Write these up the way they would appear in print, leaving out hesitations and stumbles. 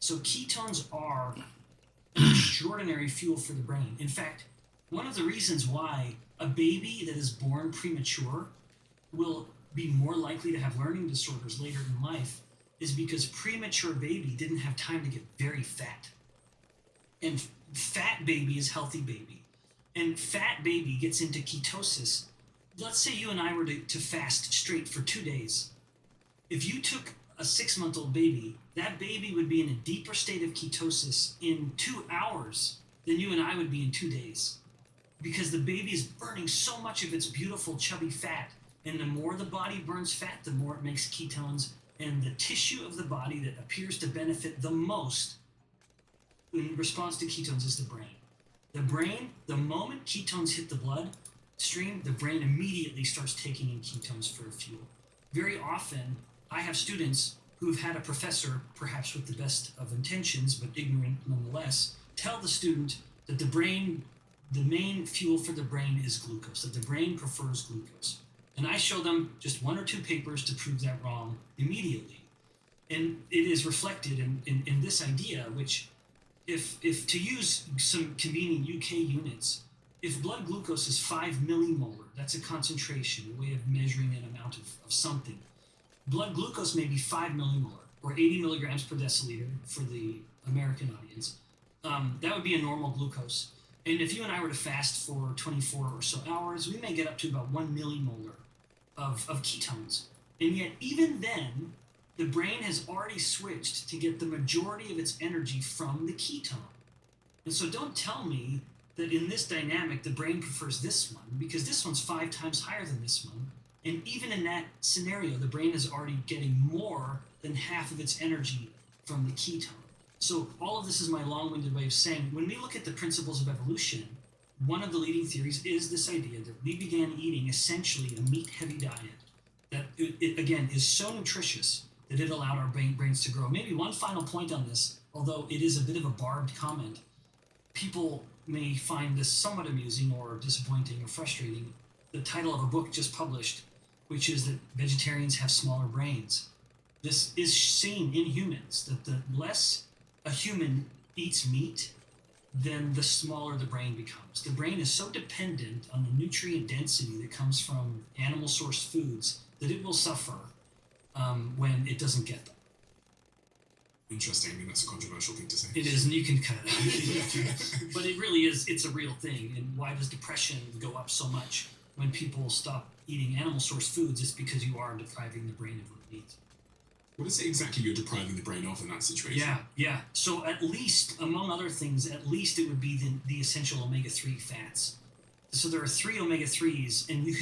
So ketones are an extraordinary fuel for the brain. In fact, one of the reasons why a baby that is born premature will be more likely to have learning disorders later in life is because premature baby didn't have time to get very fat. And fat baby is healthy baby. And fat baby gets into ketosis. Let's say you and I were to fast straight for 2 days. If you took a 6-month-old baby, that baby would be in a deeper state of ketosis in 2 hours than you and I would be in 2 days. Because the baby is burning so much of its beautiful chubby fat. And the more the body burns fat, the more it makes ketones. And the tissue of the body that appears to benefit the most in response to ketones is the brain. The brain, the moment ketones hit the blood stream, the brain immediately starts taking in ketones for fuel. Very often, I have students who've had a professor, perhaps with the best of intentions, but ignorant nonetheless, tell the student that the main fuel for the brain is glucose, that the brain prefers glucose. And I show them just 1 or 2 papers to prove that wrong immediately. And it is reflected in this idea, which if to use some convenient UK units, if blood glucose is 5 millimolar, that's a concentration, a way of measuring an amount of something. Blood glucose may be 5 millimolar, or 80 milligrams per deciliter for the American audience. That would be a normal glucose. And if you and I were to fast for 24 or so hours, we may get up to about 1 millimolar of ketones. And yet, even then, the brain has already switched to get the majority of its energy from the ketone. And so don't tell me that in this dynamic, the brain prefers this one, because this one's 5 times higher than this one. And even in that scenario, the brain is already getting more than half of its energy from the ketone. So all of this is my long-winded way of saying, when we look at the principles of evolution, one of the leading theories is this idea that we began eating essentially a meat-heavy diet that, it again, is so nutritious that it allowed our brains to grow. Maybe one final point on this, although it is a bit of a barbed comment, people may find this somewhat amusing or disappointing or frustrating. The title of a book just published, which is that vegetarians have smaller brains. This is seen in humans, that the less a human eats meat, then the smaller the brain becomes. The brain is so dependent on the nutrient density that comes from animal-sourced foods that it will suffer when it doesn't get them. Interesting. I mean, that's a controversial thing to say. It is, and you can cut it out. But it really is, it's a real thing. And why does depression go up so much when people stop eating animal-sourced foods? It's because you are depriving the brain of what it needs. What is it exactly you're depriving the brain of in that situation? Yeah. So at least, among other things, at least it would be the essential omega-3 fats. So there are 3 omega-3s, and we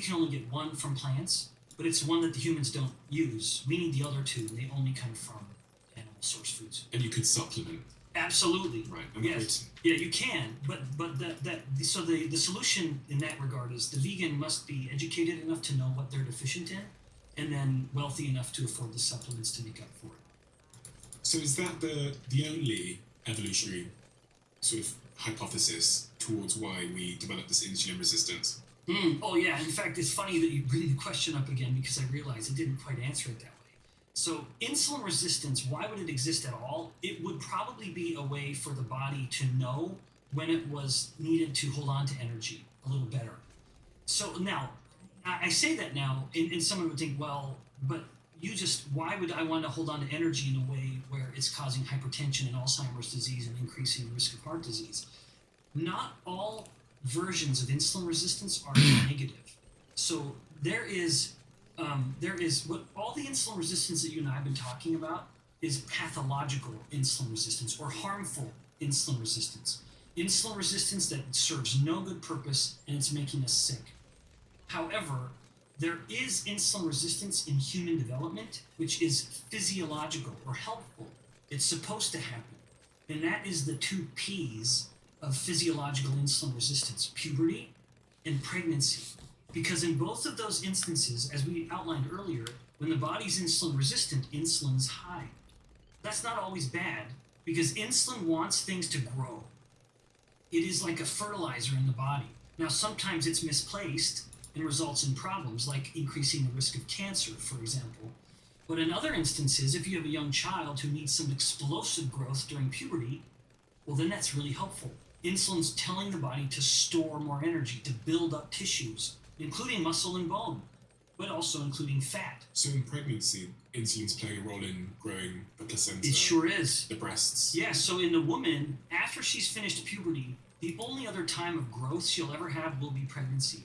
can only get 1 from plants, but it's one that the humans don't use. We need the other 2, and they only come from animal-sourced foods. And you could supplement. Absolutely. Right. Yes. Yeah, you can. But so the solution in that regard is the vegan must be educated enough to know what they're deficient in, and then wealthy enough to afford the supplements to make up for it. So is that the only evolutionary sort of hypothesis towards why we developed this insulin resistance? Oh yeah, in fact, it's funny that you bring the question up again, because I realized I didn't quite answer it that way. So insulin resistance, why would it exist at all? It would probably be a way for the body to know when it was needed to hold on to energy a little better. So now, I say that now, and someone would think, well, but why would I want to hold on to energy in a way where it's causing hypertension and Alzheimer's disease and increasing the risk of heart disease? Not all versions of insulin resistance are negative. So there is what all the insulin resistance that you and I have been talking about is pathological insulin resistance or harmful insulin resistance. Insulin resistance that serves no good purpose and it's making us sick. However, there is insulin resistance in human development, which is physiological or helpful. It's supposed to happen. And that is the 2 P's of physiological insulin resistance: puberty and pregnancy. Because in both of those instances, as we outlined earlier, when the body's insulin resistant, insulin's high. That's not always bad, because insulin wants things to grow. It is like a fertilizer in the body. Now, sometimes it's misplaced and results in problems like increasing the risk of cancer, for example. But in other instances, if you have a young child who needs some explosive growth during puberty, well, then that's really helpful. Insulin's telling the body to store more energy, to build up tissues, including muscle and bone, but also including fat. So in pregnancy, insulin's playing a role in growing the placenta. It sure is. The breasts. Yeah, so in the woman, after she's finished puberty, the only other time of growth she'll ever have will be pregnancy.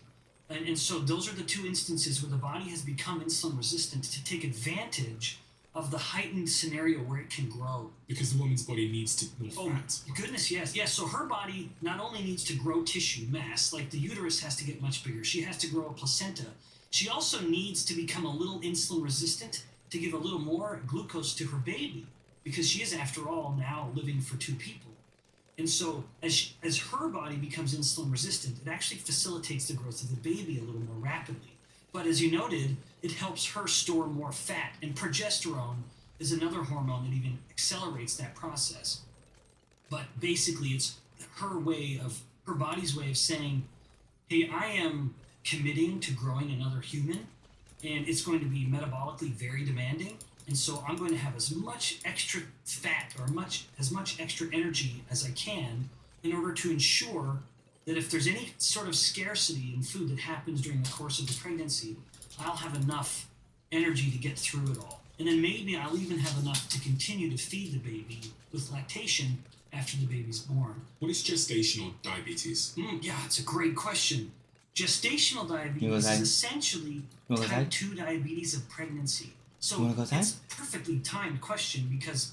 And so those are the two instances where the body has become insulin resistant to take advantage of the heightened scenario where it can grow. Because the woman's body needs more fat. Goodness, yes. Yes, so her body not only needs to grow tissue mass, like the uterus has to get much bigger, she has to grow a placenta. She also needs to become a little insulin resistant to give a little more glucose to her baby, because she is, after all, now living for two people. And so as her body becomes insulin resistant, it actually facilitates the growth of the baby a little more rapidly. But as you noted, it helps her store more fat, and progesterone is another hormone that even accelerates that process. But basically, it's her body's way of saying, hey, I am committing to growing another human, and it's going to be metabolically very demanding. And so I'm going to have as much extra fat or as much extra energy as I can in order to ensure that if there's any sort of scarcity in food that happens during the course of the pregnancy, I'll have enough energy to get through it all. And then maybe I'll even have enough to continue to feed the baby with lactation after the baby's born. What is gestational diabetes? Yeah, it's a great question. Gestational diabetes is essentially type 2 diabetes of pregnancy. So it's a perfectly timed question, because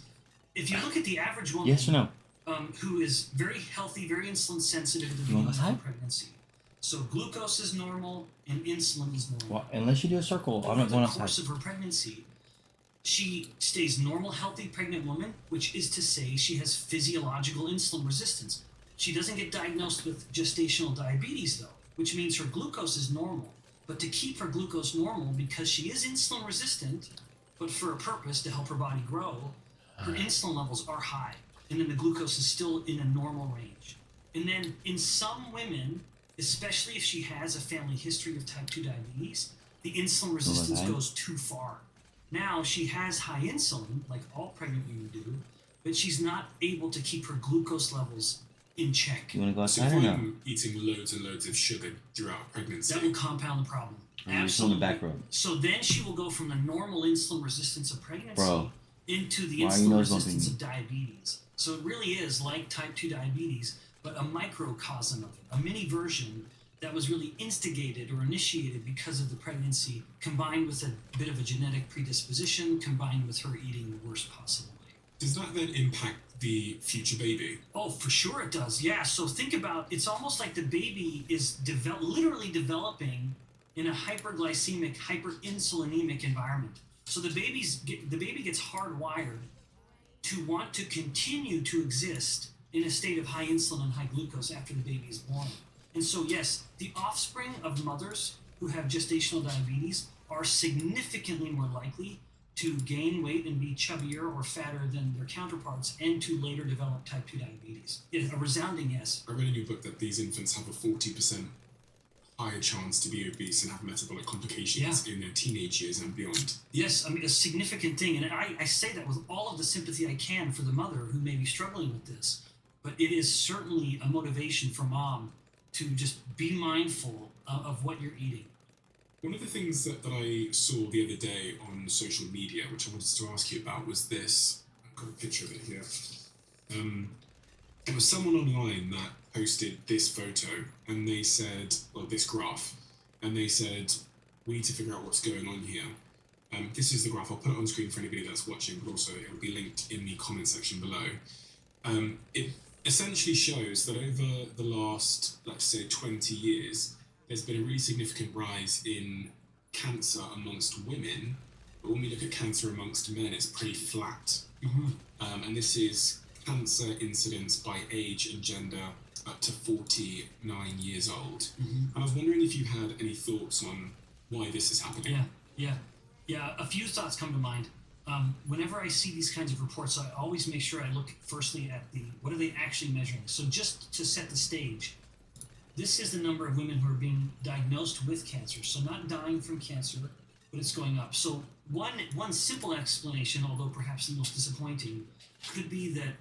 if you look at the average woman, yes or no, who is very healthy, very insulin sensitive at the beginning of pregnancy, so glucose is normal and insulin is normal. Well, unless you do a circle, I'm not going outside. Over the course of her pregnancy, she stays normal, healthy pregnant woman, which is to say she has physiological insulin resistance. She doesn't get diagnosed with gestational diabetes, though, which means her glucose is normal. But to keep her glucose normal, because she is insulin resistant, but for a purpose to help her body grow, her insulin levels are high. And then the glucose is still in a normal range. And then in some women, especially if she has a family history of type 2 diabetes, the insulin resistance goes too far. Now she has high insulin, like all pregnant women do, but she's not able to keep her glucose levels in check. You want to go So outside if or no? I'm eating loads and loads of sugar throughout pregnancy, That will compound the problem. Absolutely. On the back road. So then she will go from the normal insulin resistance of pregnancy into the Why insulin resistance of diabetes. So it really is like type 2 diabetes, but a microcosm of it, a mini version that was really instigated or initiated because of the pregnancy, combined with a bit of a genetic predisposition, combined with her eating the worst possible way. Does that then impact the future baby? Oh, for sure it does. Yeah. So think about, it's almost like the baby is literally developing in a hyperglycemic, hyperinsulinemic environment. So the baby gets hardwired to want to continue to exist in a state of high insulin and high glucose after the baby is born. And so yes, the offspring of mothers who have gestational diabetes are significantly more likely to gain weight and be chubbier or fatter than their counterparts, and to later develop type 2 diabetes. It's a resounding yes. I read in your book that these infants have a 40% higher chance to be obese and have metabolic complications in their teenage years and beyond. Yes, I mean, a significant thing. And I say that with all of the sympathy I can for the mother who may be struggling with this. But it is certainly a motivation for mom to just be mindful of what you're eating. One of the things that I saw the other day on social media, which I wanted to ask you about, was this. I've got a picture of it here. There was someone online that posted this photo, and they said, well, this graph, and they said, we need to figure out what's going on here. This is the graph. I'll put it on screen for anybody that's watching, but also it will be linked in the comment section below. It essentially shows that over the last, let's say, 20 years, there's been a really significant rise in cancer amongst women, but when we look at cancer amongst men, it's pretty flat. And this is cancer incidence by age and gender up to 49 years old. And I was wondering if you had any thoughts on why this is happening. Yeah, a few thoughts come to mind. Whenever I see these kinds of reports, I always make sure I look firstly at what are they actually measuring. So just to set the stage, this is the number of women who are being diagnosed with cancer. So not dying from cancer, but it's going up. So one simple explanation, although perhaps the most disappointing, could be that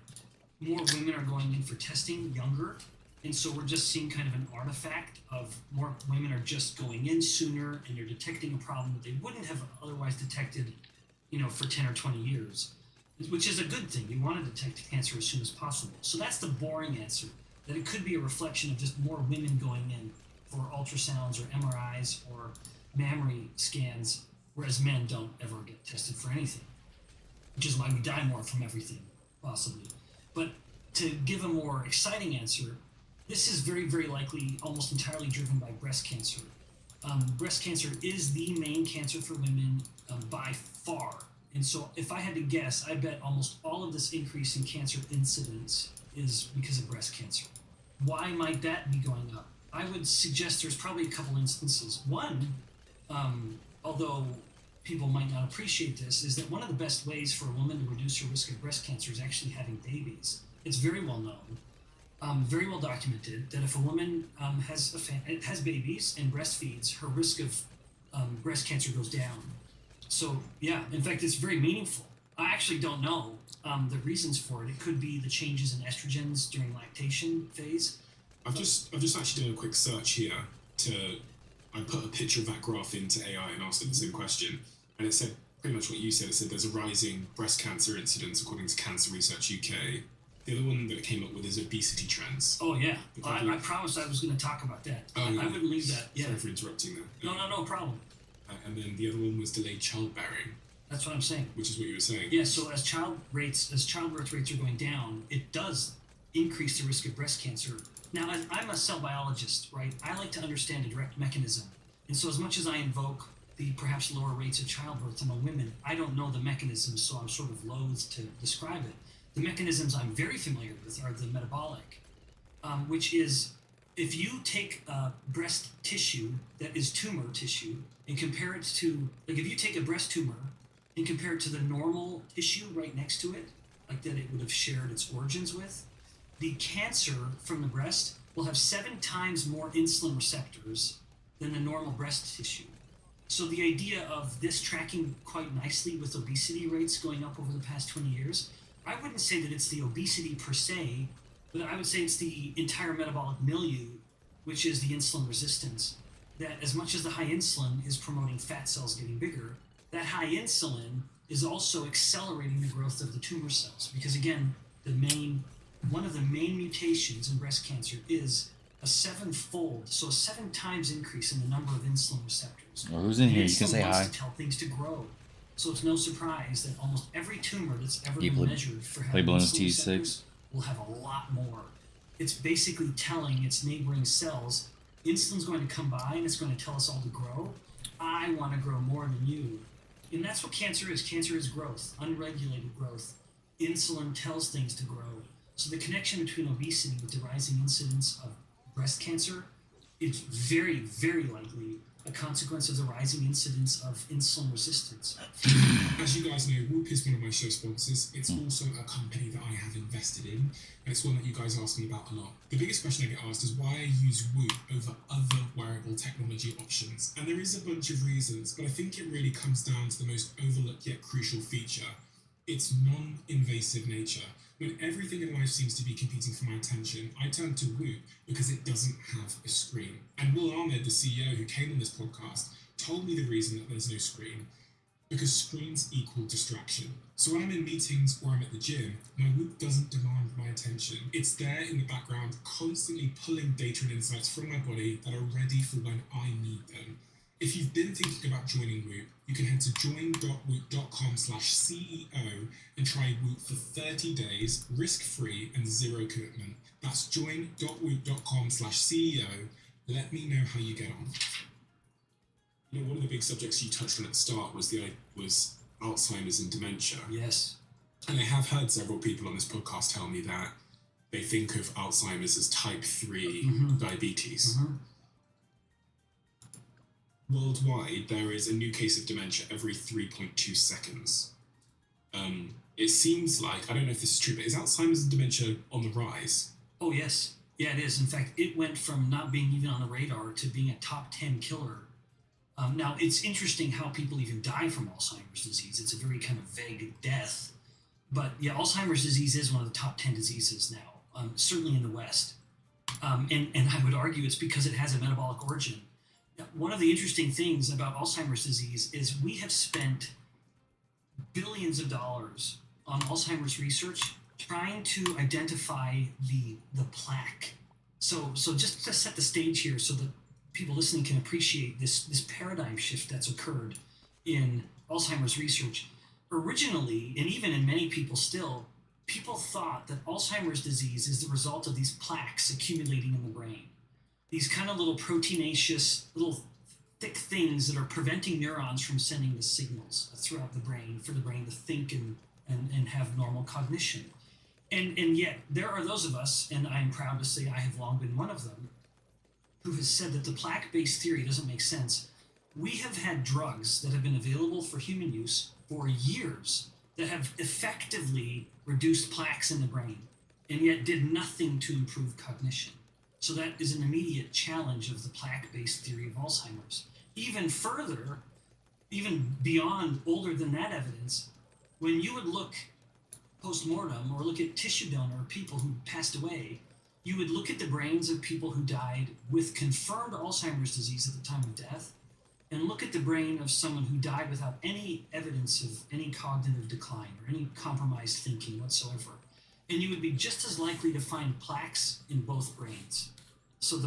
more women are going in for testing younger, and so we're just seeing kind of an artifact of more women are just going in sooner, and they're detecting a problem that they wouldn't have otherwise detected, for 10 or 20 years, which is a good thing. You want to detect cancer as soon as possible. So that's the boring answer, that it could be a reflection of just more women going in for ultrasounds or MRIs or mammary scans, whereas men don't ever get tested for anything, which is why we die more from everything, possibly. But to give a more exciting answer, this is very, very likely almost entirely driven by breast cancer. Breast cancer is the main cancer for women by far. And so if I had to guess, I bet almost all of this increase in cancer incidence is because of breast cancer. Why might that be going up? I would suggest there's probably a couple instances. One, although people might not appreciate this, is that one of the best ways for a woman to reduce her risk of breast cancer is actually having babies. It's very well known, very well documented, that if a woman has babies and breastfeeds, her risk of breast cancer goes down. So yeah, in fact, it's very meaningful. I actually don't know the reasons for it. It could be the changes in estrogens during lactation phase. I've just actually done a quick search here I put a picture of that graph into AI and asked it the same question, and it said pretty much what you said. It said there's a rising breast cancer incidence according to Cancer Research UK. The other one that it came up with is obesity trends. Oh yeah, I promised I was going to talk about that. Oh, yeah. I wouldn't leave that. Yeah. Sorry for interrupting there. No problem. And then the other one was delayed childbearing. That's what I'm saying. Which is what you were saying. Yeah, so as childbirth rates are going down, it does increase the risk of breast cancer. Now, I'm a cell biologist, right? I like to understand a direct mechanism. And so as much as I invoke the perhaps lower rates of childbirth among women, I don't know the mechanisms, so I'm sort of loath to describe it. The mechanisms I'm very familiar with are the metabolic, which is if you take breast tissue that is tumor tissue and compare it to, like if you take a breast tumor and compare it to the normal tissue right next to it, like that it would have shared its origins with, the cancer from the breast will have 7 times more insulin receptors than the normal breast tissue. So the idea of this tracking quite nicely with obesity rates going up over the past 20 years, I wouldn't say that it's the obesity per se, but I would say it's the entire metabolic milieu, which is the insulin resistance. That as much as the high insulin is promoting fat cells getting bigger, that high insulin is also accelerating the growth of the tumor cells. Because again, one of the main mutations in breast cancer is a 7-fold, so a 7 times increase in the number of insulin receptors. Well, who's in here? You can say wants hi. to tell things to grow. So it's no surprise that almost every tumor that's ever You been measured for play having Ballons insulin TD6. receptors will have a lot more. It's basically telling its neighboring cells, insulin's going to come by and it's going to tell us all to grow. I want to grow more than you. And that's what cancer is. Cancer is growth, unregulated growth. Insulin tells things to grow. So the connection between obesity with the rising incidence of breast cancer is very, very likely a consequence of the rising incidence of insulin resistance. As you guys know, Whoop is one of my show sponsors. It's also a company that I have invested in, and it's one that you guys ask me about a lot. The biggest question I get asked is why I use Whoop over other wearable technology options. And there is a bunch of reasons, but I think it really comes down to the most overlooked yet crucial feature. Its non-invasive nature. When everything in life seems to be competing for my attention, I turn to Whoop because it doesn't have a screen. And Will Ahmed, the CEO who came on this podcast, told me the reason that there's no screen. Because screens equal distraction. So when I'm in meetings or I'm at the gym, my Whoop doesn't demand my attention. It's there in the background, constantly pulling data and insights from my body that are ready for when I need them. If you've been thinking about joining Whoop, you can head to join.whoop.com/CEO and try Whoop for 30 days, risk-free and zero commitment. That's join.whoop.com/CEO. Let me know how you get on. You know, one of the big subjects you touched on at the start was Alzheimer's and dementia. Yes. And I have heard several people on this podcast tell me that they think of Alzheimer's as type 3 diabetes. Worldwide, there is a new case of dementia every 3.2 seconds. It seems like, I don't know if this is true, but is Alzheimer's and dementia on the rise? Oh, yes. Yeah, it is. In fact, it went from not being even on the radar to being a top 10 killer Now, it's interesting how people even die from Alzheimer's disease. It's a very kind of vague death. But yeah, Alzheimer's disease is one of the top 10 diseases now, certainly in the West. And I would argue it's because it has a metabolic origin. Now, one of the interesting things about Alzheimer's disease is we have spent billions of dollars on Alzheimer's research trying to identify the plaque. So just to set the stage here so that people listening can appreciate this paradigm shift that's occurred in Alzheimer's research. Originally, and even in many people still, people thought that Alzheimer's disease is the result of these plaques accumulating in the brain. These kind of little proteinaceous, little thick things that are preventing neurons from sending the signals throughout the brain for the brain to think and have normal cognition. And yet, there are those of us, and I'm proud to say I have long been one of them, who has said that the plaque-based theory doesn't make sense. We have had drugs that have been available for human use for years that have effectively reduced plaques in the brain and yet did nothing to improve cognition. So that is an immediate challenge of the plaque-based theory of Alzheimer's. Even further, even beyond older than that evidence, when you would look post-mortem or look at tissue donor people who passed away, you would look at the brains of people who died with confirmed Alzheimer's disease at the time of death, and look at the brain of someone who died without any evidence of any cognitive decline or any compromised thinking whatsoever. And you would be just as likely to find plaques in both brains. So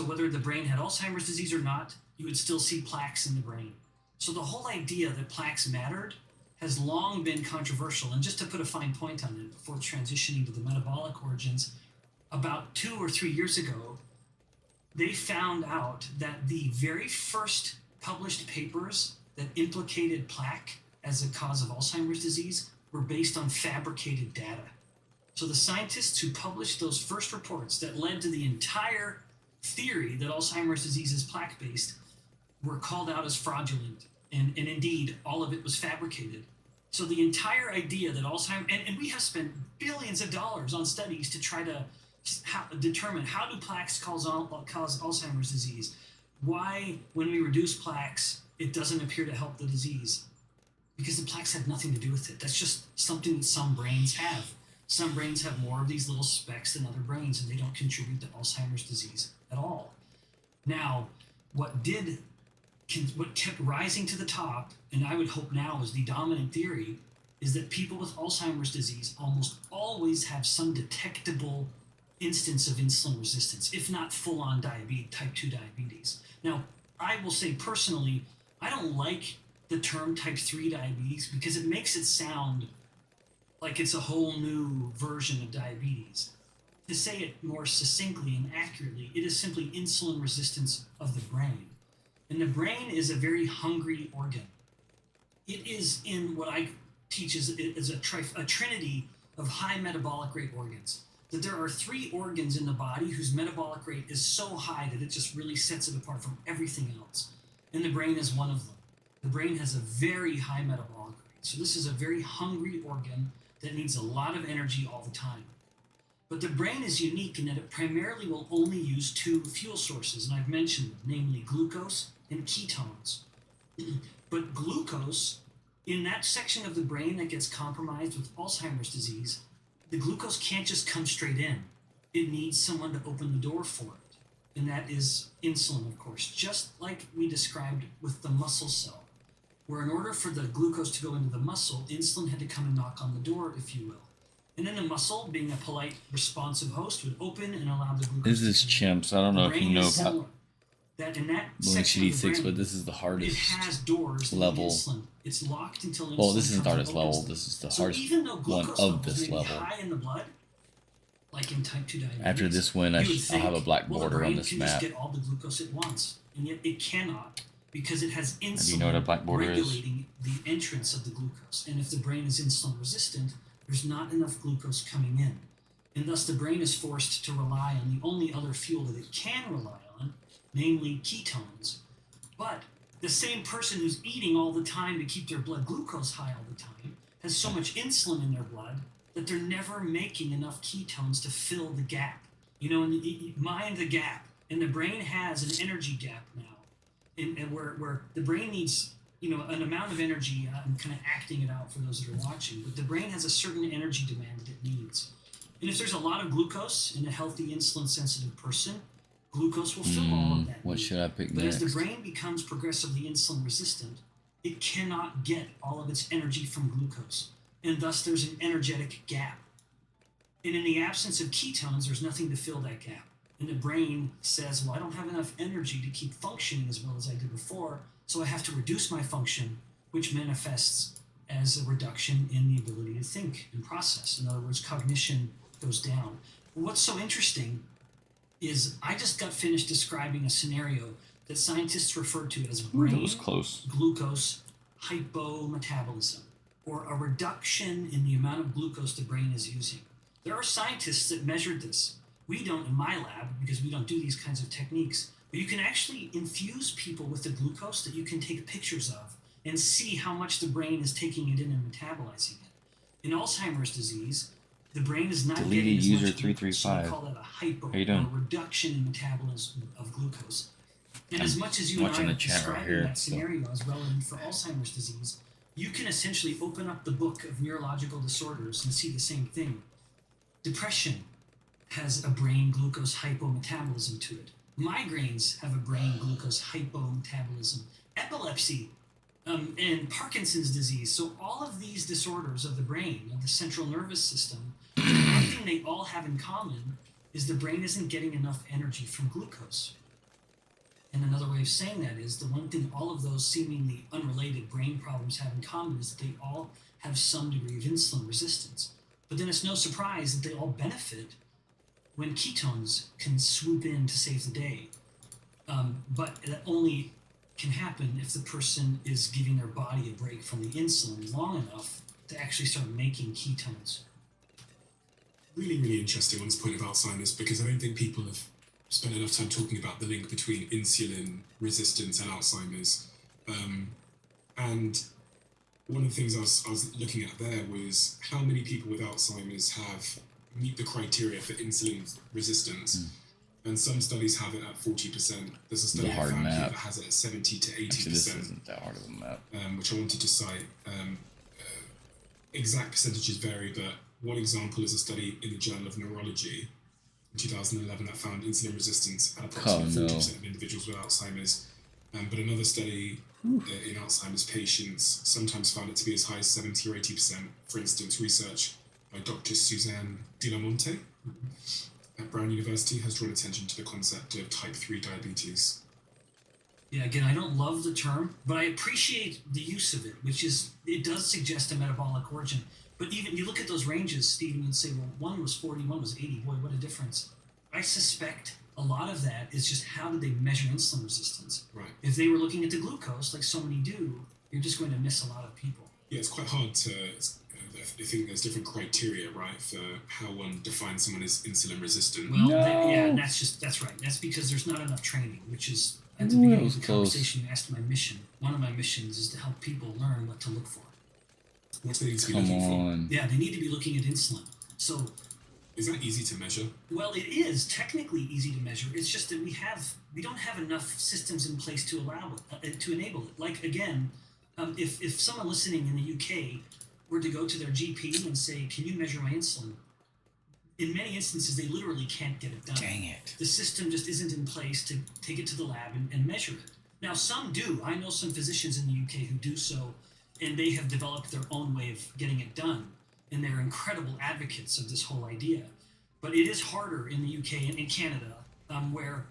whether the brain had Alzheimer's disease or not, you would still see plaques in the brain. So the whole idea that plaques mattered has long been controversial. And just to put a fine point on it before transitioning to the metabolic origins, about 2 or 3 years ago, they found out that the very first published papers that implicated plaque as a cause of Alzheimer's disease were based on fabricated data. So the scientists who published those first reports that led to the entire theory that Alzheimer's disease is plaque-based were called out as fraudulent. And indeed, all of it was fabricated. So the entire idea that Alzheimer's, and we have spent billions of dollars on studies to try to determine how do plaques cause Alzheimer's disease. Why, when we reduce plaques, it doesn't appear to help the disease? Because the plaques have nothing to do with it. That's just something that some brains have. Some brains have more of these little specks than other brains, and they don't contribute to Alzheimer's disease at all. Now, what kept rising to the top, and I would hope now is the dominant theory, is that people with Alzheimer's disease almost always have some detectable instance of insulin resistance, if not full-on diabetes, type 2 diabetes. Now, I will say personally, I don't like the term type 3 diabetes because it makes it sound like it's a whole new version of diabetes. To say it more succinctly and accurately, it is simply insulin resistance of the brain. And the brain is a very hungry organ. It is in what I teach is a trinity of high metabolic rate organs. That there are 3 organs in the body whose metabolic rate is so high that it just really sets it apart from everything else. And the brain is one of them. The brain has a very high metabolic rate. So this is a very hungry organ that needs a lot of energy all the time. But the brain is unique in that it primarily will only use 2 fuel sources, and I've mentioned them, namely glucose and ketones. But glucose, in that section of the brain that gets compromised with Alzheimer's disease, the glucose can't just come straight in. It needs someone to open the door for it. And that is insulin, of course, just like we described with the muscle cell, where in order for the glucose to go into the muscle, insulin had to come and knock on the door, if you will. And then the muscle, being a polite, responsive host, would open and allow the glucose This is chimps. I don't know if you know about that in that Ballons section of the TD6, brain, but this is the it hardest has doors that level. need insulin. It's locked until insulin Well, this isn't the comes hardest and opens level. them. This is the So hardest even though one glucose of levels this may be level. high in the blood, like in type 2 diabetes, After this win, I'll you would have a think, black well, the border on brain this can map. just get all the glucose it wants, and yet it cannot because it has insulin Do you know what a black border is? regulating the entrance of the glucose. And if the brain is insulin resistant, there's not enough glucose coming in. And thus the brain is forced to rely on the only other fuel that it can rely on, namely ketones. But the same person who's eating all the time to keep their blood glucose high all the time has so much insulin in their blood that they're never making enough ketones to fill the gap. You know, and mind the gap. And the brain has an energy gap now. and where the brain needs, an amount of energy. I'm kind of acting it out for those that are watching, but the brain has a certain energy demand that it needs. And if there's a lot of glucose in a healthy insulin-sensitive person, glucose will fill all of that What need. should I pick But next? as the brain becomes progressively insulin resistant, it cannot get all of its energy from glucose, and thus there's an energetic gap. And in the absence of ketones, there's nothing to fill that gap. And the brain says, well, I don't have enough energy to keep functioning as well as I did before, so I have to reduce my function, which manifests as a reduction in the ability to think and process. In other words, cognition goes down. But what's so interesting is I just got finished describing a scenario that scientists refer to as Ooh, that brain was close. glucose hypometabolism, or a reduction in the amount of glucose the brain is using. There are scientists that measured this. We don't in my lab because we don't do these kinds of techniques, but you can actually infuse people with the glucose that you can take pictures of and see how much the brain is taking it in and metabolizing it. In Alzheimer's disease, the brain is not Deleted getting as user much glucose, so we 335. call that a hypo, How you or doing? a reduction in metabolism of glucose. And I'm as much as you and I watching are the chat right describing here, that so- scenario as relevant for Alzheimer's disease, you can essentially open up the book of neurological disorders and see the same thing. Depression has a brain glucose hypometabolism to it. Migraines have a brain glucose hypometabolism. Epilepsy and Parkinson's disease. So all of these disorders of the brain, of the central nervous system, one thing they all have in common is the brain isn't getting enough energy from glucose. And another way of saying that is the one thing all of those seemingly unrelated brain problems have in common is that they all have some degree of insulin resistance. But then it's no surprise that they all benefit when ketones can swoop in to save the day. But that only can happen if the person is giving their body a break from the insulin long enough to actually start making ketones. Really, really interesting on this point of Alzheimer's, because I don't think people have spent enough time talking about the link between insulin resistance and Alzheimer's. And one of the things I was looking at there was how many people with Alzheimer's meet the criteria for insulin resistance. And some studies have it at 40%. There's a study I hard found here map. that has it at 70 to 80%. Actually, this isn't that hard of a map. Which I wanted to cite. Exact percentages vary, but one example is a study in the Journal of Neurology in 2011 that found insulin resistance at approximately 40% of individuals with Alzheimer's. But another study in Alzheimer's patients sometimes found it to be as high as 70 or 80%. For instance, research by Dr. Suzanne De La Monte at Brown University has drawn attention to the concept of type 3 diabetes. Yeah, again, I don't love the term, but I appreciate the use of it, which is, it does suggest a metabolic origin. But even, you look at those ranges, Stephen, and say, well, one was 40, one was 80. Boy, what a difference. I suspect a lot of that is just how did they measure insulin resistance? Right. If they were looking at the glucose, like so many do, you're just going to miss a lot of people. Yeah, it's quite hard to. I think there's different criteria, right, for how one defines someone as insulin resistant. Well, No. yeah, and that's right. That's because there's not enough training, which is at the Ooh, that beginning was of the close. conversation. You asked my mission. One of my missions is to help people learn what to look for. What do they need to be Come looking on. Yeah, they need to be looking at insulin. So, for? Is that easy to measure? well, it is technically easy to measure. It's just that we don't have enough systems in place to allow it, to enable it. Like again, if someone listening in the UK were to go to their GP and say, "Can you measure my insulin?" In many instances, they literally can't get it done. Dang it. The system just isn't in place to take it to the lab and measure it. Now, some do. I know some physicians in the UK who do so, and they have developed their own way of getting it done, and they're incredible advocates of this whole idea. But it is harder in the UK and in Canada, where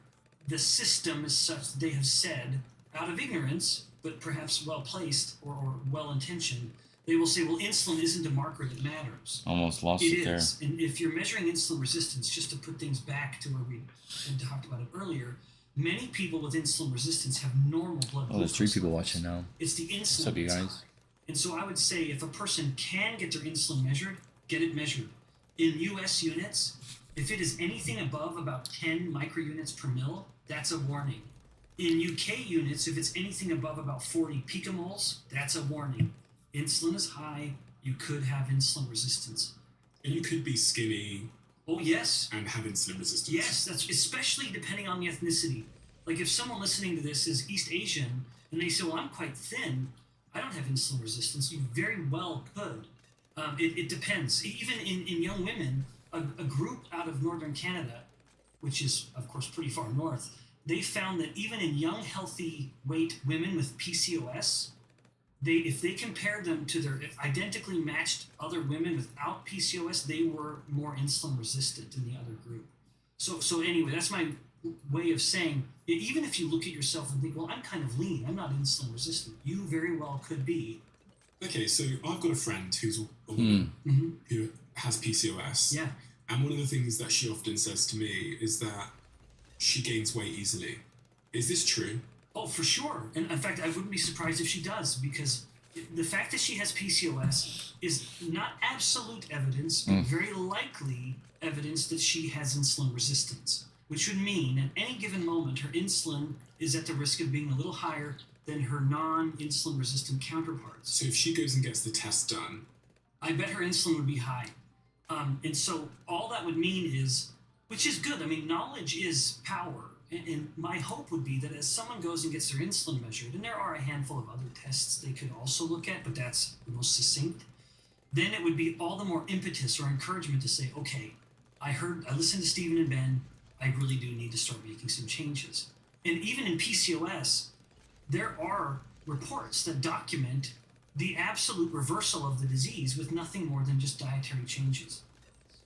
the system is such that they have said, out of ignorance, but perhaps well-placed or well-intentioned, they will say, well, insulin isn't a marker that matters. Almost lost It it there. is. And if you're measuring insulin resistance, just to put things back to where we had talked about it earlier, many people with insulin resistance have normal blood Oh, there's 3 glucose people levels. watching now. It's the insulin. What's up, you that's guys? high. And so I would say if a person can get their insulin measured, get it measured. In US units, if it is anything above about 10 microunits per mil, that's a warning. In UK units, if it's anything above about 40 picomoles, that's a warning. Insulin is high, you could have insulin resistance. And you could be skinny Oh yes, and have insulin resistance. yes, that's especially depending on the ethnicity. Like if someone listening to this is East Asian and they say, well, I'm quite thin, I don't have insulin resistance, you very well could. It depends. Even in young women, a group out of northern Canada, which is, of course, pretty far north, they found that even in young, healthy weight women with PCOS, if they compared them to their identically matched other women without PCOS, they were more insulin resistant in the other group. So anyway, that's my way of saying, even if you look at yourself and think, well, I'm kind of lean, I'm not insulin resistant, you very well could be. Okay, so I've got a friend who's a woman who has PCOS. Yeah. And one of the things that she often says to me is that she gains weight easily. Is this true? Oh, for sure. And in fact, I wouldn't be surprised if she does, because the fact that she has PCOS is not absolute evidence, but very likely evidence that she has insulin resistance, which would mean at any given moment her insulin is at the risk of being a little higher than her non-insulin resistant counterparts. So if she goes and gets the test done, I bet her insulin would be high. And so all that would mean is, which is good, I mean, knowledge is power. And my hope would be that as someone goes and gets their insulin measured, and there are a handful of other tests they could also look at, but that's the most succinct, then it would be all the more impetus or encouragement to say, okay, I listened to Stephen and Ben, I really do need to start making some changes. And even in PCOS, there are reports that document the absolute reversal of the disease with nothing more than just dietary changes.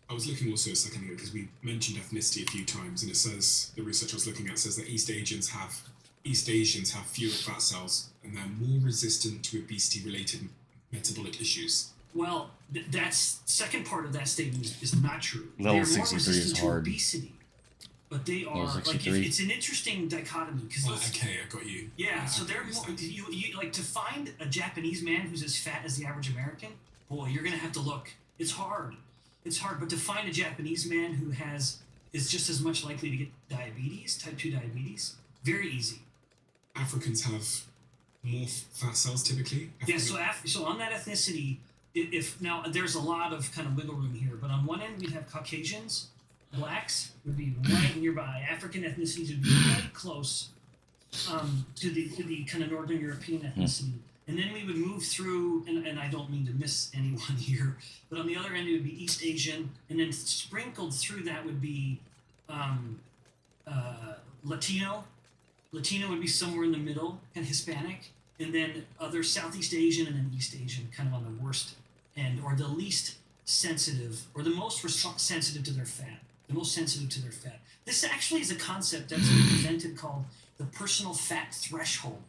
I was looking also a second ago because we mentioned ethnicity a few times, and it says, the research I was looking at says that East Asians have fewer fat cells and they're more resistant to obesity-related metabolic issues. Well, that's second part of that statement is not true. Level They're more 63 is resistant to hard. obesity, but they are Level like 63. it's an interesting dichotomy because Okay, I got you. yeah. So I they're more, understand. you like to find a Japanese man who's as fat as the average American. Boy, you're gonna have to look. It's hard. It's hard, but to find a Japanese man who is just as much likely to get diabetes, type 2 diabetes, very easy. Africans have more fat cells typically. Yeah, so on that ethnicity, if now there's a lot of kind of wiggle room here, but on one end we'd have Caucasians, blacks would be right nearby, African ethnicities would be right close to the kind of Northern European ethnicity. And then we would move through, and I don't mean to miss anyone here, but on the other end it would be East Asian, and then sprinkled through that would be Latino. Latino would be somewhere in the middle, and Hispanic, and then other Southeast Asian and then East Asian, kind of on the worst end, or the least sensitive, or the most sensitive to their fat. The most sensitive to their fat. This actually is a concept that's been invented called the personal fat threshold,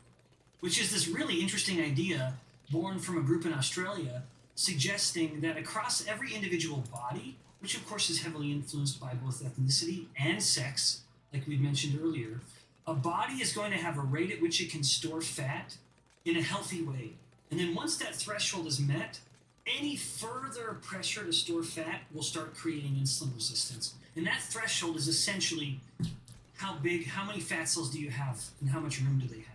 which is this really interesting idea born from a group in Australia suggesting that across every individual body, which of course is heavily influenced by both ethnicity and sex, like we mentioned earlier, a body is going to have a rate at which it can store fat in a healthy way. And then once that threshold is met, any further pressure to store fat will start creating insulin resistance. And that threshold is essentially how many fat cells do you have and how much room do they have?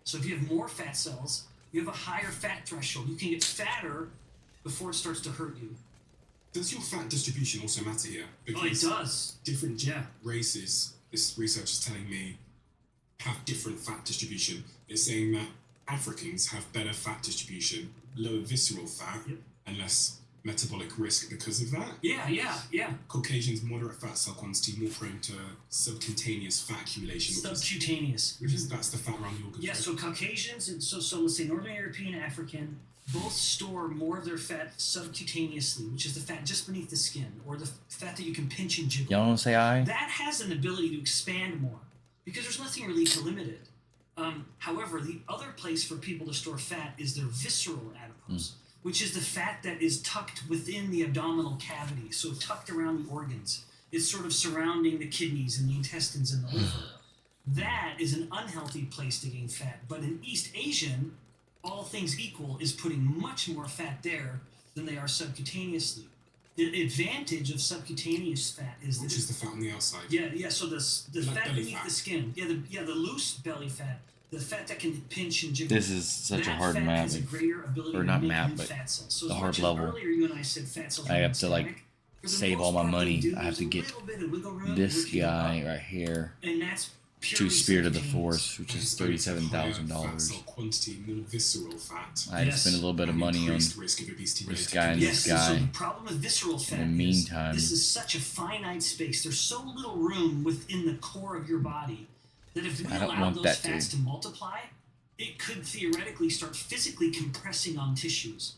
So if you have more fat cells, you have a higher fat threshold. You can get fatter before it starts to hurt you. Does your fat distribution also matter here? Oh, it does. Different races, this research is telling me, have different fat distribution. It's saying that Africans have better fat distribution, lower visceral fat, and less metabolic risk because of that. Yeah. Caucasians, moderate fat cell quantity, more prone to subcutaneous fat accumulation. Subcutaneous. That's the fat around the organs. Yeah, right? so Caucasians, and so let's say Northern European, African, both store more of their fat subcutaneously, which is the fat just beneath the skin, or the fat that you can pinch and jiggle. Y'all don't say aye? That has an ability to expand more, because there's nothing really to limit it. However, the other place for people to store fat is their visceral adipose, which is the fat that is tucked within the abdominal cavity, so tucked around the organs. It's sort of surrounding the kidneys and the intestines and the liver. That is an unhealthy place to gain fat. But in East Asian, all things equal, is putting much more fat there than they are subcutaneously. The advantage of subcutaneous fat is that which is the fat on the outside. Yeah. So the Like fat belly beneath fat. the skin, the loose belly fat, the fat that can pinch and jiggle. This is such a that hard fat map. has a greater ability Or to not make map, new but fat cells. So the as hard much as level. Earlier, you and I said fat cells. I are have to, like, systemic, for the save most all my part, they money. do. I have There's to a get little bit of wiggle room this with you, guy right here. and that's to Spirit of the subcutaneous. Force, which is Higher $37,000. fat cell quantity, more visceral fat. I had to Yes. spend a little bit of and money on increased risk of obesity this related guy and conditions. this Yes, and so guy. the problem with visceral fat In the meantime, is this is such a finite space. There's so little room within the core of your body that if we I don't allow want those that, fats dude. to multiply, it could theoretically start physically compressing on tissues.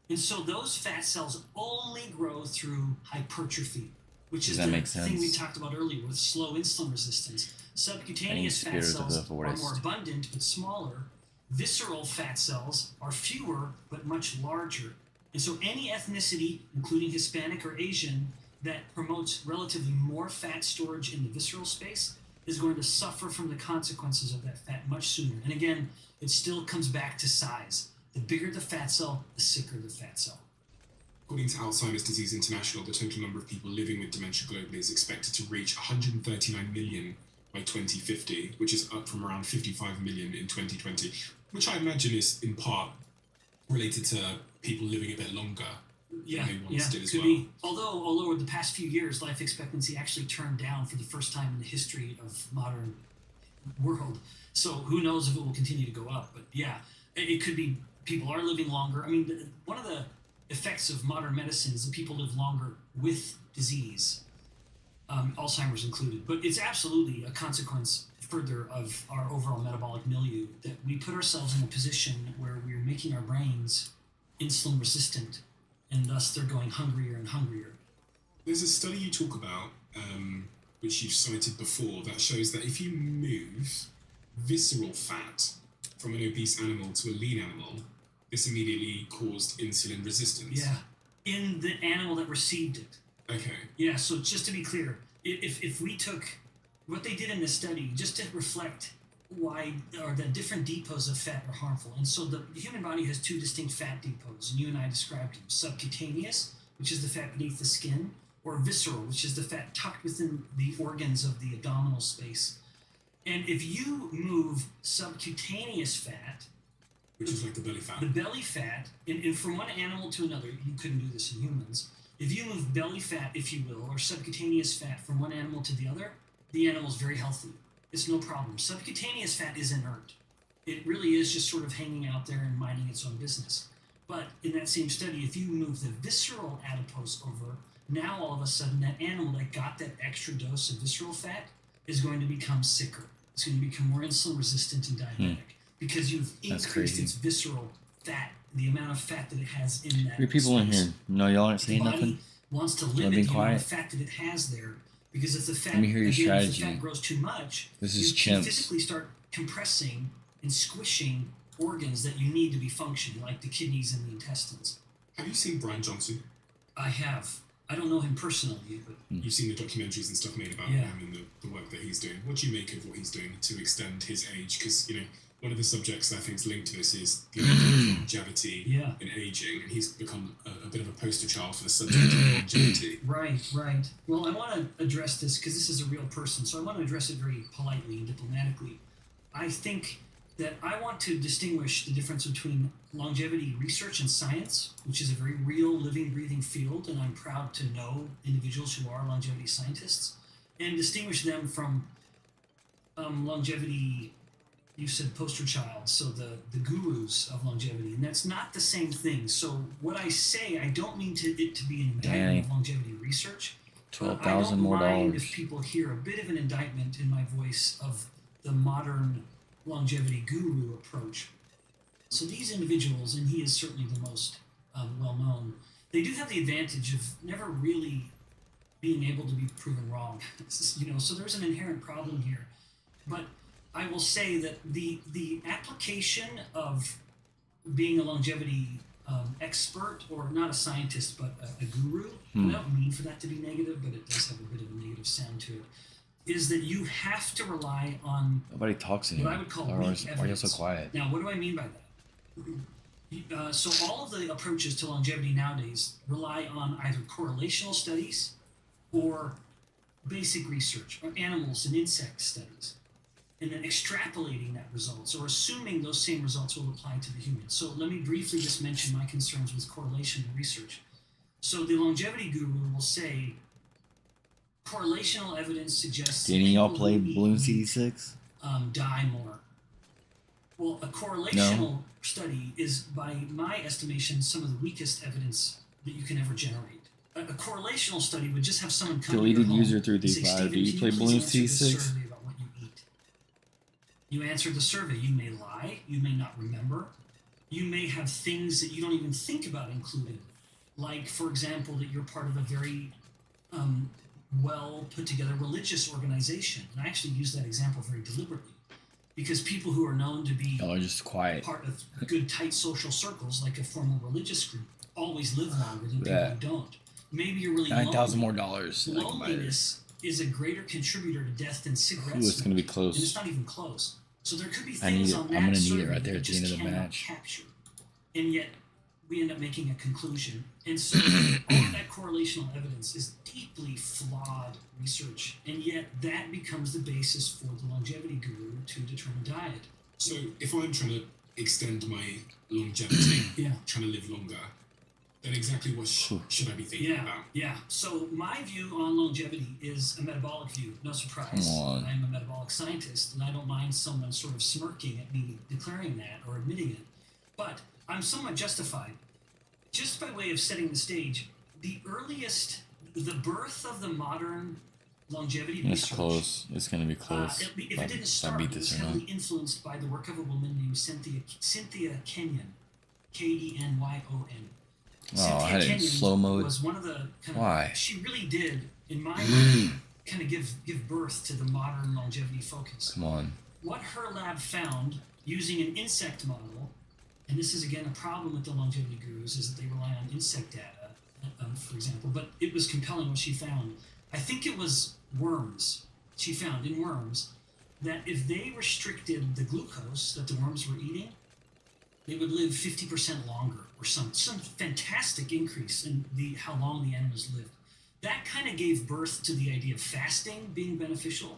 And so those fat cells only grow through hypertrophy, which is Does that the make thing we sense? talked about earlier with slow insulin resistance. Subcutaneous fat Spirit of cells the are Forest. more abundant but smaller. Visceral fat cells are fewer but much larger. And so any ethnicity, including Hispanic or Asian, that promotes relatively more fat storage in the visceral space is going to suffer from the consequences of that fat much sooner. And again, it still comes back to size. The bigger the fat cell, the sicker the fat cell. According to Alzheimer's Disease International, the total number of people living with dementia globally is expected to reach 139 million by 2050, which is up from around 55 million in 2020, which I imagine is in part related to people living a bit longer Yeah, than they once did as could well. be. Although over the past few years, life expectancy actually turned down for the first time in the history of modern world. So who knows if it will continue to go up? But yeah, it could be people are living longer. I mean, one of the effects of modern medicine is that people live longer with disease, Alzheimer's included. But it's absolutely a consequence further of our overall metabolic milieu that we put ourselves in a position where we're making our brains insulin resistant, and thus they're going hungrier and hungrier. There's a study you talk about, which you've cited before, that shows that if you move visceral fat from an obese animal to a lean animal, this immediately caused insulin resistance. Yeah, in the animal that received it. Okay. Yeah, so just to be clear, if we took what they did in this study just to reflect why or the different depots of fat are harmful. And so the human body has two distinct fat depots, and you and I described them: subcutaneous, which is the fat beneath the skin, or visceral, which is the fat tucked within the organs of the abdominal space. And if you move subcutaneous fat, Which is like the belly fat. the belly fat, and from one animal to another, you couldn't do this in humans. If you move belly fat, if you will, or subcutaneous fat from one animal to the other, the animal's very healthy. It's no problem. Subcutaneous fat is inert. It really is just sort of hanging out there and minding its own business. But in that same study, if you move the visceral adipose over, now all of a sudden that animal that got that extra dose of visceral fat is going to become sicker. It's going to become more insulin resistant and diabetic because you've That's increased crazy. its visceral fat, the amount of fat that it has in that Three people in space. here. No, y'all aren't The saying body nothing? wants to being limit the amount quiet? of fat that it has there because if the fat, Let me hear your again, if the strategy. fat grows too much, This is you chimps. physically start compressing and squishing organs that you need to be functioning, like the kidneys and the intestines. Have you seen Brian Johnson? I have. I don't know him personally, but You've seen the documentaries and stuff made about Yeah. him and the work that he's doing. What do you make of what he's doing to extend his age? Because, one of the subjects that I think is linked to this is the idea of longevity yeah. and aging, and he's become a bit of a poster child for the subject of longevity. Right. Well, I want to address this because this is a real person, so I want to address it very politely and diplomatically. I think that I want to distinguish the difference between longevity research and science, which is a very real, living, breathing field, and I'm proud to know individuals who are longevity scientists, and distinguish them from longevity, you said poster child, so the gurus of longevity, and that's not the same thing. So what I say, I don't mean it to be an indictment of longevity research. $12,000 more I don't mind dollars. if people hear a bit of an indictment in my voice of the modern longevity guru approach. So these individuals, and he is certainly the most well known, they do have the advantage of never really being able to be proven wrong. So there's an inherent problem here. But I will say that the application of being a longevity expert, or not a scientist, but a guru, I don't mean for that to be negative, but it does have a bit of a negative sound to it, is that you have to rely on Nobody talks in here. what I would call Why weak are you so evidence. quiet? Now, what do I mean by that? So all of the approaches to longevity nowadays rely on either correlational studies or basic research, or animals and insect studies, and then extrapolating that results or assuming those same results will apply to the human. So let me briefly just mention my concerns with correlation and research. So the longevity guru will say, correlational evidence suggests Didn't y'all people play who eat Ballons meat, TD6? die more. Well, a correlational study is, by my estimation, some of the weakest evidence that you can ever generate. A correlational study would just have someone come Deleted to your user home and say, 335. Stephen, Do you can play please Ballons answer this TD6? survey about what you eat? You answer the survey. You may lie. You may not remember. You may have things that you don't even think about including. Like, for example, that you're part of a very well put together religious organization. And I actually use that example very deliberately because people who are known to be Y'all are just quiet. part of good, tight social circles, like a formal religious group, always live longer than people who don't. Maybe you're really $9,000 lonely. more dollars. Loneliness is a greater contributor to death than cigarettes. Ooh, it's gonna be And it's close. not even close. So there could be I need things it. on that I'm gonna need it survey right there that at the just end of the cannot match. capture. And yet we end up making a conclusion. And so all of that correlational evidence is deeply flawed research. And yet that becomes the basis for the longevity guru to determine diet. So if I'm trying to extend my longevity, Yeah. trying to live longer, then exactly what should I be thinking about? Yeah. So my view on longevity is a metabolic view. No surprise. Come on. I'm a metabolic scientist, and I don't mind someone sort of smirking at me declaring that or admitting it. But I'm somewhat justified. Just by way of setting the stage, the birth of the modern longevity It's research. close. It's gonna be close. If it didn't If I start, beat it was this or not. heavily influenced by the work of a woman named Cynthia Kenyon, Kenyon. Oh, I had it in slow mode. Was one of the kind Why? of, she really did, in my mind, kind of give birth to the modern longevity focus. Come on. What her lab found using an insect model, and this is again a problem with the longevity gurus, is that they rely on insect data, for example, but it was compelling what she found. I think it was worms. She found in worms that if they restricted the glucose that the worms were eating, they would live 50% longer, or some fantastic increase in how long the animals lived. That kind of gave birth to the idea of fasting being beneficial,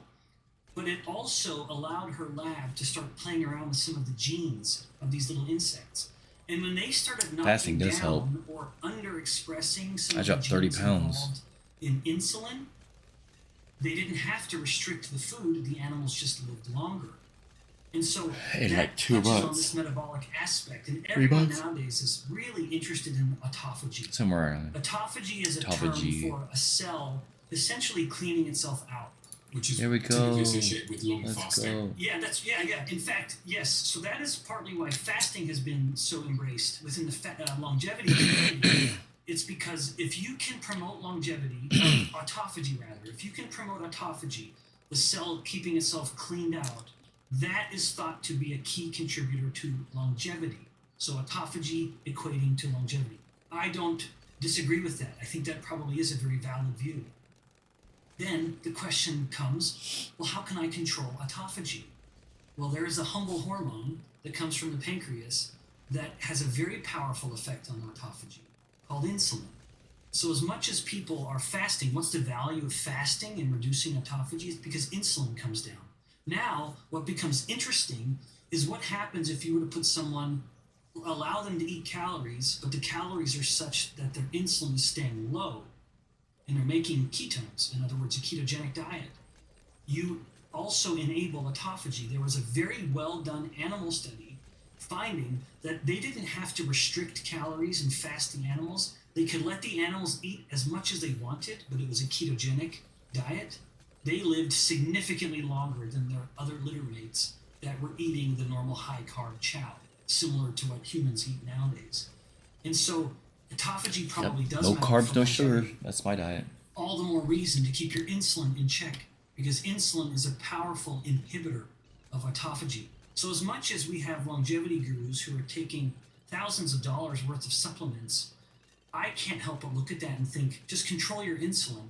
but it also allowed her lab to start playing around with some of the genes of these little insects. And when they started Fasting knocking does help. down or underexpressing some I of the dropped 30 genes pounds. involved in insulin, they didn't have to restrict the food. The animals just lived longer. And so Hey, that like $2. touches on this metabolic aspect. And $3. everyone nowadays is really interested in autophagy. Somewhere around there. Autophagy is a Autophagy. term for a cell essentially cleaning itself out. Which is Here we go. typically associated with long Let's fasting. go. Yeah. In fact, yes. So that is partly why fasting has been so embraced within the longevity community. It's because if you can promote longevity, autophagy rather, if you can promote autophagy, the cell keeping itself cleaned out, that is thought to be a key contributor to longevity. So autophagy equating to longevity. I don't disagree with that. I think that probably is a very valid view. Then the question comes, well, how can I control autophagy? Well, there is a humble hormone that comes from the pancreas that has a very powerful effect on autophagy called insulin. So as much as people are fasting, what's the value of fasting and reducing autophagy? It's because insulin comes down. Now, what becomes interesting is what happens if you were to put someone, allow them to eat calories, but the calories are such that their insulin is staying low and they're making ketones, in other words, a ketogenic diet. You also enable autophagy. There was a very well done animal study finding that they didn't have to restrict calories in fasting animals. They could let the animals eat as much as they wanted, but it was a ketogenic diet. They lived significantly longer than their other litter mates that were eating the normal high-carb chow, similar to what humans eat nowadays. And so autophagy probably does No matter carbs, for no longevity. sugar. That's my diet. All the more reason to keep your insulin in check, because insulin is a powerful inhibitor of autophagy. So as much as we have longevity gurus who are taking thousands of dollars worth of supplements, I can't help but look at that and think, just control your insulin.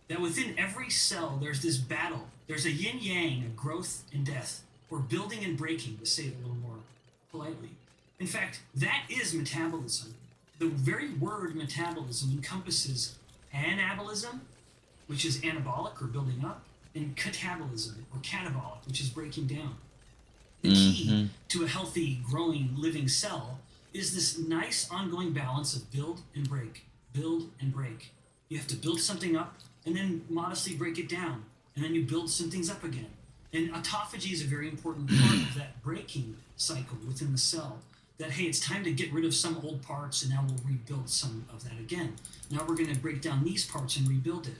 That within every cell, there's this battle. There's a yin-yang of growth and death, or building and breaking, to say it a little more politely. In fact, that is metabolism. The very word metabolism encompasses anabolism, which is anabolic or building up, and catabolism or catabolic, which is breaking down. The key to a healthy, growing, living cell is this nice ongoing balance of build and break, build and break. You have to build something up and then modestly break it down, and then you build some things up again. And autophagy is a very important part of that breaking cycle within the cell. That, hey, it's time to get rid of some old parts, and now we'll rebuild some of that again. Now we're going to break down these parts and rebuild it.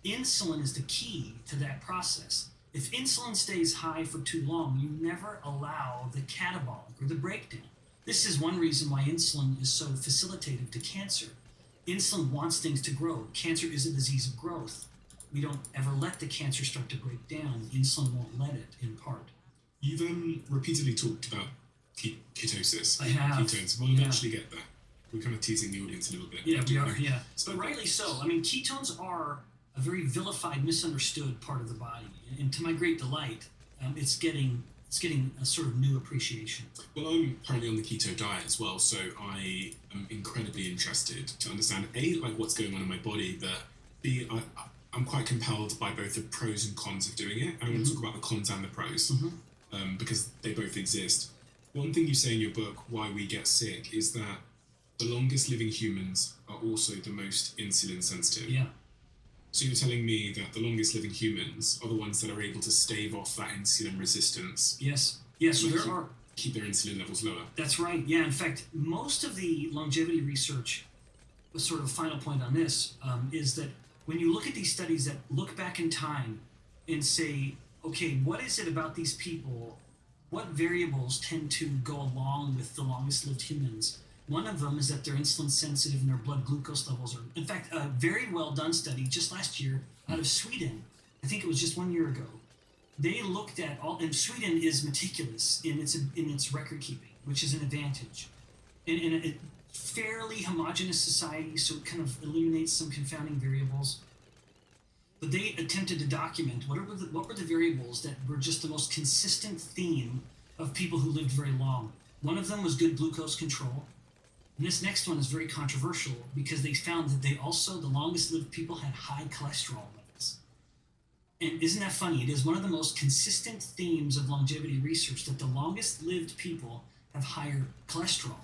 Insulin is the key to that process. If insulin stays high for too long, you never allow the catabolic or the breakdown. This is one reason why insulin is so facilitative to cancer. Insulin wants things to grow. Cancer is a disease of growth. We don't ever let the cancer start to break down. Insulin won't let it, in part. You've repeatedly talked about ketosis. I have. Ketones. We'll eventually get there. We're kind of teasing the audience a little bit. Yeah, we are, yeah. But rightly so. I mean, ketones are a very vilified, misunderstood part of the body. And to my great delight, it's getting a sort of new appreciation. Well, I'm currently on the keto diet as well, so I am incredibly interested to understand, A, like what's going on in my body, but B, I'm quite compelled by both the pros and cons of doing it. And I want to talk about the cons and the pros, because they both exist. One thing you say in your book, Why We Get Sick, is that the longest living humans are also the most insulin sensitive. Yeah. So you're telling me that the longest living humans are the ones that are able to stave off that insulin resistance? Yes. Yes, so there are... Keep their insulin levels lower. That's right. Yeah, in fact, most of the longevity research, the sort of final point on this, is that when you look at these studies that look back in time and say, okay, what is it about these people? What variables tend to go along with the longest lived humans? One of them is that they're insulin sensitive and their blood glucose levels are, in fact, a very well done study just last year out of Sweden. I think it was just 1 year ago. They looked at all, and Sweden is meticulous in its record keeping, which is an advantage. In a fairly homogeneous society, so it kind of eliminates some confounding variables. But they attempted to document what were the variables that were just the most consistent theme of people who lived very long. One of them was good glucose control. And this next one is very controversial because they found that the longest lived people had high cholesterol levels. And isn't that funny? It is one of the most consistent themes of longevity research that the longest lived people have higher cholesterol.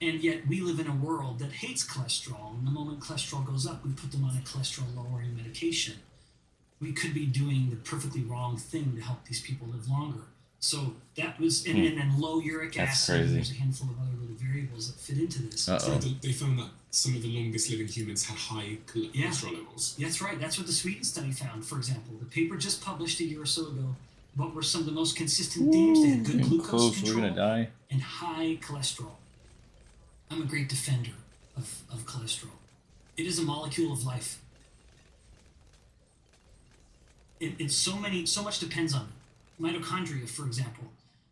And yet we live in a world that hates cholesterol. And the moment cholesterol goes up, we put them on a cholesterol lowering medication. We could be doing the perfectly wrong thing to help these people live longer. So that was, and then low uric acid. Crazy. There's a handful of other little variables that fit into this. So they found that some of the longest living humans had high cholesterol levels. That's right. That's what the Sweden study found, for example. The paper just published a year or so ago. What were some of the most consistent themes? They had good glucose control we're gonna die. and high cholesterol. I'm a great defender of cholesterol. It is a molecule of life. It's so much depends on it. Mitochondria, for example.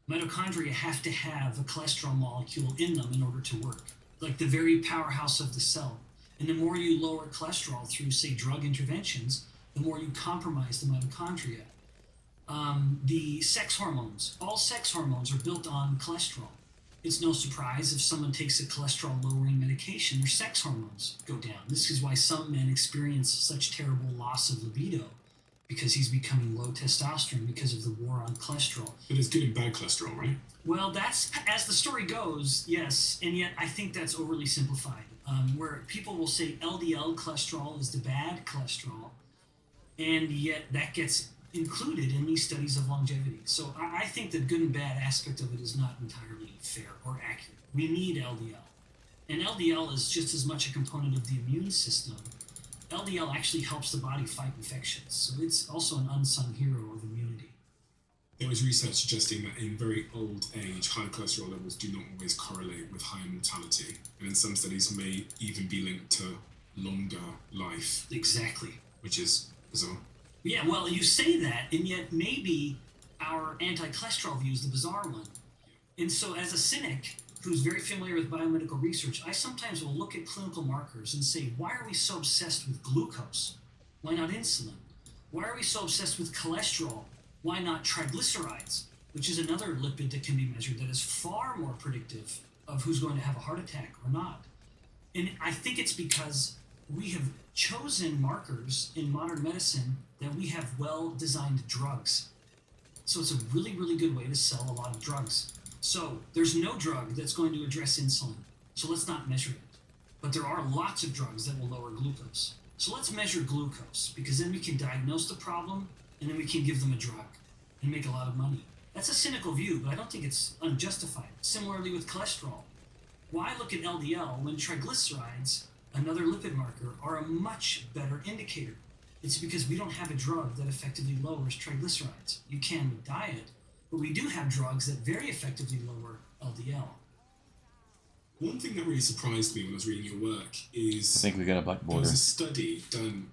Mitochondria have to have a cholesterol molecule in them in order to work, like the very powerhouse of the cell. And the more you lower cholesterol through, say, drug interventions, the more you compromise the mitochondria. The sex hormones, all sex hormones are built on cholesterol. It's no surprise if someone takes a cholesterol-lowering medication, their sex hormones go down. This is why some men experience such terrible loss of libido, because he's becoming low testosterone because of the war on cholesterol. But there's good and bad cholesterol, right? Well, that's, as the story goes, yes, and yet I think that's overly simplified, where people will say LDL cholesterol is the bad cholesterol, and yet that gets included in these studies of longevity. So I think the good and bad aspect of it is not entirely fair or accurate. We need LDL. And LDL is just as much a component of the immune system. LDL actually helps the body fight infections. So it's also an unsung hero of immunity. There was research suggesting that in very old age, high cholesterol levels do not always correlate with high mortality. And in some studies may even be linked to longer life. Exactly. Which is bizarre. Yeah, well, you say that, and yet maybe our anti-cholesterol view is the bizarre one. And so as a cynic who's very familiar with biomedical research, I sometimes will look at clinical markers and say, why are we so obsessed with glucose? Why not insulin? Why are we so obsessed with cholesterol? Why not triglycerides, which is another lipid that can be measured that is far more predictive of who's going to have a heart attack or not? And I think it's because we have chosen markers in modern medicine that we have well-designed drugs. So it's a really, really good way to sell a lot of drugs. So there's no drug that's going to address insulin, so let's not measure it. But there are lots of drugs that will lower glucose. So let's measure glucose, because then we can diagnose the problem, and then we can give them a drug and make a lot of money. That's a cynical view, but I don't think it's unjustified. Similarly with cholesterol. Why look at LDL when triglycerides, another lipid marker, are a much better indicator? It's because we don't have a drug that effectively lowers triglycerides. You can with diet, but we do have drugs that very effectively lower LDL. One thing that really surprised me when I was reading your work is I think we got a black there border. was a study done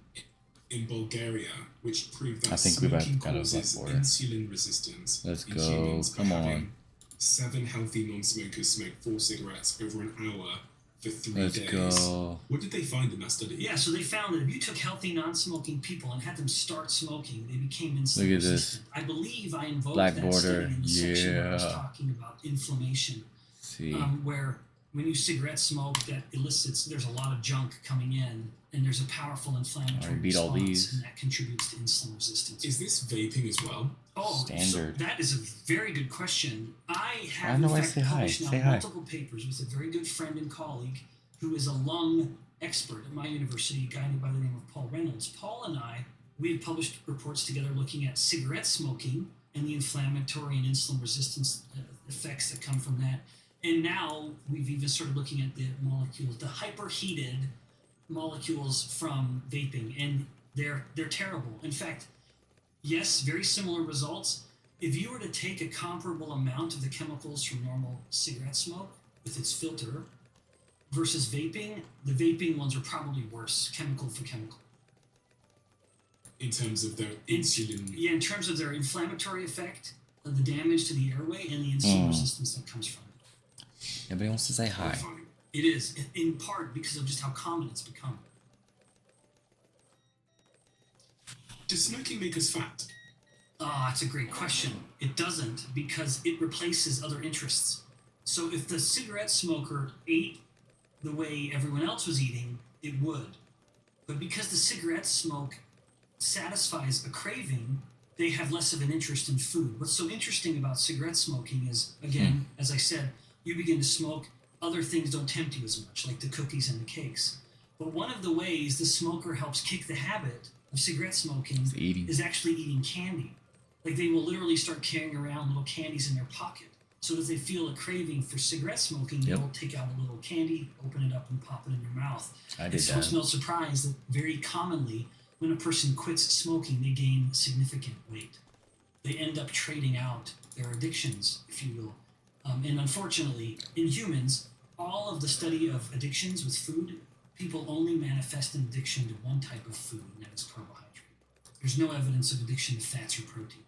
in Bulgaria which proved that I think we've smoking got a black causes border. insulin resistance Let's in go. humans by Come having on. 7 healthy non-smokers smoke 4 cigarettes over an hour for 3 Let's days. go. What did they find in that study? Yeah, so they found that if you took healthy non-smoking people and had them start smoking, they became insulin Look at this. resistant. I believe I invoked Black that border. study in the section where I was Yeah. talking about inflammation, See. where when you cigarette smoke, that elicits, there's a lot of junk coming in, and there's a powerful inflammatory Alright, beat all response, these. and that contributes to insulin resistance. Is this vaping as well? Oh, Standard. So that is a very good question. I have, know in I fact, say hi. published now Say hi. multiple papers with a very good friend and colleague who is a lung expert at my university, a guy by the name of Paul Reynolds. Paul and I, we have published reports together looking at cigarette smoking and the inflammatory and insulin resistance effects that come from that. And now we've even started looking at the molecules, the hyperheated molecules from vaping, and they're terrible. In fact, yes, very similar results. If you were to take a comparable amount of the chemicals from normal cigarette smoke with its filter versus vaping, the vaping ones are probably worse, chemical for chemical. In terms of their insulin. Yeah, in terms of their inflammatory effect, the damage to the airway, and the insulin resistance that comes from it. Everybody wants to say hi. Horrifying. It is, in part because of just how common it's become. Does smoking make us fat? That's a great question. It doesn't, because it replaces other interests. So if the cigarette smoker ate the way everyone else was eating, it would. But because the cigarette smoke satisfies a craving, they have less of an interest in food. What's so interesting about cigarette smoking is, again, as I said, you begin to smoke, other things don't tempt you as much, like the cookies and the cakes. But one of the ways the smoker helps kick the habit of cigarette smoking It's eating. is actually eating candy. Like they will literally start carrying around little candies in their pocket. So as they feel a craving for cigarette smoking, Yep. they'll take out a little candy, open it up, and pop it in your mouth. I did And so it's that. no surprise that very commonly, when a person quits smoking, they gain significant weight. They end up trading out their addictions, if you will. And unfortunately, in humans, all of the study of addictions with food, people only manifest an addiction to one type of food, and that is carbohydrate. There's no evidence of addiction to fats or proteins.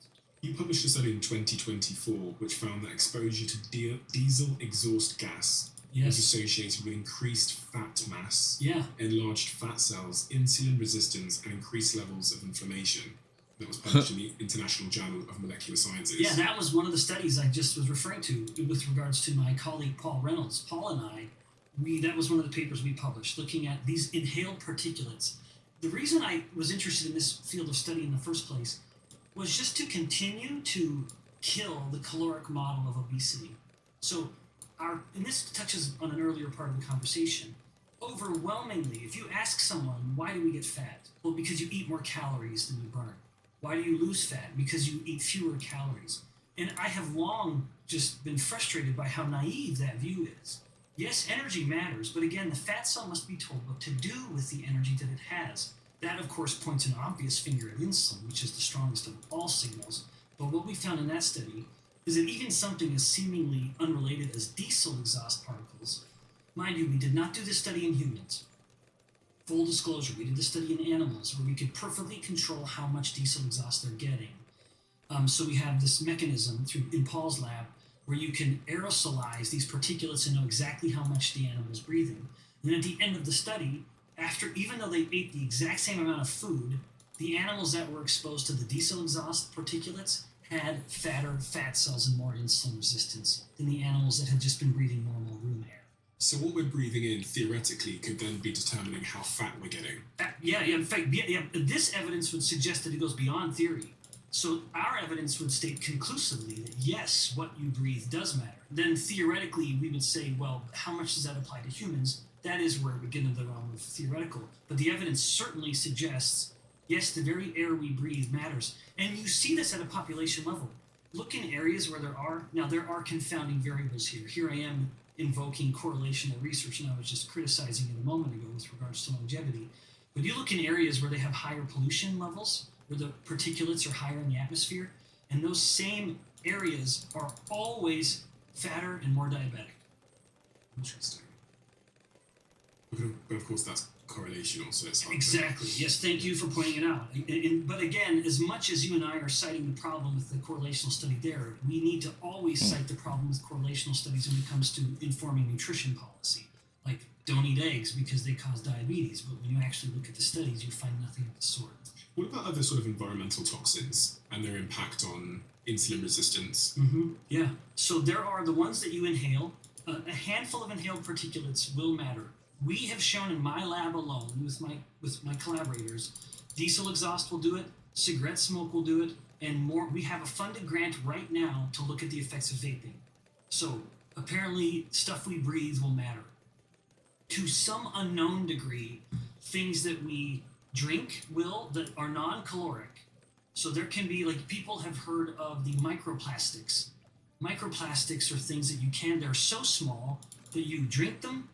You published a study in 2024 which found that exposure to diesel exhaust gas was Yes. associated with increased fat mass, Yeah. enlarged fat cells, insulin resistance, and increased levels of inflammation. That was published in the International Journal of Molecular Sciences. Yeah, that was one of the studies I just was referring to with regards to my colleague Paul Reynolds. Paul and I, that was one of the papers we published looking at these inhaled particulates. The reason I was interested in this field of study in the first place was just to continue to kill the caloric model of obesity. So, and this touches on an earlier part of the conversation. Overwhelmingly, if you ask someone, why do we get fat? Well, because you eat more calories than you burn. Why do you lose fat? Because you eat fewer calories. And I have long just been frustrated by how naive that view is. Yes, energy matters, but again, the fat cell must be told what to do with the energy that it has. That, of course, points an obvious finger at insulin, which is the strongest of all signals. But what we found in that study is that even something as seemingly unrelated as diesel exhaust particles, mind you, we did not do this study in humans. Full disclosure, we did this study in animals where we could perfectly control how much diesel exhaust they're getting. So we have this mechanism in Paul's lab where you can aerosolize these particulates and know exactly how much the animal's breathing. And then at the end of the study, even though they ate the exact same amount of food, the animals that were exposed to the diesel exhaust particulates had fatter fat cells and more insulin resistance than the animals that had just been breathing normal room air. So what we're breathing in, theoretically, could then be determining how fat we're getting. In fact, this evidence would suggest that it goes beyond theory. So our evidence would state conclusively that yes, what you breathe does matter. Then theoretically, we would say, well, how much does that apply to humans? that is where we get into the realm of theoretical. But the evidence certainly suggests, yes, the very air we breathe matters. And you see this at a population level. Look in areas where there are confounding variables here. Here I am invoking correlational research, and I was just criticizing it a moment ago with regards to longevity. But you look in areas where they have higher pollution levels, where the particulates are higher in the atmosphere, and those same areas are always fatter and more diabetic. Interesting. But of course, that's correlational, so it's hard Exactly. Yes, thank you for pointing it out. But again, as much as you and I are citing the problem with the correlational study there, we need to always cite the problem with correlational studies when it comes to informing nutrition policy. Like, don't eat eggs because they cause diabetes, but when you actually look at the studies, you find nothing of the sort. What about other sort of environmental toxins and their impact on insulin resistance? Yeah. So there are the ones that you inhale. A handful of inhaled particulates will matter. We have shown in my lab alone with my collaborators, diesel exhaust will do it, cigarette smoke will do it, and more. We have a funded grant right now to look at the effects of vaping. So apparently stuff we breathe will matter. To some unknown degree, things that we drink that are non-caloric. So there can be, like, people have heard of the microplastics. Microplastics are things that they're so small that you drink them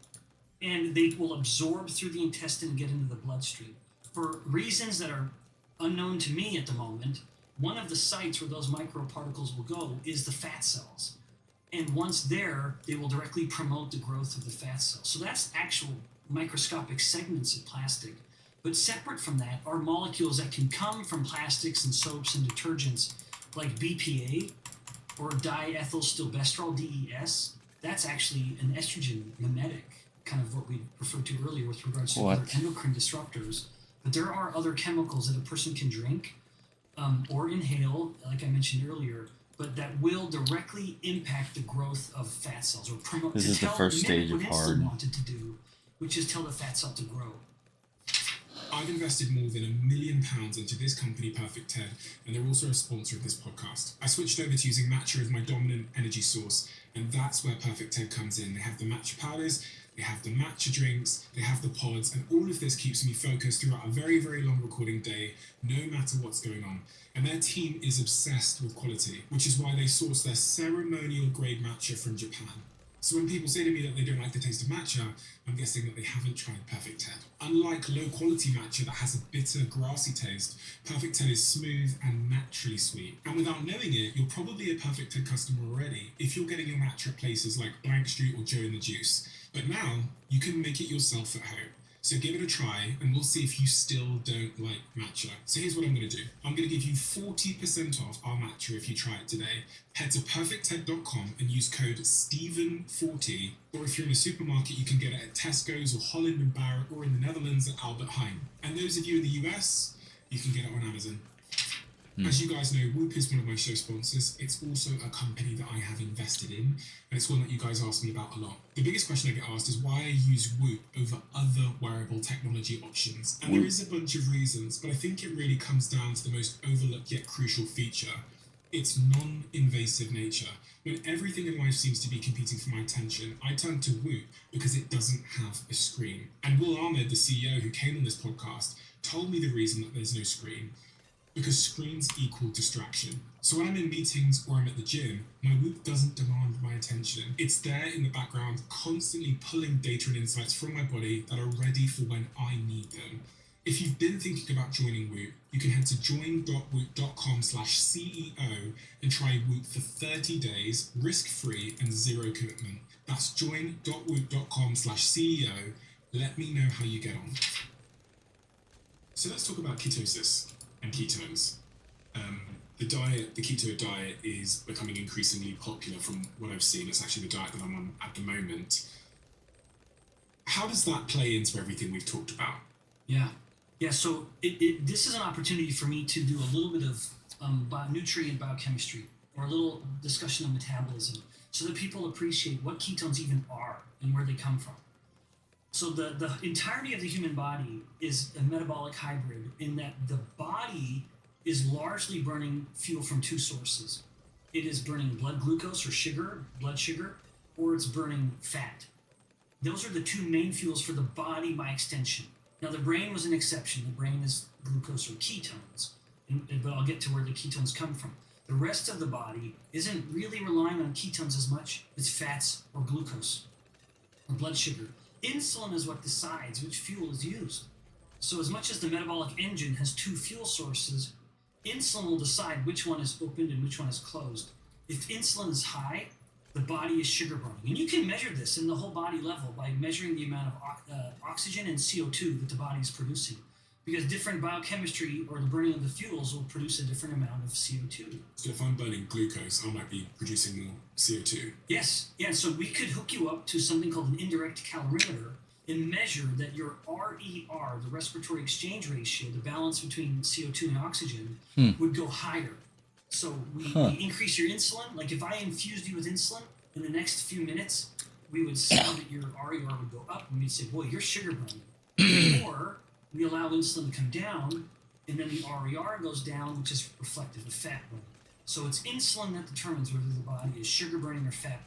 and they will absorb through the intestine and get into the bloodstream. For reasons that are unknown to me at the moment, one of the sites where those microparticles will go is the fat cells. And once there, they will directly promote the growth of the fat cells. So that's actual microscopic segments of plastic. But separate from that are molecules that can come from plastics and soaps and detergents, like BPA or diethylstilbestrol, DES. That's actually an estrogen mimetic, kind of what we referred to earlier with regards to other endocrine disruptors. But there are other chemicals that a person can drink or inhale, like I mentioned earlier, but that will directly impact the growth of fat cells or promote. This is the first stage of hard. Wanted to do, which is tell the fat cell to grow. I've invested more than £1 million into this company, Perfect Ted, and they're also a sponsor of this podcast. I switched over to using matcha as my dominant energy source, and that's where Perfect Ted comes in. They have the matcha powders, they have the matcha drinks, they have the pods, and all of this keeps me focused throughout a very, very long recording day, no matter what's going on. And their team is obsessed with quality, which is why they source their ceremonial grade matcha from Japan. So when people say to me that they don't like the taste of matcha, I'm guessing that they haven't tried Perfect Ted. Unlike low-quality matcha that has a bitter, grassy taste, Perfect Ted is smooth and naturally sweet. And without knowing it, you're probably a Perfect Ted customer already if you're getting your matcha at places like Blank Street or Joe and the Juice. But now, you can make it yourself at home. So give it a try, and we'll see if you still don't like matcha. So here's what I'm going to do. I'm going to give you 40% off our matcha if you try it today. Head to perfectted.com and use code STEVEN40. Or if you're in a supermarket, you can get it at Tesco's or Holland & Barrett, or in the Netherlands at Albert Heijn. And those of you in the US, you can get it on Amazon. As you guys know, Whoop is one of my show sponsors. It's also a company that I have invested in, and it's one that you guys ask me about a lot. The biggest question I get asked is why I use Whoop over other wearable technology options. And there is a bunch of reasons, but I think it really comes down to the most overlooked yet crucial feature. Its non-invasive nature. When everything in life seems to be competing for my attention, I turn to Whoop because it doesn't have a screen. And Will Ahmed, the CEO who came on this podcast, told me the reason that there's no screen. Because screens equal distraction. So when I'm in meetings or I'm at the gym, my Whoop doesn't demand my attention. It's there in the background, constantly pulling data and insights from my body that are ready for when I need them. If you've been thinking about joining Whoop, you can head to join.whoop.com/CEO and try Whoop for 30 days, risk-free and zero commitment. That's join.whoop.com/CEO. Let me know how you get on. So let's talk about ketosis and ketones. The keto diet is becoming increasingly popular from what I've seen. It's actually the diet that I'm on at the moment. How does that play into everything we've talked about? Yeah, so this is an opportunity for me to do a little bit of nutrient biochemistry, or a little discussion of metabolism, so that people appreciate what ketones even are and where they come from. So the entirety of the human body is a metabolic hybrid in that the body is largely burning fuel from two sources. It is burning blood glucose or blood sugar, or it's burning fat. Those are the two main fuels for the body by extension. Now, the brain was an exception. The brain is glucose or ketones, but I'll get to where the ketones come from. The rest of the body isn't really relying on ketones as much as fats or glucose or blood sugar. Insulin is what decides which fuel is used. So as much as the metabolic engine has two fuel sources, insulin will decide which one is opened and which one is closed. If insulin is high, the body is sugar burning. And you can measure this in the whole body level by measuring the amount of oxygen and CO2 that the body is producing. Because different biochemistry or the burning of the fuels will produce a different amount of CO2. So if I'm burning glucose, I might be producing more CO2. Yes, yeah, so we could hook you up to something called an indirect calorimeter and measure that your RER, the respiratory exchange ratio, the balance between CO2 and oxygen, would go higher. So we increase your insulin. Like if I infused you with insulin, in the next few minutes, we would see that your RER would go up, and we'd say, boy, you're sugar burning. Or we allow insulin to come down, and then the RER goes down, which is reflective of fat burning. So it's insulin that determines whether the body is sugar burning or fat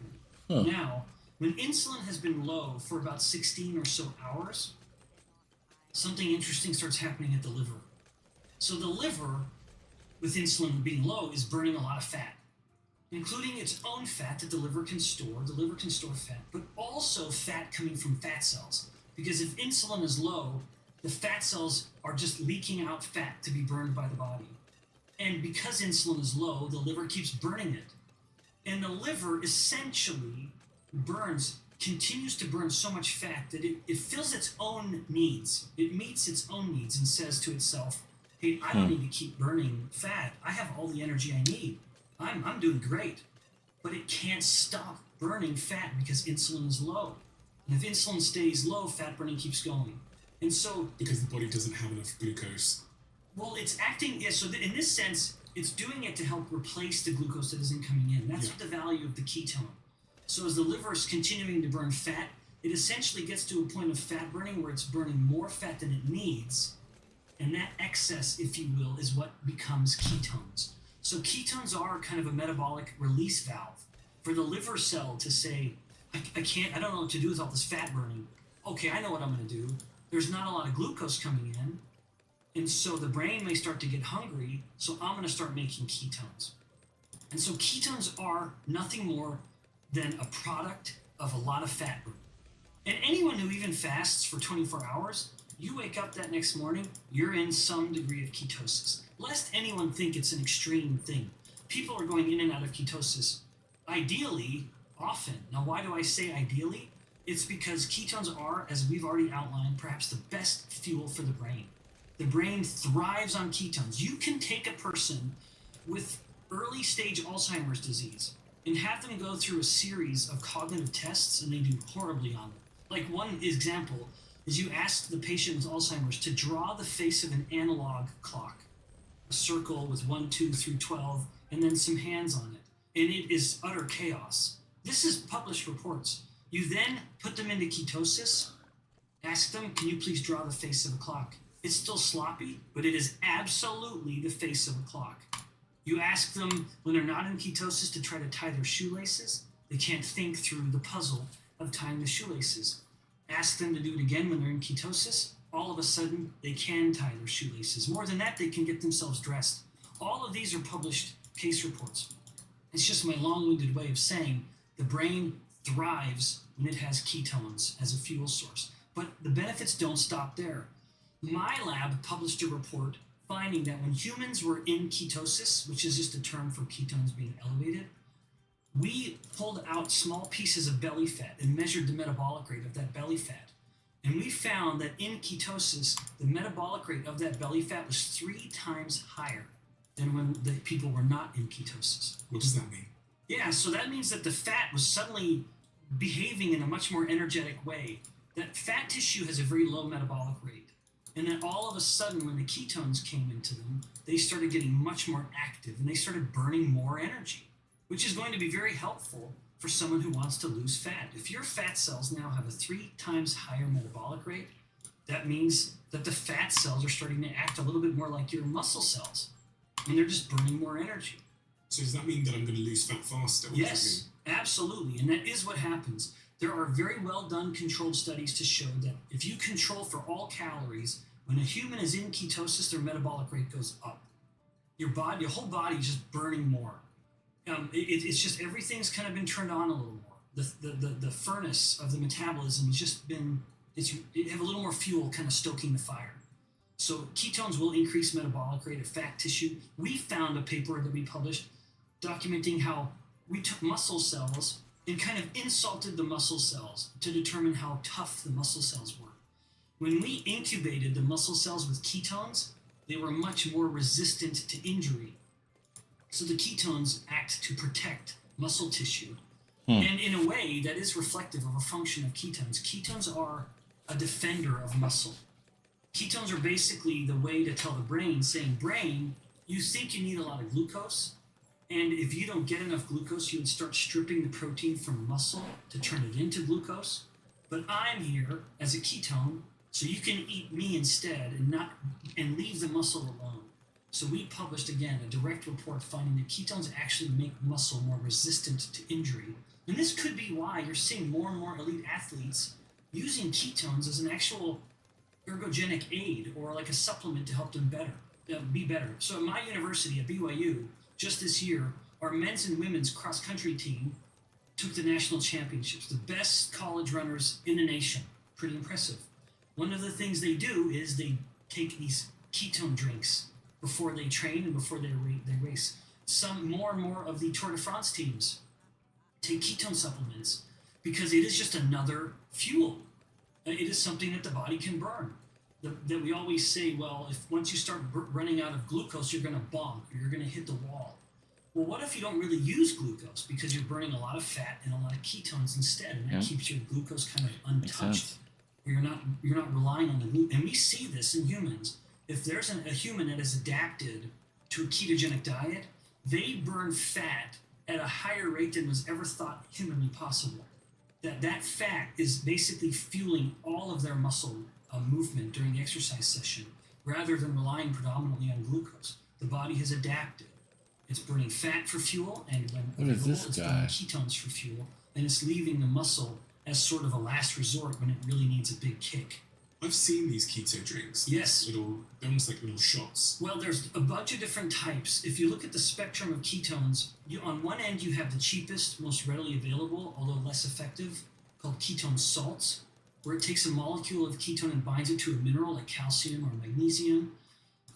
burning. Now, when insulin has been low for about 16 or so hours, something interesting starts happening at the liver. So the liver, with insulin being low, is burning a lot of fat, including its own fat that the liver can store. The liver can store fat, but also fat coming from fat cells. Because if insulin is low, the fat cells are just leaking out fat to be burned by the body. And because insulin is low, the liver keeps burning it. And the liver essentially continues to burn so much fat that it fills its own needs. It meets its own needs and says to itself, hey, I don't need to keep burning fat. I have all the energy I need. I'm doing great. But it can't stop burning fat because insulin is low. And if insulin stays low, fat burning keeps going. And so... Because the body doesn't have enough glucose. Well, it's acting... Yeah, so in this sense, it's doing it to help replace the glucose that isn't coming in. That's the value of the ketone. So as the liver is continuing to burn fat, it essentially gets to a point of fat burning where it's burning more fat than it needs. And that excess, if you will, is what becomes ketones. So ketones are kind of a metabolic release valve for the liver cell to say, I don't know what to do with all this fat burning. Okay, I know what I'm going to do. There's not a lot of glucose coming in. And so the brain may start to get hungry, so I'm going to start making ketones. And so ketones are nothing more than a product of a lot of fat burning. And anyone who even fasts for 24 hours, you wake up that next morning, you're in some degree of ketosis. Lest anyone think it's an extreme thing. People are going in and out of ketosis, ideally, often. Now, why do I say ideally? It's because ketones are, as we've already outlined, perhaps the best fuel for the brain. The brain thrives on ketones. You can take a person with early stage Alzheimer's disease and have them go through a series of cognitive tests, and they do horribly on them. Like one example is you ask the patient with Alzheimer's to draw the face of an analog clock, a circle with 1, 2 through 12, and then some hands on it. And it is utter chaos. This is published reports. You then put them into ketosis, ask them, can you please draw the face of a clock? It's still sloppy, but it is absolutely the face of a clock. You ask them when they're not in ketosis to try to tie their shoelaces. They can't think through the puzzle of tying the shoelaces. Ask them to do it again when they're in ketosis. All of a sudden, they can tie their shoelaces. More than that, they can get themselves dressed. All of these are published case reports. It's just my long-winded way of saying the brain thrives when it has ketones as a fuel source. But the benefits don't stop there. My lab published a report finding that when humans were in ketosis, which is just a term for ketones being elevated, we pulled out small pieces of belly fat and measured the metabolic rate of that belly fat. And we found that in ketosis, the metabolic rate of that belly fat was 3 times higher than when the people were not in ketosis. What does that mean? Yeah, so that means that the fat was suddenly behaving in a much more energetic way. That fat tissue has a very low metabolic rate. And then all of a sudden, when the ketones came into them, they started getting much more active and they started burning more energy, which is going to be very helpful for someone who wants to lose fat. If your fat cells now have a 3 times higher metabolic rate, that means that the fat cells are starting to act a little bit more like your muscle cells, and they're just burning more energy. So does that mean that I'm going to lose fat faster? Yes, absolutely, and that is what happens. There are very well done controlled studies to show that if you control for all calories, when a human is in ketosis, their metabolic rate goes up. Your whole body is just burning more. It's just everything's kind of been turned on a little more. The furnace of the metabolism has just been, you have a little more fuel kind of stoking the fire. So ketones will increase metabolic rate of fat tissue. We found a paper that we published documenting how we took muscle cells and kind of insulted the muscle cells to determine how tough the muscle cells were. When we incubated the muscle cells with ketones, they were much more resistant to injury. So the ketones act to protect muscle tissue. And in a way, that is reflective of a function of ketones. Ketones are a defender of muscle. Ketones are basically the way to tell the brain, saying, brain, you think you need a lot of glucose, and if you don't get enough glucose, you would start stripping the protein from muscle to turn it into glucose. But I'm here as a ketone, so you can eat me instead and leave the muscle alone. So we published, again, a direct report finding that ketones actually make muscle more resistant to injury. And this could be why you're seeing more and more elite athletes using ketones as an actual ergogenic aid or like a supplement to help them be better. So at my university, at BYU, just this year, our men's and women's cross-country team took the national championships, the best college runners in the nation. Pretty impressive. One of the things they do is they take these ketone drinks before they train and before they race. Some more and more of the Tour de France teams take ketone supplements because it is just another fuel. It is something that the body can burn. That we always say, well, if once you start running out of glucose, you're going to bonk or you're going to hit the wall. Well, what if you don't really use glucose because you're burning a lot of fat and a lot of ketones instead, and that keeps your glucose kind of untouched. You're not relying on the glucose. And we see this in humans. If there's a human that is adapted to a ketogenic diet, they burn fat at a higher rate than was ever thought humanly possible. That fat is basically fueling all of their muscle movement during the exercise session, rather than relying predominantly on glucose. The body has adapted. It's burning fat for fuel, and when it's burning ketones for fuel, and it's leaving the muscle as sort of a last resort when it really needs a big kick. I've seen these keto drinks. Yes. They're almost like little shots. Well, there's a bunch of different types. If you look at the spectrum of ketones, on one end you have the cheapest, most readily available, although less effective, called ketone salts, where it takes a molecule of ketone and binds it to a mineral like calcium or magnesium.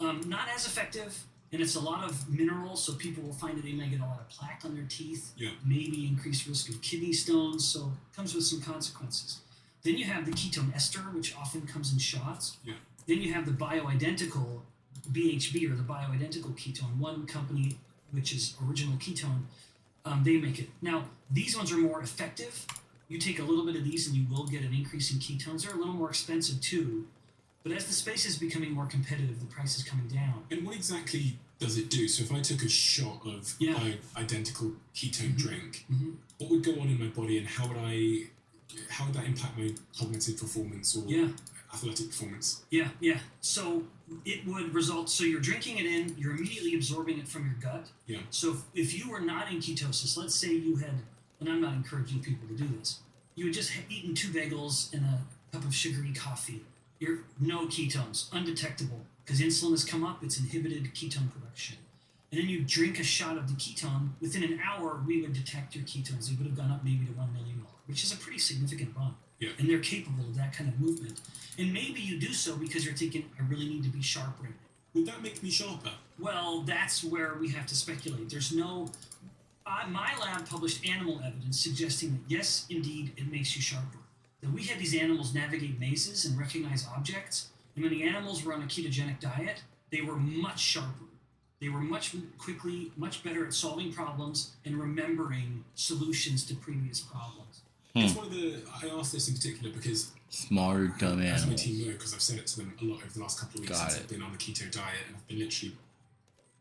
Not as effective, and it's a lot of minerals, so people will find that they may get a lot of plaque on their teeth, maybe increased risk of kidney stones, so it comes with some consequences. Then you have the ketone ester, which often comes in shots. Then you have the bioidentical BHB, or the bioidentical ketone. One company, which is Original Ketone, they make it. Now, these ones are more effective. You take a little bit of these and you will get an increase in ketones. They're a little more expensive too. But as the space is becoming more competitive, the price is coming down. And what exactly does it do? So if I took a shot of identical ketone drink, what would go on in my body, and how would that impact my cognitive performance or athletic performance? So it would result, so you're drinking it in, you're immediately absorbing it from your gut. So if you were not in ketosis, let's say you had, and I'm not encouraging people to do this, you had just eaten 2 bagels and a cup of sugary coffee. You're no ketones, undetectable, because insulin has come up, it's inhibited ketone production. And then you drink a shot of the ketone, within an hour we would detect your ketones. They would have gone up maybe to 1 millimolar, which is a pretty significant bump. And they're capable of that kind of movement. And maybe you do so because you're thinking, I really need to be sharp right now. Would that make me sharper? Well, that's where we have to speculate. There's no... my lab published animal evidence suggesting that yes, indeed, it makes you sharper. That we had these animals navigate mazes and recognize objects, and when the animals were on a ketogenic diet, they were much sharper. They were much better at solving problems and remembering solutions to previous problems. It's one of the... I asked this in particular because... Smarter, dumb animals. As my team know, because I've said it to them a lot over the last couple of weeks since I've been on the keto diet, and I've been literally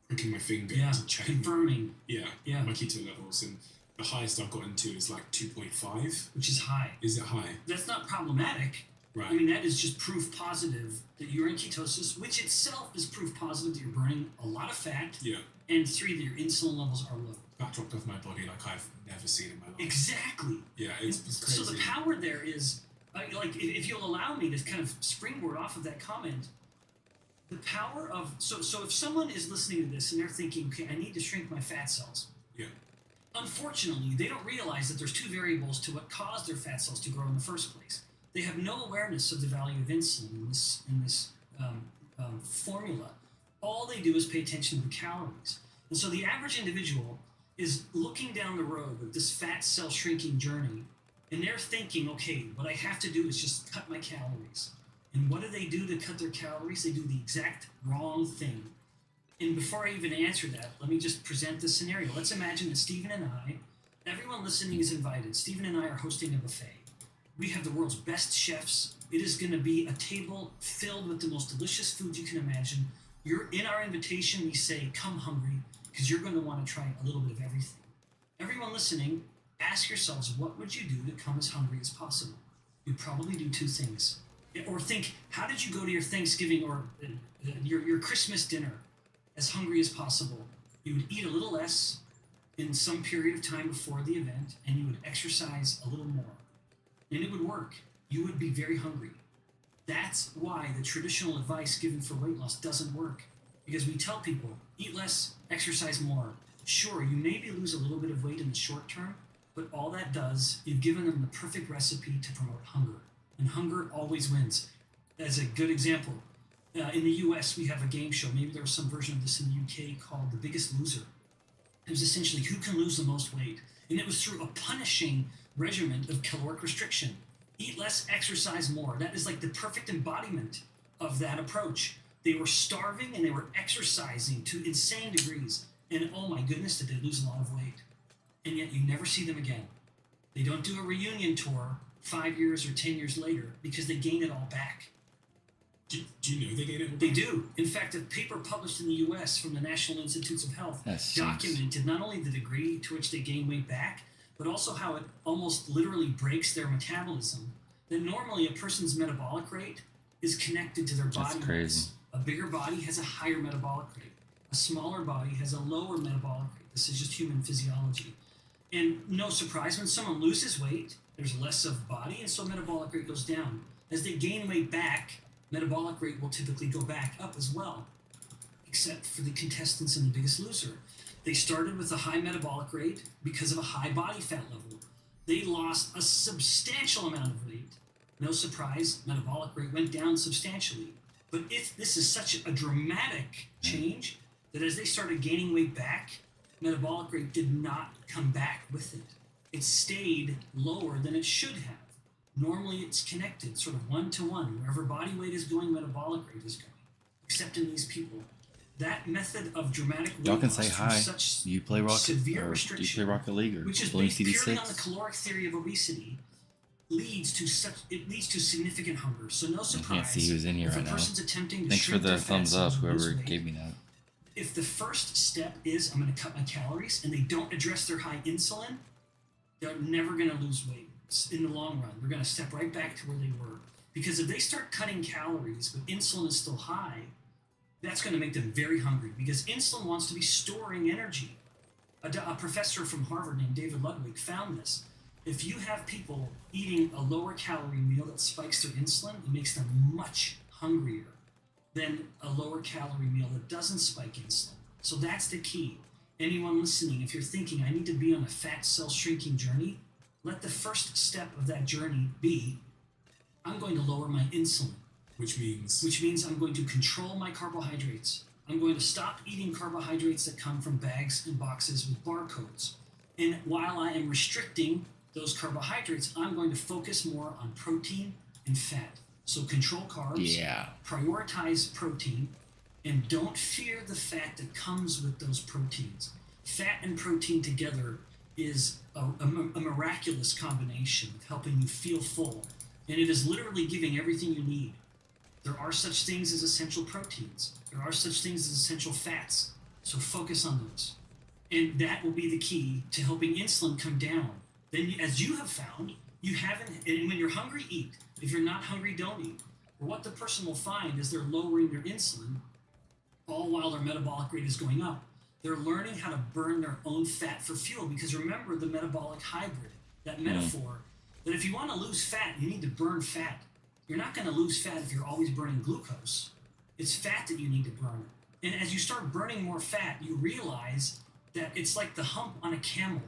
pricking my finger to check confirming my keto levels, and the highest I've gotten to is like 2.5, which is high. Is it high? That's not problematic. Right. I mean, that is just proof positive that you're in ketosis, which itself is proof positive that you're burning a lot of fat. Yeah. And 3, that your insulin levels are low. That dropped off my body like I've never seen in my life. Exactly. Yeah, it's crazy. So the power there is, like, if you'll allow me to kind of springboard off of that comment, the power of, so if someone is listening to this and they're thinking, okay, I need to shrink my fat cells. Yeah. Unfortunately, they don't realize that there's 2 variables to what caused their fat cells to grow in the first place. They have no awareness of the value of insulin in this formula. All they do is pay attention to the calories. And so the average individual is looking down the road with this fat cell shrinking journey, and they're thinking, okay, what I have to do is just cut my calories. And what do they do to cut their calories? They do the exact wrong thing. And before I even answer that, let me just present the scenario. Let's imagine that Stephen and I, everyone listening is invited. Stephen and I are hosting a buffet. We have the world's best chefs. It is going to be a table filled with the most delicious food you can imagine. You're in our invitation. We say, come hungry, because you're going to want to try a little bit of everything. Everyone listening, ask yourselves, what would you do to come as hungry as possible? You'd probably do 2 things. Or think, how did you go to your Thanksgiving or your Christmas dinner as hungry as possible? You would eat a little less in some period of time before the event, and you would exercise a little more. And it would work. You would be very hungry. That's why the traditional advice given for weight loss doesn't work. Because we tell people, eat less, exercise more. Sure, you maybe lose a little bit of weight in the short term, but all that does, you've given them the perfect recipe to promote hunger. And hunger always wins. As a good example, in the US, we have a game show. Maybe there was some version of this in the UK called The Biggest Loser. It was essentially who can lose the most weight. And it was through a punishing regimen of caloric restriction. Eat less, exercise more. That is like the perfect embodiment of that approach. They were starving and they were exercising to insane degrees. And oh my goodness, did they lose a lot of weight. And yet you never see them again. They don't do a reunion tour 5 years or 10 years later because they gain it all back. Do you know they gain it all back? They do. In fact, a paper published in the US from the National Institutes of Health documented not only the degree to which they gain weight back, but also how it almost literally breaks their metabolism. That normally a person's metabolic rate is connected to their body. That's crazy. A bigger body has a higher metabolic rate. A smaller body has a lower metabolic rate. This is just human physiology. And no surprise, when someone loses weight, there's less of body, and so metabolic rate goes down. As they gain weight back, metabolic rate will typically go back up as well, except for the contestants in The Biggest Loser. They started with a high metabolic rate because of a high body fat level. They lost a substantial amount of weight. No surprise, metabolic rate went down substantially. But if this is such a dramatic change that as they started gaining weight back, metabolic rate did not come back with it. It stayed lower than it should have. Normally it's connected, sort of 1-to-1. Wherever body weight is going, metabolic rate is going. Except in these people. That method of dramatic weight Y'all can loss say through hi. such You play Rocket, severe or do you restriction, play Rocket League, or which is Ballons based purely on the TD6? caloric theory of obesity, leads to significant hunger. So no I surprise can't see who's in here if right a now. person's attempting to Thanks for shrink the their fat thumbs up, cells and lose whoever weight, gave me that. if the first step is I'm going to cut my calories and they don't address their high insulin, they're never going to lose weight in the long run. They're going to step right back to where they were. Because if they start cutting calories but insulin is still high, that's going to make them very hungry because insulin wants to be storing energy. A professor from Harvard named David Ludwig found this. If you have people eating a lower calorie meal that spikes their insulin, it makes them much hungrier than a lower calorie meal that doesn't spike insulin. So that's the key. Anyone listening, if you're thinking, I need to be on a fat cell shrinking journey, let the first step of that journey be, I'm going to lower my insulin. Which means? Which means I'm going to control my carbohydrates. I'm going to stop eating carbohydrates that come from bags and boxes with barcodes. And while I am restricting those carbohydrates, I'm going to focus more on protein and fat. So control carbs, Yeah. prioritize protein, and don't fear the fat that comes with those proteins. Fat and protein together is a miraculous combination of helping you feel full. And it is literally giving everything you need. There are such things as essential proteins. There are such things as essential fats. So focus on those. And that will be the key to helping insulin come down. Then, as you have found, you haven't, and when you're hungry, eat. If you're not hungry, don't eat. Or what the person will find is they're lowering their insulin, all while their metabolic rate is going up. They're learning how to burn their own fat for fuel, because remember the metabolic hybrid, that metaphor, that if you want to lose fat, you need to burn fat. You're not going to lose fat if you're always burning glucose. It's fat that you need to burn. And as you start burning more fat, you realize that it's like the hump on a camel.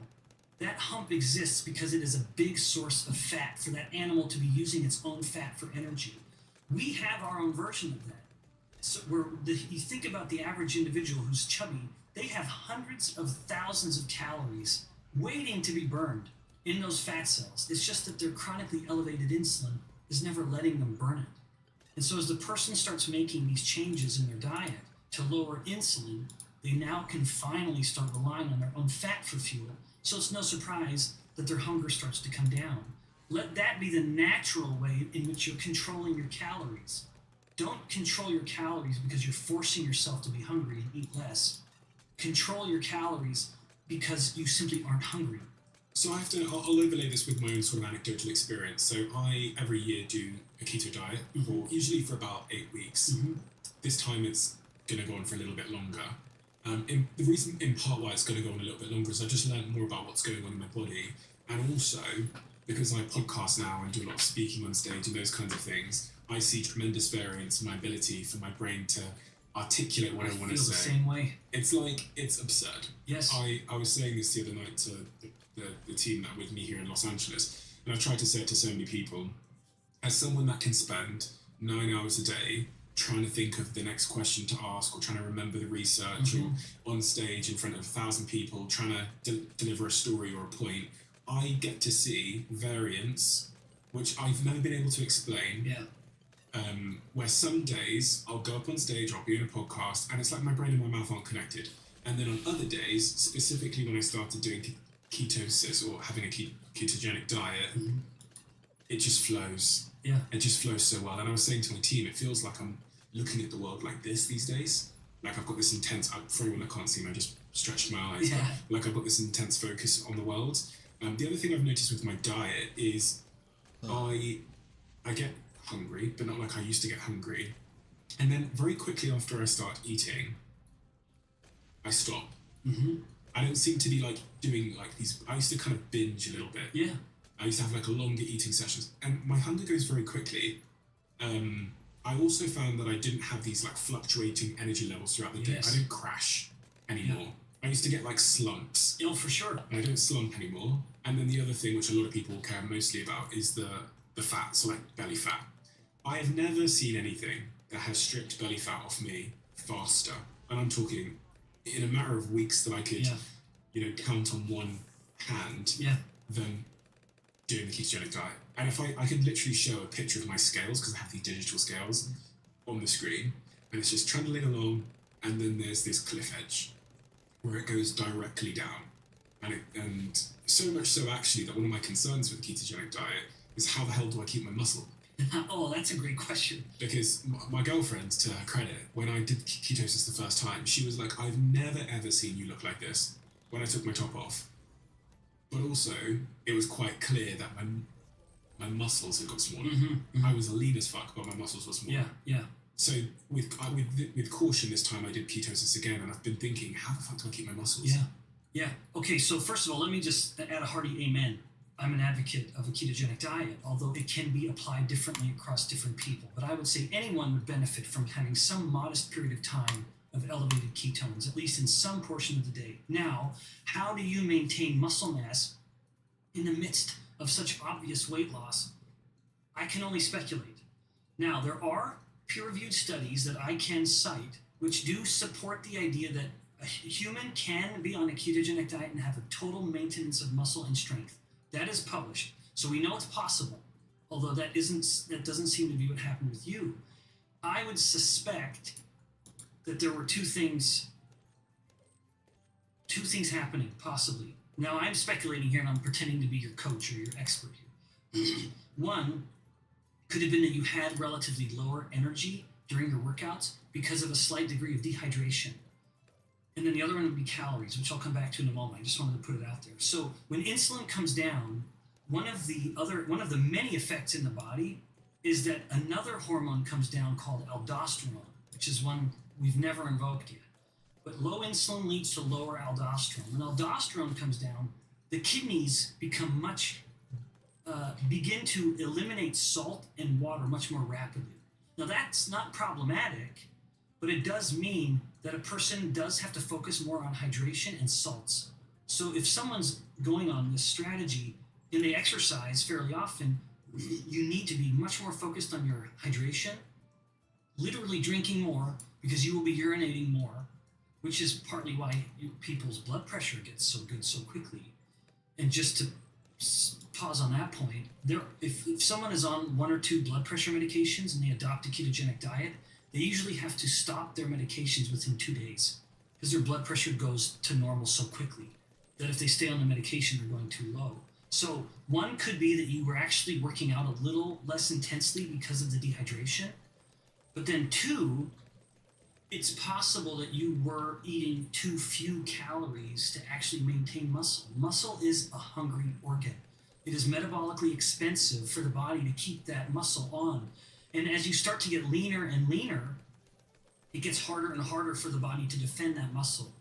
That hump exists because it is a big source of fat for that animal to be using its own fat for energy. We have our own version of that. So you think about the average individual who's chubby, they have hundreds of thousands of calories waiting to be burned in those fat cells. It's just that their chronically elevated insulin is never letting them burn it. And so as the person starts making these changes in their diet to lower insulin, they now can finally start relying on their own fat for fuel. So it's no surprise that their hunger starts to come down. Let that be the natural way in which you're controlling your calories. Don't control your calories because you're forcing yourself to be hungry and eat less. Control your calories because you simply aren't hungry. So I'll overlay this with my own sort of anecdotal experience. So I, every year, do a keto diet, usually for about 8 weeks. This time it's going to go on for a little bit longer. The reason, in part, why it's going to go on a little bit longer is I just learned more about what's going on in my body. And also, because I podcast now and do a lot of speaking on stage and those kinds of things, I see tremendous variance in my ability for my brain to articulate what I want to say. The same way. It's absurd. Yes. I was saying this the other night to the team that with me here in Los Angeles, and I've tried to say it to so many people. As someone that can spend 9 hours a day trying to think of the next question to ask, or trying to remember the research, or on stage in front of 1,000 people trying to deliver a story or a point, I get to see variance which I've never been able to explain. Yeah. Where some days I'll go up on stage, I'll be in a podcast, and it's like my brain and my mouth aren't connected. And then on other days, specifically when I started doing ketosis or having a ketogenic diet, it just flows. Yeah. It just flows so well. And I was saying to my team, it feels like I'm looking at the world like this these days. Like I've got this intense, for anyone that can't see me, I just stretched my eyes. Yeah. Like I've got this intense focus on the world. The other thing I've noticed with my diet is I get hungry, but not like I used to get hungry. And then very quickly after I start eating, I stop. I don't seem to be like doing like these, I used to kind of binge a little bit. Yeah. I used to have like a longer eating sessions, and my hunger goes very quickly. I also found that I didn't have these like fluctuating energy levels throughout the day. Yes. I don't crash anymore. I used to get like slumps. Oh, for sure. And I don't slump anymore. And then the other thing, which a lot of people care mostly about, is the fat, so like belly fat. I have never seen anything that has stripped belly fat off me faster. And I'm talking in a matter of weeks that I could, count on one hand than doing the ketogenic diet. And if I could literally show a picture of my scales, because I have these digital scales on the screen, and it's just trundling along, and then there's this cliff edge where it goes directly down. And so much so actually that one of my concerns with the ketogenic diet is how the hell do I keep my muscle? Oh, that's a great question. Because my girlfriend, to her credit, when I did ketosis the first time, she was like, I've never ever seen you look like this when I took my top off. But also, it was quite clear that my muscles had got smaller. I was lean as fuck, but my muscles were smaller. Yeah. So with caution this time, I did ketosis again, and I've been thinking, how the fuck do I keep my muscles? Yeah. Okay, so first of all, let me just add a hearty amen. I'm an advocate of a ketogenic diet, although it can be applied differently across different people. But I would say anyone would benefit from having some modest period of time of elevated ketones, at least in some portion of the day. Now, how do you maintain muscle mass in the midst of such obvious weight loss? I can only speculate. Now, there are peer-reviewed studies that I can cite which do support the idea that a human can be on a ketogenic diet and have a total maintenance of muscle and strength. That is published, so we know it's possible, although that doesn't seem to be what happened with you. I would suspect that there were two things happening, possibly. Now, I'm speculating here, and I'm pretending to be your coach or your expert here. One could have been that you had relatively lower energy during your workouts because of a slight degree of dehydration. And then the other one would be calories, which I'll come back to in a moment. I just wanted to put it out there. So when insulin comes down, one of the many effects in the body is that another hormone comes down called aldosterone, which is one we've never invoked yet. But low insulin leads to lower aldosterone. When aldosterone comes down, the kidneys begin to eliminate salt and water much more rapidly. Now that's not problematic, but it does mean that a person does have to focus more on hydration and salts. So if someone's going on this strategy and they exercise fairly often, you need to be much more focused on your hydration, literally drinking more because you will be urinating more, which is partly why people's blood pressure gets so good so quickly. And just to pause on that point, if someone is on 1 or 2 blood pressure medications and they adopt a ketogenic diet, they usually have to stop their medications within 2 days because their blood pressure goes to normal so quickly that if they stay on the medication, they're going too low. So one could be that you were actually working out a little less intensely because of the dehydration. But then 2, it's possible that you were eating too few calories to actually maintain muscle. Muscle is a hungry organ. It is metabolically expensive for the body to keep that muscle on. And as you start to get leaner and leaner, it gets harder and harder for the body to defend that muscle.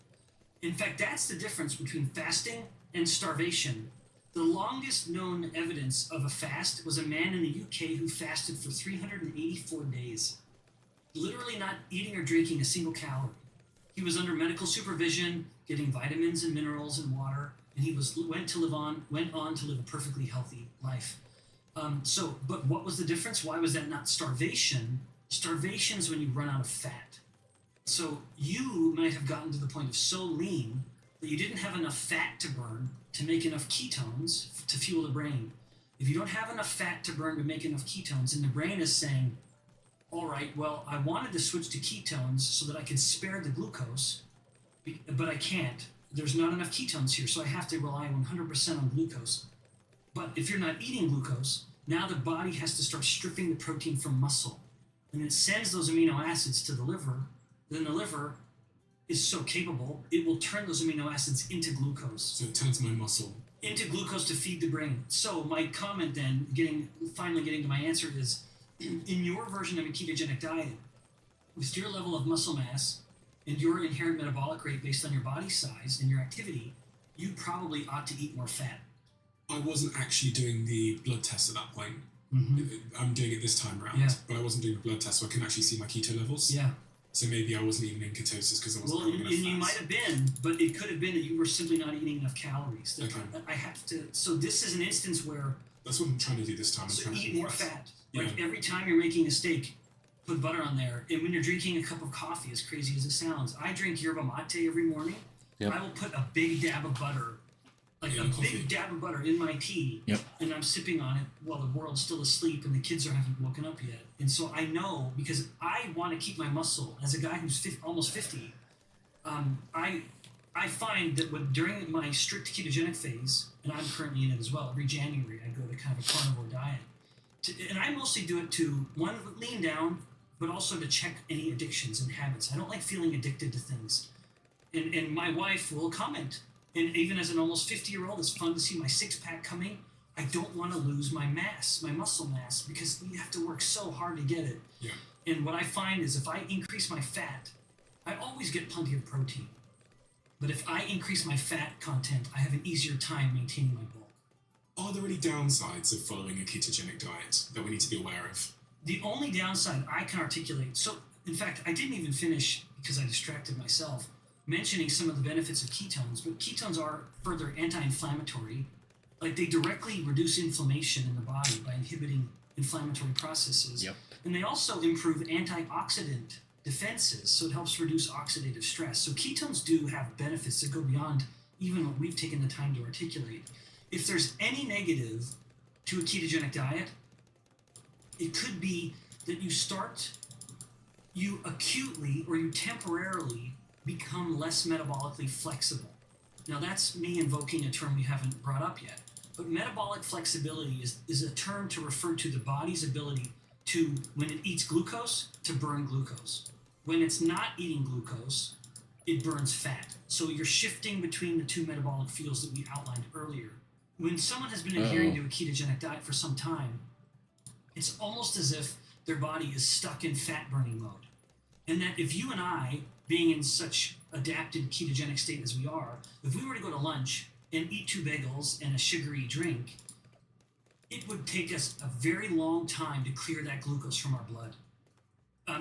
In fact, that's the difference between fasting and starvation. The longest known evidence of a fast was a man in the UK who fasted for 384 days, literally not eating or drinking a single calorie. He was under medical supervision, getting vitamins and minerals and water, and he went on to live a perfectly healthy life. But what was the difference? Why was that not starvation? Starvation is when you run out of fat. So you might have gotten to the point of so lean that you didn't have enough fat to burn to make enough ketones to fuel the brain. If you don't have enough fat to burn to make enough ketones, and the brain is saying, all right, well, I wanted to switch to ketones so that I could spare the glucose, but I can't. There's not enough ketones here, so I have to rely 100% on glucose. But if you're not eating glucose, now the body has to start stripping the protein from muscle. And it sends those amino acids to the liver. Then the liver is so capable, it will turn those amino acids into glucose. So it turns my muscle into glucose to feed the brain. So my comment then, finally getting to my answer is, in your version of a ketogenic diet, with your level of muscle mass and your inherent metabolic rate based on your body size and your activity, you probably ought to eat more fat. I wasn't actually doing the blood test at that point. Mm-hmm. I'm doing it this time around, but I wasn't doing the blood test, so I couldn't actually see my keto levels. Yeah. So maybe I wasn't even in ketosis because I wasn't having enough and you fats. might have been, but it could have been that you were simply not eating enough calories. Okay. I have to. So this is an instance where. That's what I'm trying to do this time. So eat more fat. Yeah. Like every time you're making a steak, put butter on there. And when you're drinking a cup of coffee, as crazy as it sounds, I drink yerba mate every morning. Yep. I will put a big dab of butter, big dab of butter in my tea, Yep. and I'm sipping on it while the world's still asleep and the kids haven't woken up yet. And so I know, because I want to keep my muscle. As a guy who's almost 50, I find that during my strict ketogenic phase, and I'm currently in it as well, every January I go to kind of a carnivore diet. And I mostly do it to, one, lean down, but also to check any addictions and habits. I don't like feeling addicted to things. And my wife will comment. And even as an almost 50-year-old, it's fun to see my six-pack coming. I don't want to lose my mass, my muscle mass, because you have to work so hard to get it. Yeah. And what I find is if I increase my fat, I always get plenty of protein. But if I increase my fat content, I have an easier time maintaining my bulk. Are there any downsides of following a ketogenic diet that we need to be aware of? The only downside I can articulate, so in fact, I didn't even finish, because I distracted myself, mentioning some of the benefits of ketones, but ketones are further anti-inflammatory. Like, they directly reduce inflammation in the body by inhibiting inflammatory processes. Yep. And they also improve antioxidant defenses, so it helps reduce oxidative stress. So ketones do have benefits that go beyond even what we've taken the time to articulate. If there's any negative to a ketogenic diet, it could be that you acutely or you temporarily become less metabolically flexible. Now that's me invoking a term we haven't brought up yet. But metabolic flexibility is a term to refer to the body's ability to, when it eats glucose, to burn glucose. When it's not eating glucose, it burns fat. So you're shifting between the two metabolic fields that we outlined earlier. When someone has been adhering to a ketogenic diet for some time, it's almost as if their body is stuck in fat burning mode. And that if you and I, being in such adapted ketogenic state as we are, if we were to go to lunch and eat 2 bagels and a sugary drink, it would take us a very long time to clear that glucose from our blood.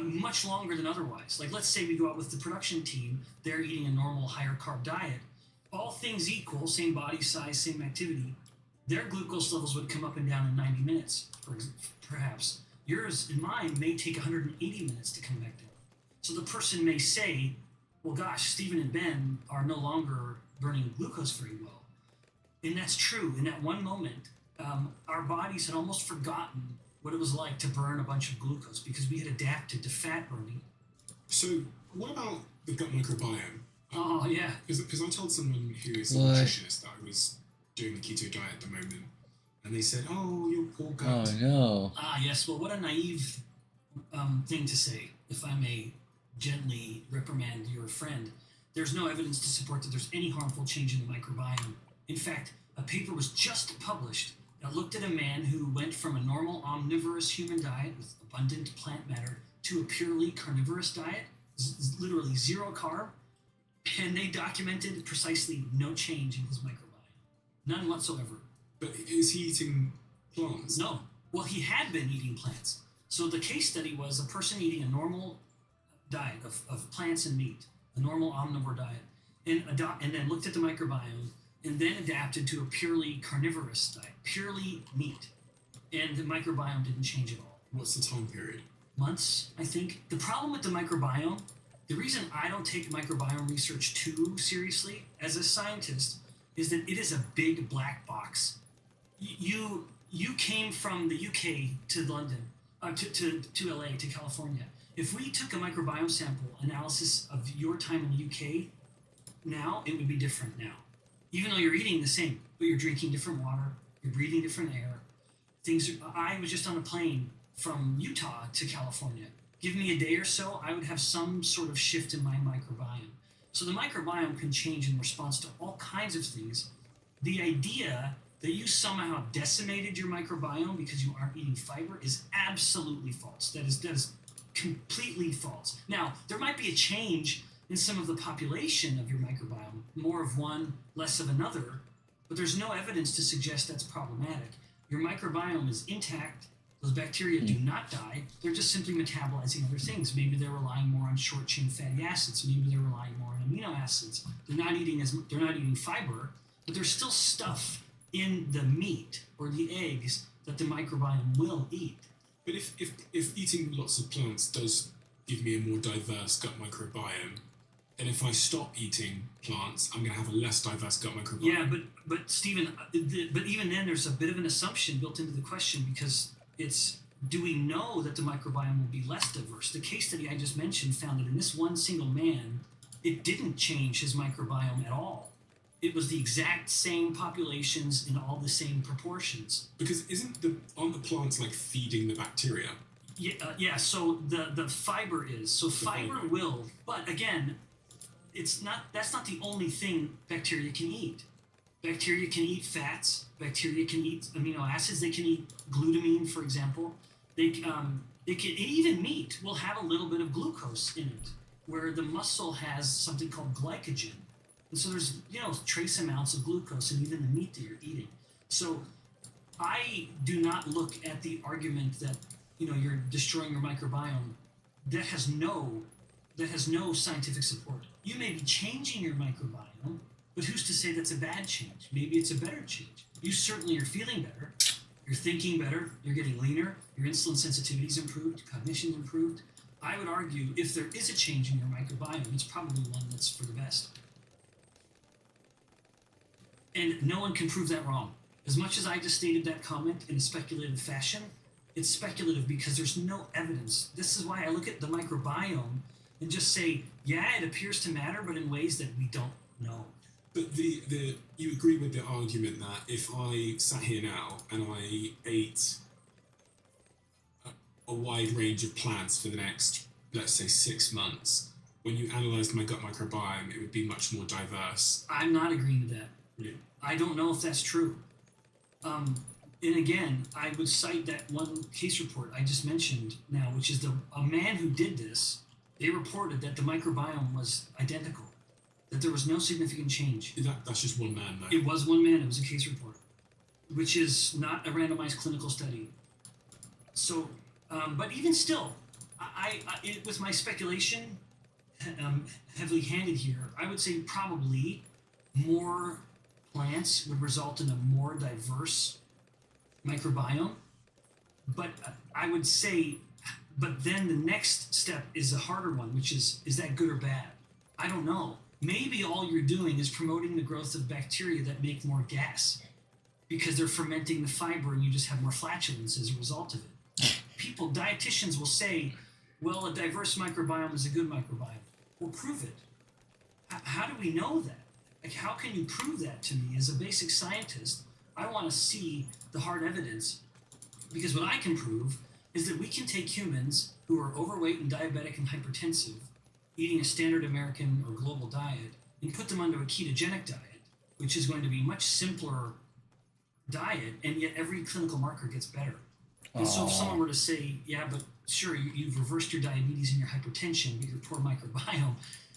Much longer than otherwise. Like, let's say we go out with the production team, they're eating a normal higher carb diet. All things equal, same body size, same activity, their glucose levels would come up and down in 90 minutes, perhaps. Yours and mine may take 180 minutes to come back down. So the person may say, well, gosh, Stephen and Ben are no longer burning glucose very well. And that's true. In that one moment, our bodies had almost forgotten what it was like to burn a bunch of glucose because we had adapted to fat burning. So what about the gut microbiome? Oh, yeah. Because I told someone who is a What? nutritionist that I was doing the keto diet at the moment, and they said, oh, your poor gut. Oh no. Ah, yes. Well, what a naive thing to say, if I may gently reprimand your friend. There's no evidence to support that there's any harmful change in the microbiome. In fact, a paper was just published that looked at a man who went from a normal omnivorous human diet with abundant plant matter to a purely carnivorous diet, literally 0 carb, and they documented precisely no change in his microbiome. None whatsoever. But is he eating plants? No. Well, he had been eating plants. So the case study was a person eating a normal diet of plants and meat, a normal omnivore diet, and then looked at the microbiome and then adapted to a purely carnivorous diet, purely meat. And the microbiome didn't change at all. What's the time period? Months, I think. The problem with the microbiome, the reason I don't take microbiome research too seriously as a scientist is that it is a big black box. You came from the UK to London, to LA, to California. If we took a microbiome sample analysis of your time in the UK now, it would be different now. Even though you're eating the same, but you're drinking different water, you're breathing different air. I was just on a plane from Utah to California. Give me a day or so, I would have some sort of shift in my microbiome. So the microbiome can change in response to all kinds of things. The idea that you somehow decimated your microbiome because you aren't eating fiber is absolutely false. That is completely false. Now, there might be a change in some of the population of your microbiome, more of one, less of another, but there's no evidence to suggest that's problematic. Your microbiome is intact. Those bacteria do not die. They're just simply metabolizing other things. Maybe they're relying more on short-chain fatty acids. Maybe they're relying more on amino acids. They're not eating fiber, but there's still stuff in the meat or the eggs that the microbiome will eat. But if eating lots of plants does give me a more diverse gut microbiome, then if I stop eating plants, I'm going to have a less diverse gut microbiome. Yeah, but Stephen, but even then, there's a bit of an assumption built into the question because it's, do we know that the microbiome will be less diverse? The case study I just mentioned found that in this one single man, it didn't change his microbiome at all. It was the exact same populations in all the same proportions. Because aren't the plants like feeding the bacteria? Yeah. So the fiber is. So fiber will, but again, that's not the only thing bacteria can eat. Bacteria can eat fats. Bacteria can eat amino acids. They can eat glutamine, for example. They can even meat will have a little bit of glucose in it, where the muscle has something called glycogen. And so there's, trace amounts of glucose in even the meat that you're eating. So I do not look at the argument that, you're destroying your microbiome. That has no scientific support. You may be changing your microbiome, but who's to say that's a bad change? Maybe it's a better change. You certainly are feeling better. You're thinking better. You're getting leaner. Your insulin sensitivity's improved. Cognition's improved. I would argue if there is a change in your microbiome, it's probably one that's for the best. And no one can prove that wrong. As much as I just stated that comment in a speculative fashion, it's speculative because there's no evidence. This is why I look at the microbiome and just say, yeah, it appears to matter, but in ways that we don't know. But you agree with the argument that if I sat here now and I ate a wide range of plants for the next, let's say, 6 months, when you analysed my gut microbiome, it would be much more diverse? I'm not agreeing with that. Yeah. I don't know if that's true. And again, I would cite that one case report I just mentioned now, which is a man who did this. They reported that the microbiome was identical, that there was no significant change. That's just one man, though. It was one man. It was a case report, which is not a randomized clinical study. So, but even still, with my speculation heavily handed here, I would say probably more plants would result in a more diverse microbiome. But I would say, but then the next step is a harder one, which is that good or bad? I don't know. Maybe all you're doing is promoting the growth of bacteria that make more gas because they're fermenting the fiber and you just have more flatulence as a result of it. Dietitians will say, well, a diverse microbiome is a good microbiome. Well, prove it. How do we know that? Like, how can you prove that to me as a basic scientist? I want to see the hard evidence, because what I can prove is that we can take humans who are overweight and diabetic and hypertensive, eating a standard American or global diet, and put them under a ketogenic diet, which is going to be a much simpler diet, and yet every clinical marker gets better. And so if someone were to say, yeah, but sure, you've reversed your diabetes and your hypertension, but your poor microbiome,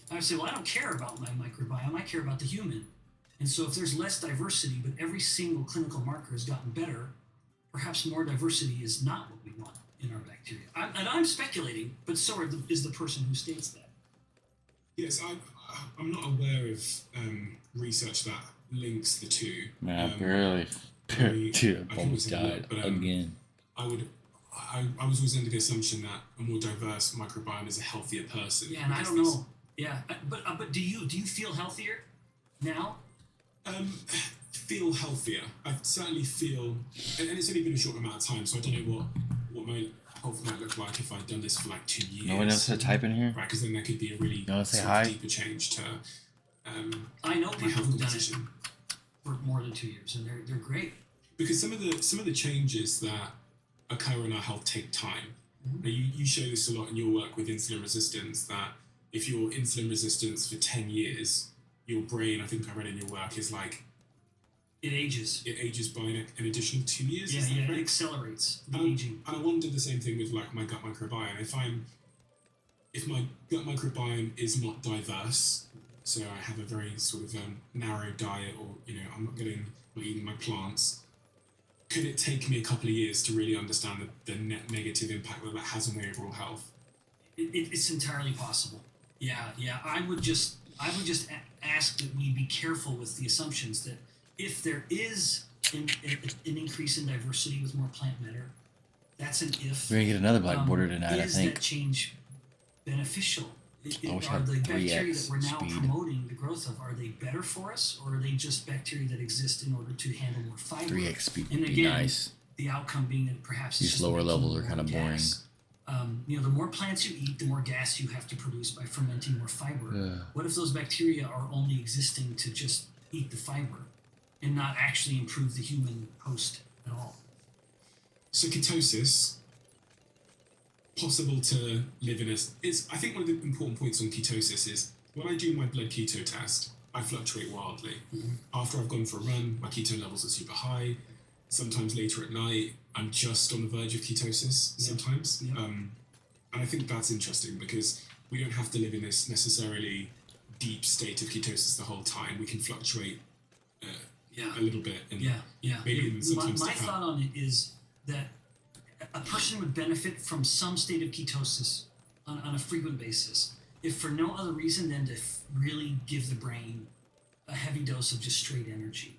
I would say, well, I don't care about my microbiome, I care about the human. And so if there's less diversity, but every single clinical marker has gotten better, perhaps more diversity is not what we want in our bacteria. I'm speculating, but so is the person who states that. Yes, I'm not aware of research that links the two. Man, dude, I almost died again. I was always under the assumption that a more diverse microbiome is a healthier person. Yeah, and I don't know. Yeah, but do you feel healthier now? Feel healthier. I certainly feel, and it's only been a short amount of time, so I don't know what my health might look like if I'd done this for like 2 years. No one else to type in here? Right, because then there could be a really deeper change to I know my people health who've done composition. it for more than 2 years, and they're great. Because some of the changes that occur in our health take time. Mm-hmm. Now, you show this a lot in your work with insulin resistance, that if you're insulin resistant for 10 years, your brain, I think I read in your work, is like... It ages. It ages by an additional 2 years? Yeah, right? It accelerates the aging. And I want to do the same thing with like my gut microbiome. If my gut microbiome is not diverse, so I have a very sort of narrow diet, or I'm not eating my plants, could it take me a couple of years to really understand the net negative impact that has on my overall health? It's entirely possible. Yeah. I would just ask that we be careful with the assumptions that if there is an increase in diversity with more plant matter, that's an if. We're gonna get another blackboarder tonight, I Is think. that change beneficial? I Are the bacteria that we're now speed. promoting the growth of, are they better for us, or are they just bacteria that exist in order to handle more fiber? 3x speed And would be again, nice. the outcome being that perhaps it's These just lower making levels are more kind of boring. gas. The more plants you eat, the more gas you have to produce by fermenting more fiber. Yeah. What if those bacteria are only existing to just eat the fiber and not actually improve the human host at all? So ketosis, possible to live in I think one of the important points on ketosis is when I do my blood keto test, I fluctuate wildly. Mm-hmm. After I've gone for a run, my keto levels are super high. Sometimes later at night, I'm just on the verge of ketosis sometimes. Yeah. And I think that's interesting because we don't have to live in this necessarily deep state of ketosis the whole time. We can fluctuate a little bit. And maybe even sometimes my thought on it is that a person would benefit from some state of ketosis on a frequent basis, if for no other reason than to really give the brain a heavy dose of just straight energy.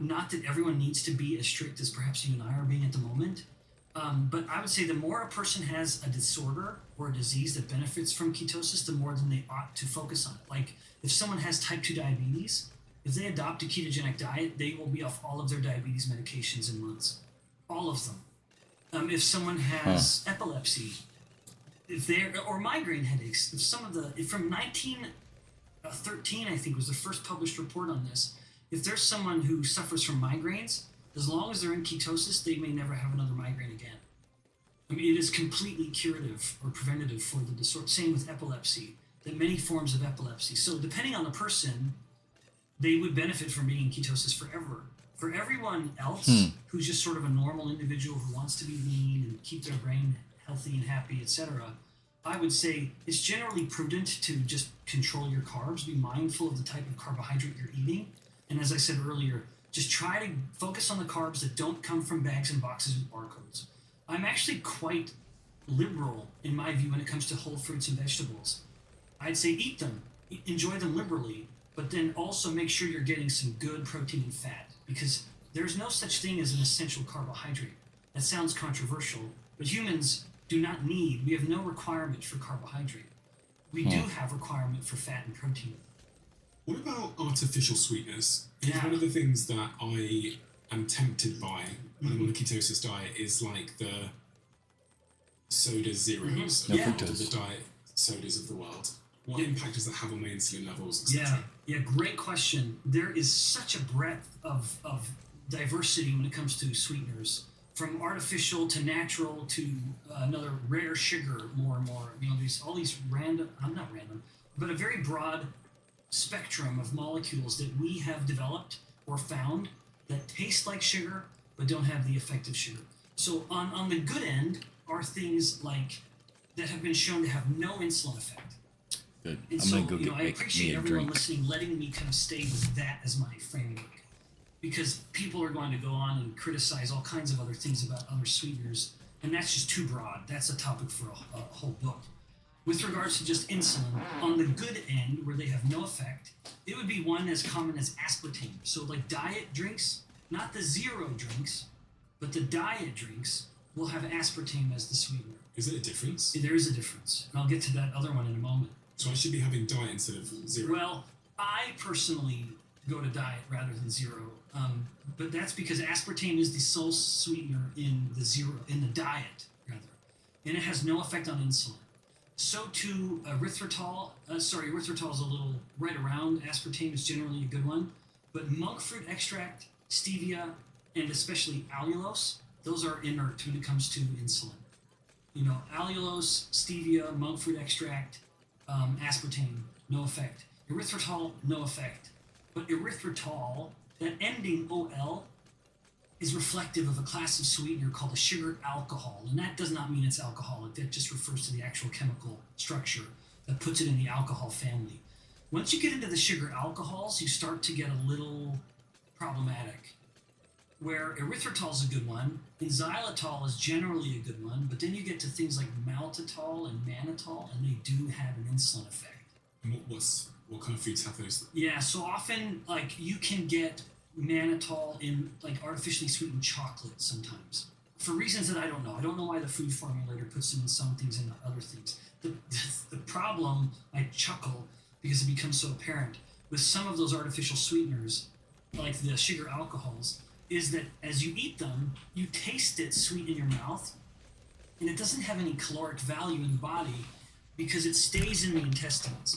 Not that everyone needs to be as strict as perhaps you and I are being at the moment, but I would say the more a person has a disorder or a disease that benefits from ketosis, the more than they ought to focus on it. Like if someone has type 2 diabetes, if they adopt a ketogenic diet, they will be off all of their diabetes medications in months. All of them. If someone has epilepsy, or migraine headaches, from 1913, I think was the first published report on this. If there's someone who suffers from migraines, as long as they're in ketosis, they may never have another migraine again. I mean, it is completely curative or preventative for the disorder. Same with epilepsy, that many forms of epilepsy. So depending on the person, they would benefit from being in ketosis forever For everyone else who's just sort of a normal individual who wants to be lean and keep their brain healthy and happy, etc., I would say it's generally prudent to just control your carbs, be mindful of the type of carbohydrate you're eating, and as I said earlier, just try to focus on the carbs that don't come from bags and boxes with barcodes. I'm actually quite liberal in my view when it comes to whole fruits and vegetables. I'd say eat them, enjoy them liberally, but then also make sure you're getting some good protein and fat, because there's no such thing as an essential carbohydrate. That sounds controversial, but humans do not need, we have no requirement for carbohydrate. We do have requirement for fat and protein. What about artificial sweeteners? Yeah. One of the things that I am tempted by when I'm on a ketosis diet is like the soda zeros, No of fructose. the diet sodas of the world. What impact does that have on my insulin levels, etc.? Yeah, great question. There is such a breadth of diversity when it comes to sweeteners, from artificial to natural to another rare sugar, more and more. You know, all these random, not random, but a very broad spectrum of molecules that we have developed or found that taste like sugar but don't have the effect of sugar. So on the good end are things like that have been shown to have no insulin effect. Good. And I'm so, gonna go you know, get I make appreciate me a everyone drink. listening, letting me kind of stay with that as my framework. Because people are going to go on and criticize all kinds of other things about other sweeteners, and that's just too broad. That's a topic for a whole book. With regards to just insulin, on the good end, where they have no effect, it would be one as common as aspartame. So like diet drinks, not the zero drinks, but the diet drinks will have aspartame as the sweetener. Is it a difference? There is a difference, and I'll get to that other one in a moment. So I should be having diet instead of zero? Well, I personally go to diet rather than zero, but that's because aspartame is the sole sweetener in the diet rather, and it has no effect on insulin. So too, erythritol. Erythritol is a little right around aspartame. Is generally a good one, but monk fruit extract, stevia, and especially allulose, those are inert when it comes to insulin. You know, allulose, stevia, monk fruit extract, aspartame, no effect. Erythritol, no effect. But erythritol, that ending OL, is reflective of a class of sweetener called a sugar alcohol. And that does not mean it's alcoholic. That just refers to the actual chemical structure that puts it in the alcohol family. Once you get into the sugar alcohols, you start to get a little problematic. Where erythritol is a good one, and xylitol is generally a good one, but then you get to things like maltitol and mannitol, and they do have an insulin effect. And what kind of foods have those? Yeah, so often, like, you can get mannitol in, like, artificially sweetened chocolate sometimes. For reasons that I don't know. I don't know why the food formulator puts them in some things and not other things. The problem, I chuckle, because it becomes so apparent, with some of those artificial sweeteners, like the sugar alcohols, is that as you eat them, you taste it sweet in your mouth, and it doesn't have any caloric value in the body because it stays in the intestines.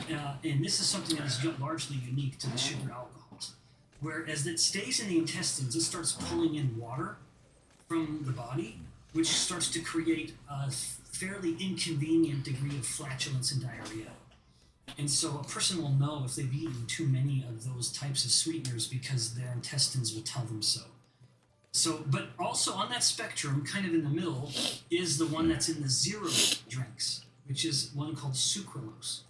And this is something that is largely unique to the sugar alcohols. Whereas it stays in the intestines, it starts pulling in water from the body, which starts to create a fairly inconvenient degree of flatulence and diarrhea. And so a person will know if they've eaten too many of those types of sweeteners because their intestines will tell them so. So, but also on that spectrum, kind of in the middle, is the one that's in the zero drinks, which is one called sucralose.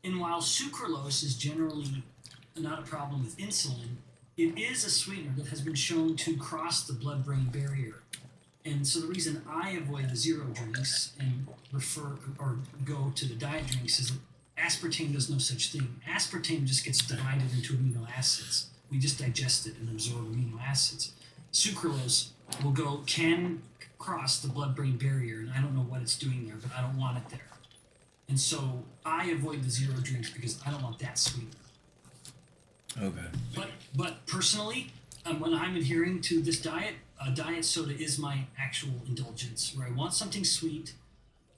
And while sucralose is generally not a problem with insulin, it is a sweetener that has been shown to cross the blood-brain barrier. And so the reason I avoid the zero drinks and go to the diet drinks is that aspartame does no such thing. Aspartame just gets divided into amino acids. We just digest it and absorb amino acids. Sucralose can cross the blood-brain barrier, and I don't know what it's doing there, but I don't want it there. And so I avoid the zero drinks because I don't want that sweet. Okay. But personally, when I'm adhering to this diet, diet soda is my actual indulgence, where I want something sweet,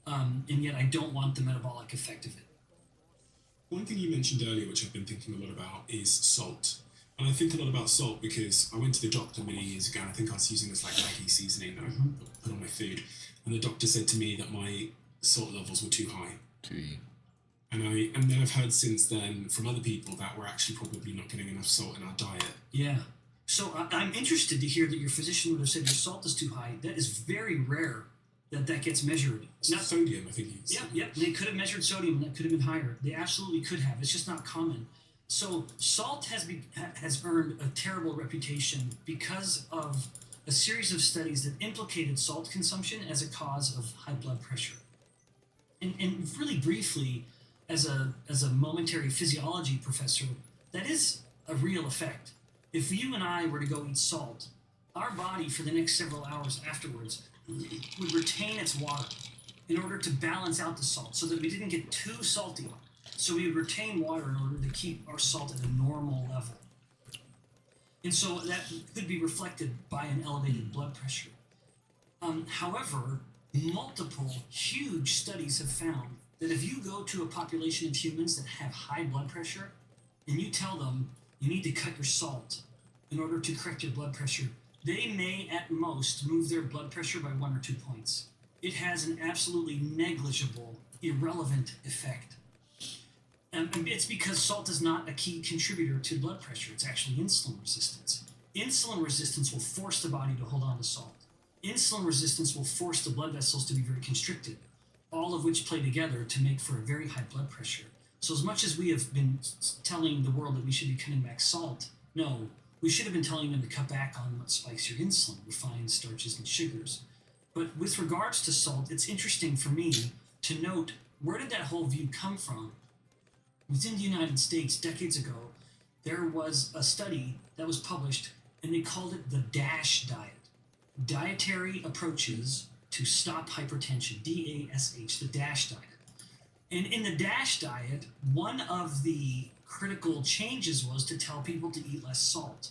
and yet I don't want the metabolic effect of it. One thing you mentioned earlier, which I've been thinking a lot about, is salt. And I think a lot about salt because I went to the doctor many years ago, and I think I was using this like Maggi seasoning that I put on my food. And the doctor said to me that my salt levels were too high. And then I've heard since then from other people that we're actually probably not getting enough salt in our diet. Yeah. So I'm interested to hear that your physician would have said your salt is too high. That is very rare that gets measured. Not sodium, I think he's. Yep. They could have measured sodium, and that could have been higher. They absolutely could have. It's just not common. So salt has earned a terrible reputation because of a series of studies that implicated salt consumption as a cause of high blood pressure. And really briefly, as a momentary physiology professor, that is a real effect. If you and I were to go eat salt, our body for the next several hours afterwards would retain its water in order to balance out the salt so that we didn't get too salty. So we would retain water in order to keep our salt at a normal level. And so that could be reflected by an elevated blood pressure. However, multiple huge studies have found that if you go to a population of humans that have high blood pressure and you tell them you need to cut your salt in order to correct your blood pressure, they may at most move their blood pressure by 1 or 2 points. It has an absolutely negligible, irrelevant effect. And it's because salt is not a key contributor to blood pressure. It's actually insulin resistance. Insulin resistance will force the body to hold on to salt. Insulin resistance will force the blood vessels to be very constricted, all of which play together to make for a very high blood pressure. So as much as we have been telling the world that we should be cutting back salt, no, we should have been telling them to cut back on what spikes your insulin, refined starches and sugars. But with regards to salt, it's interesting for me to note, where did that whole view come from? Within the United States, decades ago, there was a study that was published, and they called it the DASH diet. Dietary approaches to stop hypertension, DASH, the DASH diet. And in the DASH diet, one of the critical changes was to tell people to eat less salt.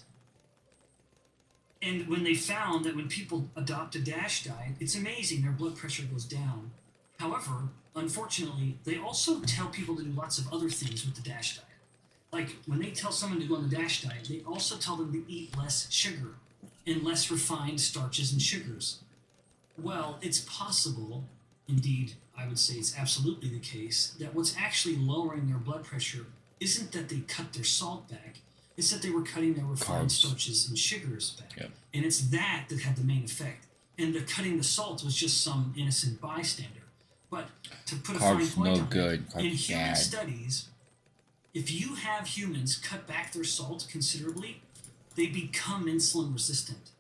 And when they found that when people adopt a DASH diet, it's amazing, their blood pressure goes down. However, unfortunately, they also tell people to do lots of other things with the DASH diet. Like when they tell someone to go on the DASH diet, they also tell them to eat less sugar and less refined starches and sugars. Well, it's possible, indeed, I would say it's absolutely the case, that what's actually lowering their blood pressure isn't that they cut their salt back, it's that they were cutting their refined starches and sugars back. Yep. And it's that had the main effect. And the cutting the salt was just some innocent bystander. But to put a fine point on it, in human studies, if you have humans cut back their salt considerably, they become insulin resistant.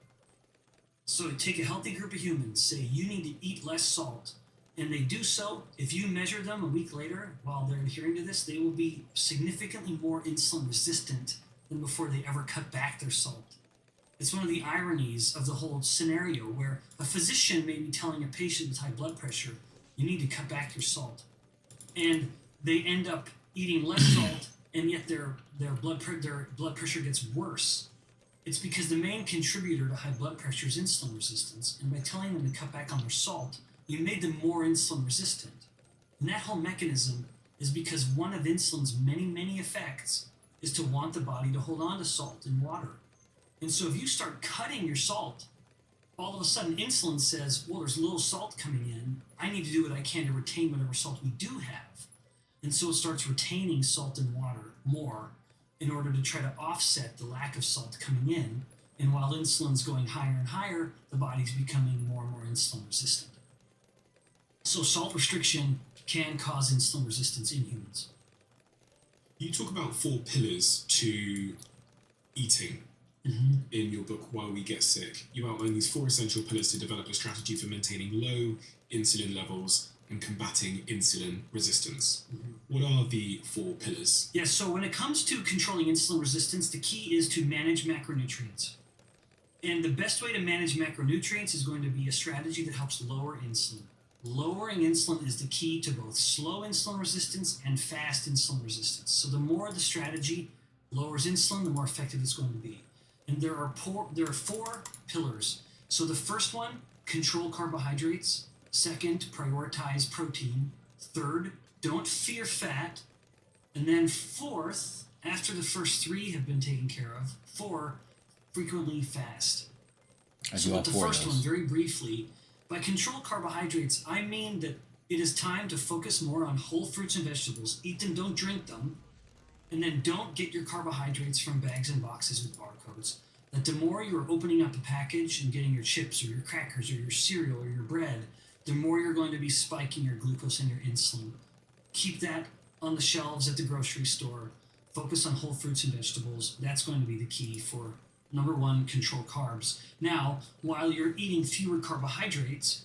So take a healthy group of humans, say you need to eat less salt, and they do so. If you measure them a week later while they're adhering to this, they will be significantly more insulin resistant than before they ever cut back their salt. It's one of the ironies of the whole scenario where a physician may be telling a patient with high blood pressure, you need to cut back your salt. And they end up eating less salt, and yet their blood pressure gets worse. It's because the main contributor to high blood pressure is insulin resistance, and by telling them to cut back on their salt, you made them more insulin resistant. And that whole mechanism is because one of insulin's many, many effects is to want the body to hold on to salt and water. And so if you start cutting your salt, all of a sudden insulin says, well, there's little salt coming in. I need to do what I can to retain whatever salt we do have. And so it starts retaining salt and water more in order to try to offset the lack of salt coming in. And while insulin's going higher and higher, the body's becoming more and more insulin resistant. So salt restriction can cause insulin resistance in humans. You talk about 4 pillars to eating in your book, Why We Get Sick. You outline these 4 essential pillars to develop a strategy for maintaining low insulin levels and combating insulin resistance. What are the 4 pillars? Yes, so when it comes to controlling insulin resistance, the key is to manage macronutrients. And the best way to manage macronutrients is going to be a strategy that helps lower insulin. Lowering insulin is the key to both slow insulin resistance and fast insulin resistance. So the more the strategy lowers insulin, the more effective it's going to be. And there are 4 pillars. So the first one, control carbohydrates. Second, prioritize protein. Third, don't fear fat. And then fourth, after the first 3 have been taken care of, 4, frequently fast. So with the first one, very briefly, by control carbohydrates, I mean that it is time to focus more on whole fruits and vegetables. Eat them, don't drink them. And then don't get your carbohydrates from bags and boxes with barcodes. that the more you're opening up a package and getting your chips or your crackers or your cereal or your bread, the more you're going to be spiking your glucose and your insulin. Keep that on the shelves at the grocery store. Focus on whole fruits and vegetables. That's going to be the key for, number one, control carbs. Now, while you're eating fewer carbohydrates,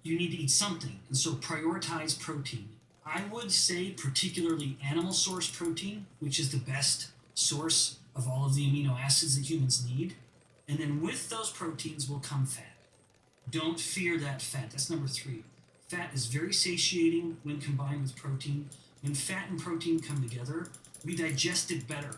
you need to eat something. And so prioritize protein. I would say particularly animal source protein, which is the best source of all of the amino acids that humans need. And then with those proteins will come fat. Don't fear that fat. That's number 3. Fat is very satiating when combined with protein. When fat and protein come together, we digest it better.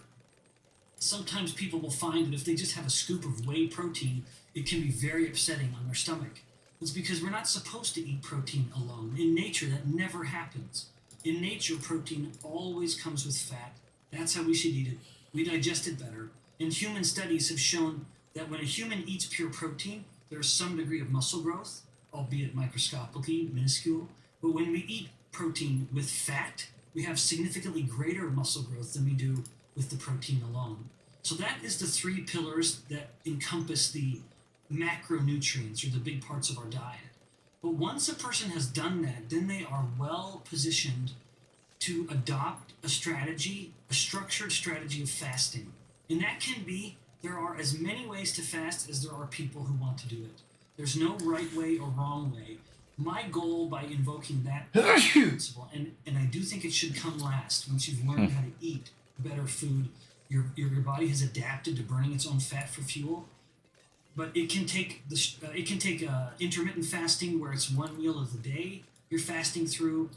Sometimes people will find that if they just have a scoop of whey protein, it can be very upsetting on their stomach. It's because we're not supposed to eat protein alone. In nature, that never happens. In nature, protein always comes with fat. That's how we should eat it. We digest it better. And human studies have shown that when a human eats pure protein, there's some degree of muscle growth, albeit microscopically, minuscule. But when we eat protein with fat, we have significantly greater muscle growth than we do with the protein alone. So that is the 3 pillars that encompass the macronutrients, or the big parts of our diet. But once a person has done that, then they are well positioned to adopt a strategy, a structured strategy of fasting. And that can be, there are as many ways to fast as there are people who want to do it. There's no right way or wrong way. My goal by invoking that principle, and I do think it should come last, once you've learned how to eat better food, your body has adapted to burning its own fat for fuel. But it can take intermittent fasting, where it's one meal of the day you're fasting through.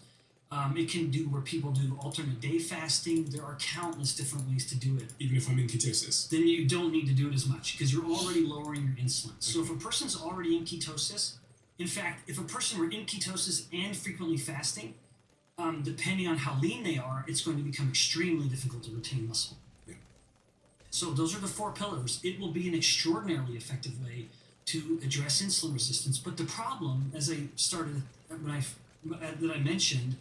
It can do where people do alternate day fasting. There are countless different ways to do it. Even if I'm in ketosis? Then you don't need to do it as much because you're already lowering your insulin. So if a person's already in ketosis, in fact, if a person were in ketosis and frequently fasting, depending on how lean they are, it's going to become extremely difficult to retain muscle. Yeah. So those are the 4 pillars. It will be an extraordinarily effective way to address insulin resistance. But the problem, as I started that I mentioned,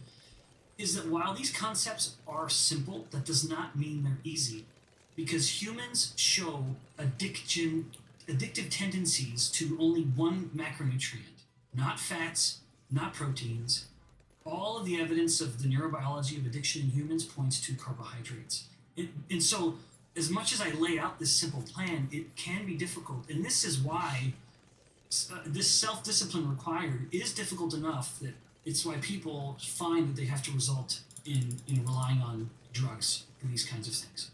is that while these concepts are simple, that does not mean they're easy, because humans show addictive tendencies to only one macronutrient, not fats, not proteins. All of the evidence of the neurobiology of addiction in humans points to carbohydrates. And so, as much as I lay out this simple plan, it can be difficult. And this is why this self-discipline required is difficult enough that it's why people find that they have to result in relying on drugs for these kinds of things.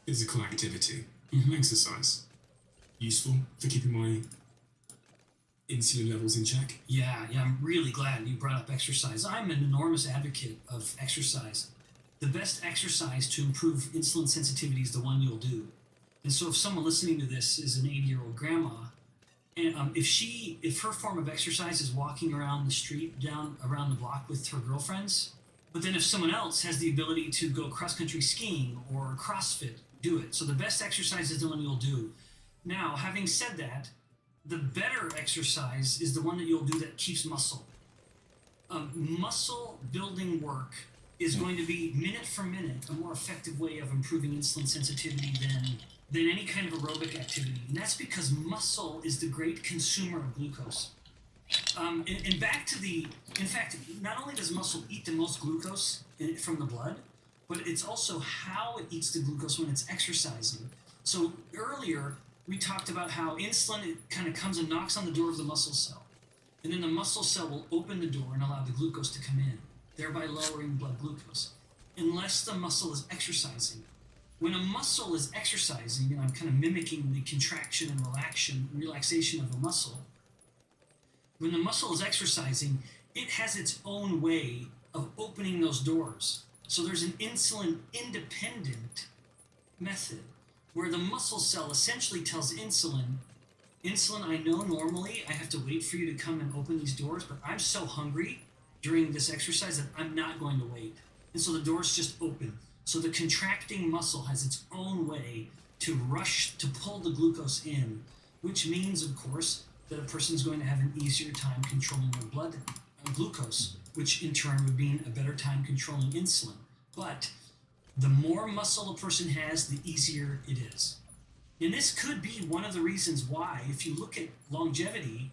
Physical activity, Mm-hmm. exercise, useful for keeping my insulin levels in check? Yeah, I'm really glad you brought up exercise. I'm an enormous advocate of exercise. The best exercise to improve insulin sensitivity is the one you'll do. And so if someone listening to this is an 80-year-old grandma, and if her form of exercise is walking around the street, down around the block with her girlfriends, but then if someone else has the ability to go cross-country skiing or CrossFit, do it. So the best exercise is the one you'll do. Now, having said that, the better exercise is the one that you'll do that keeps muscle. Muscle building work is going to be, minute for minute, a more effective way of improving insulin sensitivity than any kind of aerobic activity. And that's because muscle is the great consumer of glucose. And back to in fact, not only does muscle eat the most glucose from the blood, but it's also how it eats the glucose when it's exercising. So earlier, we talked about how insulin kind of comes and knocks on the door of the muscle cell. And then the muscle cell will open the door and allow the glucose to come in, thereby lowering blood glucose, unless the muscle is exercising. When a muscle is exercising, and I'm kind of mimicking the contraction and relaxation of a muscle, when the muscle is exercising, it has its own way of opening those doors. So there's an insulin-independent method where the muscle cell essentially tells insulin, I know normally I have to wait for you to come and open these doors, but I'm so hungry during this exercise that I'm not going to wait. And so the doors just open. So the contracting muscle has its own way to pull the glucose in, which means, of course, that a person's going to have an easier time controlling their blood glucose, which in turn would mean a better time controlling insulin. But The more muscle a person has, the easier it is. And this could be one of the reasons why, if you look at longevity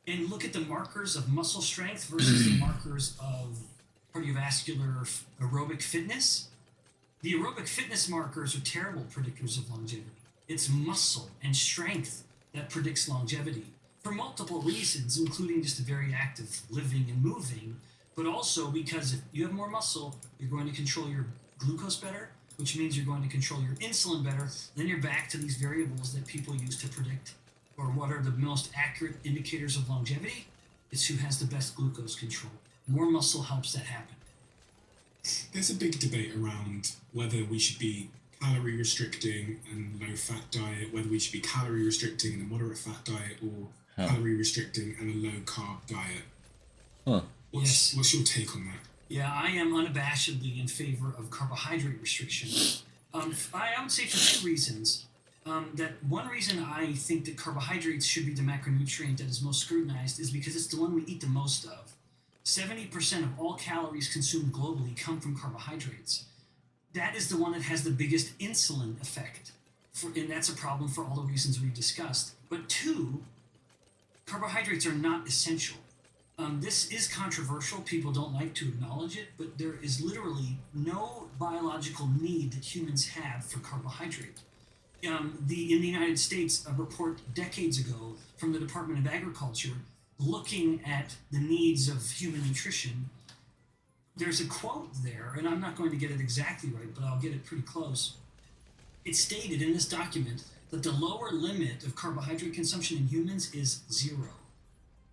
and look at the markers of muscle strength versus the markers of cardiovascular aerobic fitness, the aerobic fitness markers are terrible predictors of longevity. It's muscle and strength that predicts longevity for multiple reasons, including just a very active living and moving, but also because if you have more muscle, you're going to control your glucose better, which means you're going to control your insulin better. Then you're back to these variables that people use to predict, or what are the most accurate indicators of longevity? It's who has the best glucose control. More muscle helps that happen. There's a big debate around whether we should be calorie restricting and low fat diet, whether we should be calorie restricting and a moderate fat diet, or calorie restricting and a low carb diet. What's your take on that? Yeah, I am unabashedly in favor of carbohydrate restriction. I would say for two reasons. That one reason I think that carbohydrates should be the macronutrient that is most scrutinized is because it's the one we eat the most of. 70% of all calories consumed globally come from carbohydrates. That is the one that has the biggest insulin effect, and that's a problem for all the reasons we've discussed. But two, carbohydrates are not essential. This is controversial. People don't like to acknowledge it, but there is literally no biological need that humans have for carbohydrate. In the United States, a report decades ago from the Department of Agriculture looking at the needs of human nutrition, there's a quote there, and I'm not going to get it exactly right, but I'll get it pretty close. It stated in this document that the lower limit of carbohydrate consumption in humans is 0.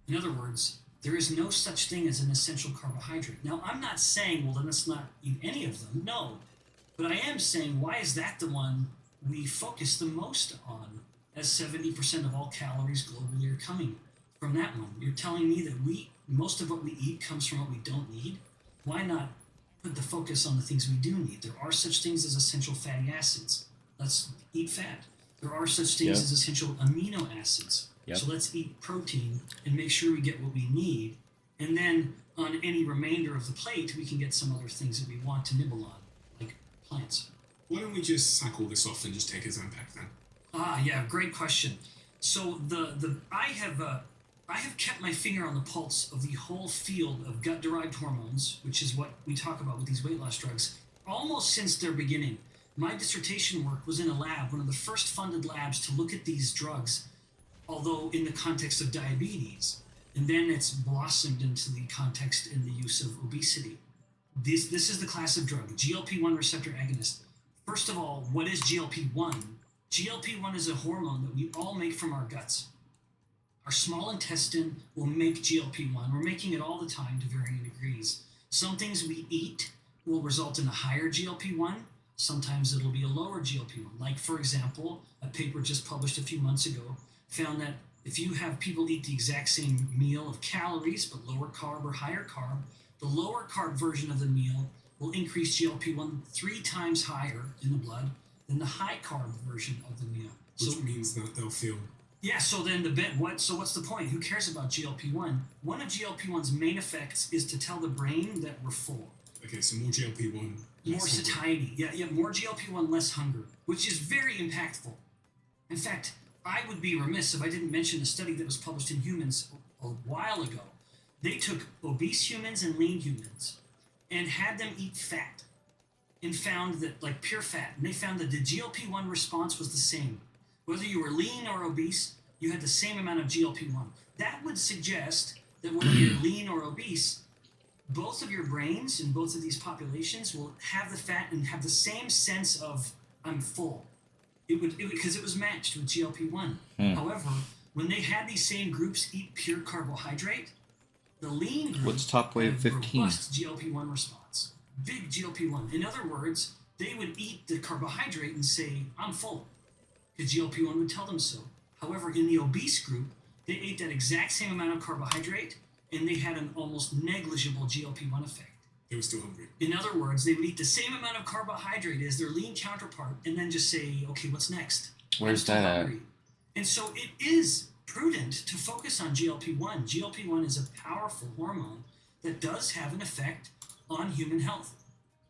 In other words, there is no such thing as an essential carbohydrate. Now, I'm not saying, well, then let's not eat any of them. No. But I am saying, why is that the one we focus the most on, as 70% of all calories globally are coming from that one? You're telling me that most of what we eat comes from what we don't need? Why not put the focus on the things we do need? There are such things as essential fatty acids. Let's eat fat. There are such things as essential amino acids. So let's eat protein and make sure we get what we need. And then on any remainder of the plate, we can get some other things that we want to nibble on, like plants. Why don't we just sack all this off and just take a Zanpac then? Yeah, great question. So I have kept my finger on the pulse of the whole field of gut-derived hormones, which is what we talk about with these weight loss drugs, almost since their beginning. My dissertation work was in a lab, one of the first funded labs to look at these drugs, although in the context of diabetes. And then it's blossomed into the context in the use of obesity. This is the class of drug, GLP-1 receptor agonist. First of all, what is GLP-1? GLP-1 is a hormone that we all make from our guts. Our small intestine will make GLP-1. We're making it all the time to varying degrees. Some things we eat will result in a higher GLP-1. Sometimes it'll be a lower GLP-1. Like, for example, a paper just published a few months ago found that if you have people eat the exact same meal of calories, but lower carb or higher carb, the lower carb version of the meal will increase GLP-1 3 times higher in the blood than the high carb version of the meal. Which means that they'll feel... Yeah, so then what's the point? Who cares about GLP-1? One of GLP-1's main effects is to tell the brain that we're full. Okay, so more GLP-1. More satiety. Yeah, more GLP-1, less hunger, which is very impactful. In fact, I would be remiss if I didn't mention a study that was published in Humans a while ago. They took obese humans and lean humans and had them eat fat and found that, like pure fat, and they found that the GLP-1 response was the same. Whether you were lean or obese, you had the same amount of GLP-1. That would suggest that whether you're lean or obese, both of your brains in both of these populations will have the fat and have the same sense of, I'm full. Because it was matched with GLP-1. However, when they had these same groups eat pure carbohydrate, the lean group What's top way of 15? Robust GLP-1 response. Big GLP-1. In other words, they would eat the carbohydrate and say, I'm full. Because GLP-1 would tell them so. However, in the obese group, they ate that exact same amount of carbohydrate and they had an almost negligible GLP-1 effect. They were still hungry. In other words, they would eat the same amount of carbohydrate as their lean counterpart and then just say, okay, what's next? Where's that at? And so it is prudent to focus on GLP-1. GLP-1 is a powerful hormone that does have an effect on human health.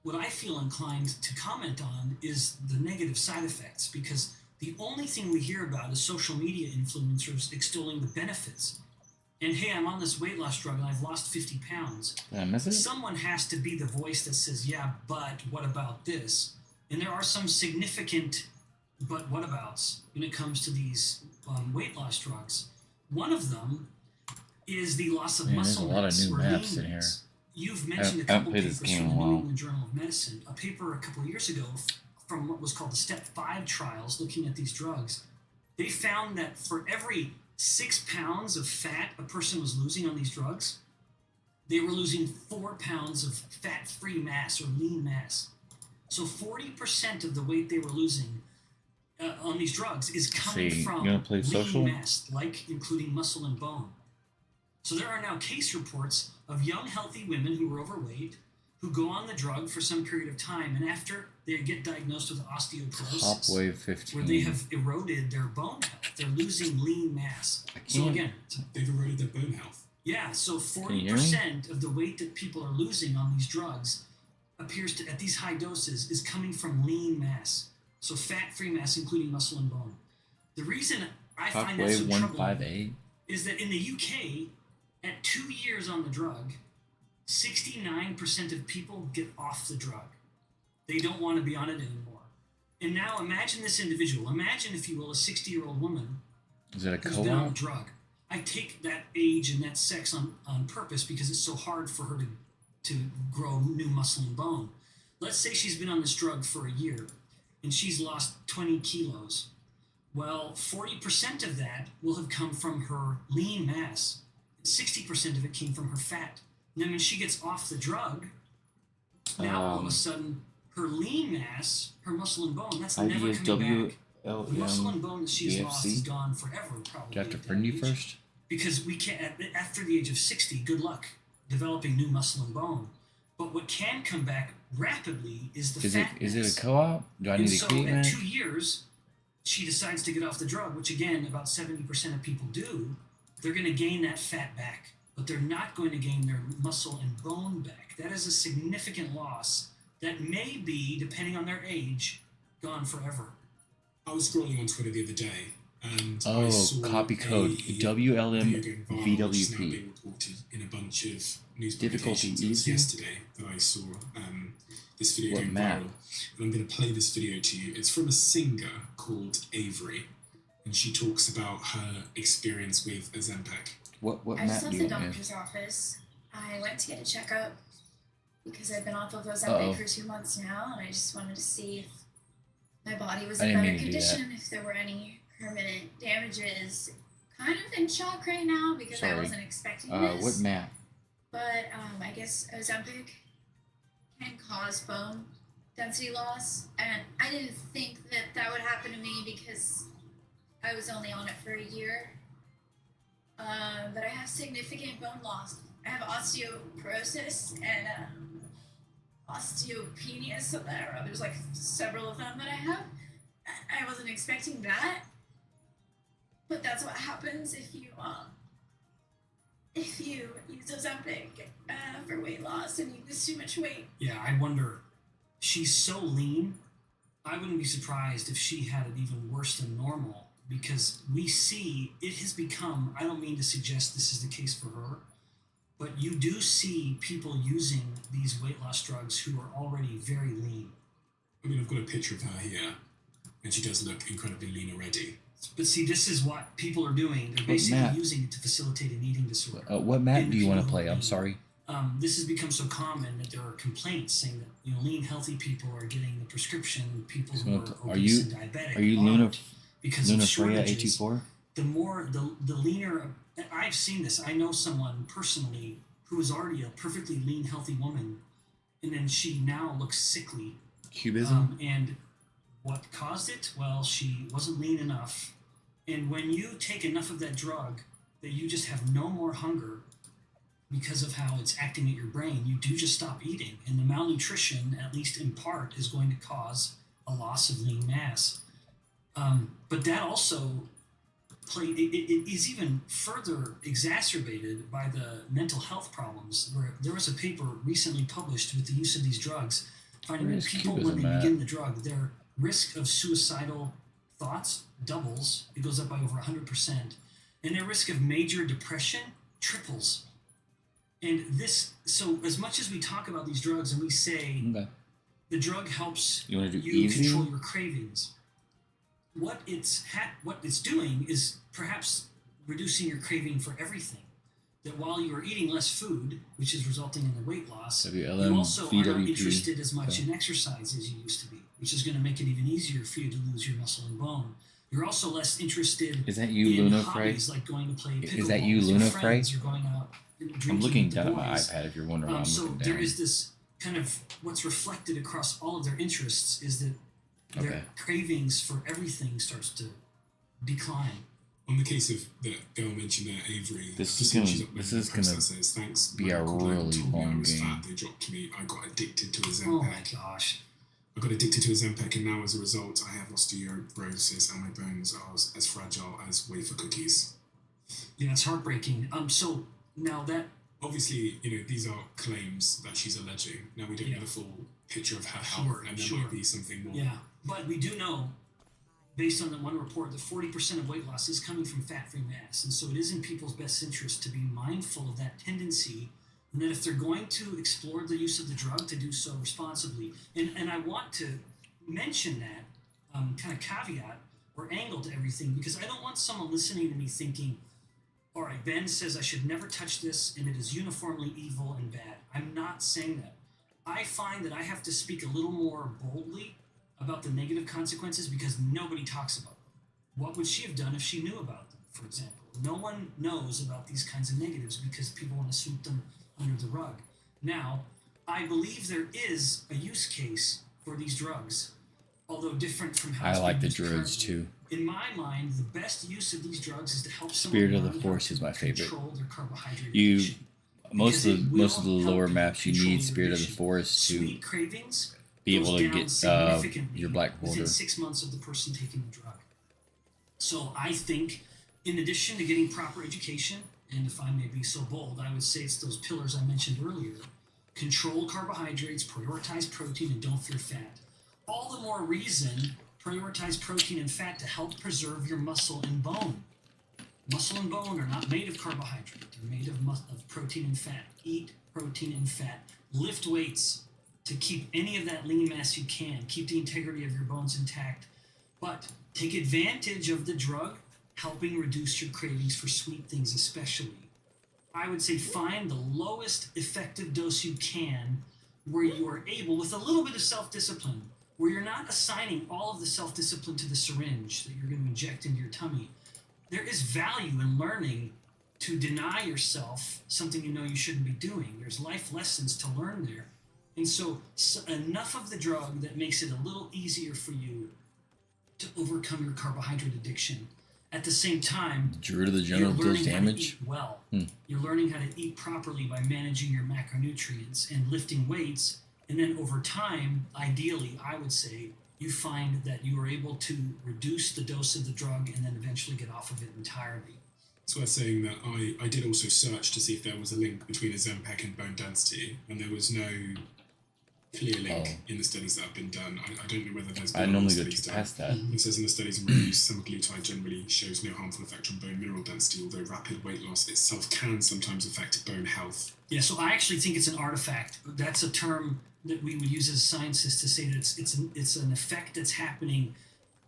what I feel inclined to comment on is the negative side effects, because the only thing we hear about is social media influencers extolling the benefits. And hey, I'm on this weight loss drug and I've lost 50 pounds. Did I miss it? Someone has to be the voice that says, yeah, but what about this? And there are some significant but whatabouts when it comes to these weight loss drugs. One of them is the loss of Man, there's muscle a lot of mass new or maps lean in here. mass. You've mentioned a I haven't couple played papers this game from in a the New while. England Journal of Medicine, a paper a couple of years ago from what was called the Step 5 trials looking at these drugs. They found that for every 6 pounds of fat a person was losing on these drugs, they were losing 4 pounds of fat-free mass or lean mass. So 40% of the weight they were losing on these drugs is coming See, from you gonna play lean social? mass, like including muscle and bone. So there are now case reports of young, healthy women who are overweight, who go on the drug for some period of time, and after they get diagnosed with Top osteoporosis, wave 15. where they have eroded their bone health, they're losing lean mass. So can't- again, They've eroded their bone health. yeah, so you hear me? 40% of the weight that people are losing on these drugs appears to, at these high doses, is coming from lean mass. So fat-free mass, including muscle and bone. The reason I Top find that so wave troubling 158. is that in the UK, at 2 years on the drug, 69% of people get off the drug. They don't want to be on it anymore. And now imagine this individual. Imagine, if you will, a 60-year-old woman Is it a who's been on the co-op? drug. I take that age and that sex on purpose because it's so hard for her to grow new muscle and bone. Let's say she's been on this drug for a year and she's lost 20 kilos. Well, 40% of that will have come from her lean mass. 60% of it came from her fat. And then when she gets off the drug, now all of a sudden her lean mass, her muscle and bone, that's never Ideas coming back. The WLM. muscle and bone that she's lost BFC? is gone forever, probably. Do I have to at that friend you age. first? Because we can't, after the age of 60, good luck developing new muscle and bone. But what can come back rapidly is the Is fat it mass. a co-op? Do I And need so equipment? at 2 years, she decides to get off the drug, which again, about 70% of people do. They're going to gain that fat back, but they're not going to gain their muscle and bone back. That is a significant loss that may be, depending on their age, gone forever. I was scrolling on Twitter the other day, and I Oh, saw copy code a video WLM going viral, which is now VWP. being reported in a bunch of news Difficulty publications. It was easy? yesterday that I saw this video What going map? viral, and I'm going to play this video to you. It's from a singer called Avery, and she talks about her experience with Ozempic. What I just map left do the you want me? doctor's office. I went to get a checkup because I've been off of Uh-oh. Ozempic for 2 months now, and I just wanted to see if my body was I in didn't better mean to do that. condition, if there were any permanent damages. Kind of in shock right now because I Sorry. wasn't expecting this. What map? But I guess Ozempic can cause bone density loss, and I didn't think that that would happen to me because I was only on it for a year. But I have significant bone loss. I have osteoporosis and osteopenia, so I don't know, there's like several of them that I have. I wasn't expecting that, but that's what happens if you use Ozempic for weight loss and you lose too much weight. Yeah, I wonder, she's so lean, I wouldn't be surprised if she had it even worse than normal, because we see it has become, I don't mean to suggest this is the case for her, but you do see people using these weight loss drugs who are already very lean. I mean, I've got a picture of her here, and she does look incredibly lean already. But see, this is what people are doing. They're basically map? using it to facilitate an eating disorder. What map In do you want to people play? who I'm are sorry. this has become so common that there are complaints saying that lean, healthy people are getting the prescription. People who are obese and diabetic Are you Luna aren't because of Freya shortages. 824? The more the leaner, I've seen this. I know someone personally who is already a perfectly lean, healthy woman, and then she now looks sickly. Cubism? And what caused it? Well, she wasn't lean enough. And when you take enough of that drug that you just have no more hunger because of how it's acting at your brain, you do just stop eating. And the malnutrition, at least in part, is going to cause a loss of lean mass. But that also it is even further exacerbated by the mental health problems, where there was a paper recently published with the use of these drugs finding Where that is people, when cubism they at? begin the drug, their risk of suicidal thoughts doubles. It goes up by over 100%. And their risk of major depression triples. And this, so as much as we talk about these drugs and we say Okay. the drug helps You want to do you easy? control your cravings, what it's doing is perhaps reducing your craving for everything. That while you are eating less food, which is resulting in the weight loss, WLM, you also are not VWP. interested as much Okay. in exercise as you used to be, which is going to make it even easier for you to lose your muscle and bone. You're also less interested Is that you, in Luna Frey? hobbies like going to play pickleball Is that you, with your Luna friends Frey? or going out and I'm drinking looking with the down at my boys. iPad. If you're wondering why I'm So looking there down. is this kind of what's reflected across all of their interests is that their Okay. cravings for everything starts to decline. On the case of that girl mentioned there, Avery, This I've is seen gonna- she's uploaded this a is post gonna that says, thanks, be my a uncle Glenn really told me I long was game. fat, they dropped me, I got addicted to a Oh my Ozempic. gosh. I got addicted to Ozempic, and now as a result, I have osteoporosis and my bones are as fragile as wafer cookies. Yeah, it's heartbreaking. So now that Obviously, these are claims that she's alleging. Now we don't Yeah. know the full picture of her health, Sure, and there sure. might be something more. yeah, but we do know, based on the one report, that 40% of weight loss is coming from fat-free mass, and so it is in people's best interest to be mindful of that tendency, and that if they're going to explore the use of the drug, to do so responsibly. And I want to mention that kind of caveat or angle to everything, because I don't want someone listening to me thinking, all right, Ben says I should never touch this and it is uniformly evil and bad. I'm not saying that. I find that I have to speak a little more boldly about the negative consequences because nobody talks about them. What would she have done if she knew about them, for example? No one knows about these kinds of negatives because people want to sweep them under the rug. Now, I believe there is a use case for these drugs, although different from how I it's like being the used druids currently. too. In my mind, the best use of these drugs is to help someone Spirit of the learn Force how is to most my favorite. control their carbohydrate You addiction. most Because of it the most of the will lower help maps you control need your Spirit of the addiction. Force to Sweet cravings be goes able to down get significantly your black border. within 6 months of the person taking the drug. So I think, in addition to getting proper education, and if I may be so bold, I would say it's those pillars I mentioned earlier: control carbohydrates, prioritize protein, and don't fear fat. All the more reason prioritize protein and fat to help preserve your muscle and bone. Muscle and bone are not made of carbohydrate; they're made of protein and fat. Eat protein and fat. Lift weights to keep any of that lean mass you can. Keep the integrity of your bones intact. But take advantage of the drug, helping reduce your cravings for sweet things especially. I would say find the lowest effective dose you can where you are able, with a little bit of self-discipline, where you're not assigning all of the self-discipline to the syringe that you're going to inject into your tummy. There is value in learning to deny yourself something you know you shouldn't be doing. There's life lessons to learn there. And so enough of the drug that makes it a little easier for you to overcome your carbohydrate addiction. At the same time, Druid of the you're Jungle deals learning how to damage. eat well. Hmm. You're learning how to eat properly by managing your macronutrients and lifting weights. And then over time, ideally, I would say, you find that you are able to reduce the dose of the drug and then eventually get off of it entirely. It's worth saying that I did also search to see if there was a link between Ozempic and bone density, and there was no clear link in the studies that have been done. I don't know whether there's been I other normally go studies too done. past that. It says in the studies and reviews, semaglutide generally shows no harmful effect on bone mineral density, although rapid weight loss itself can sometimes affect bone health. Yeah, so I actually think it's an artifact. That's a term that we would use as scientists to say that it's an effect that's happening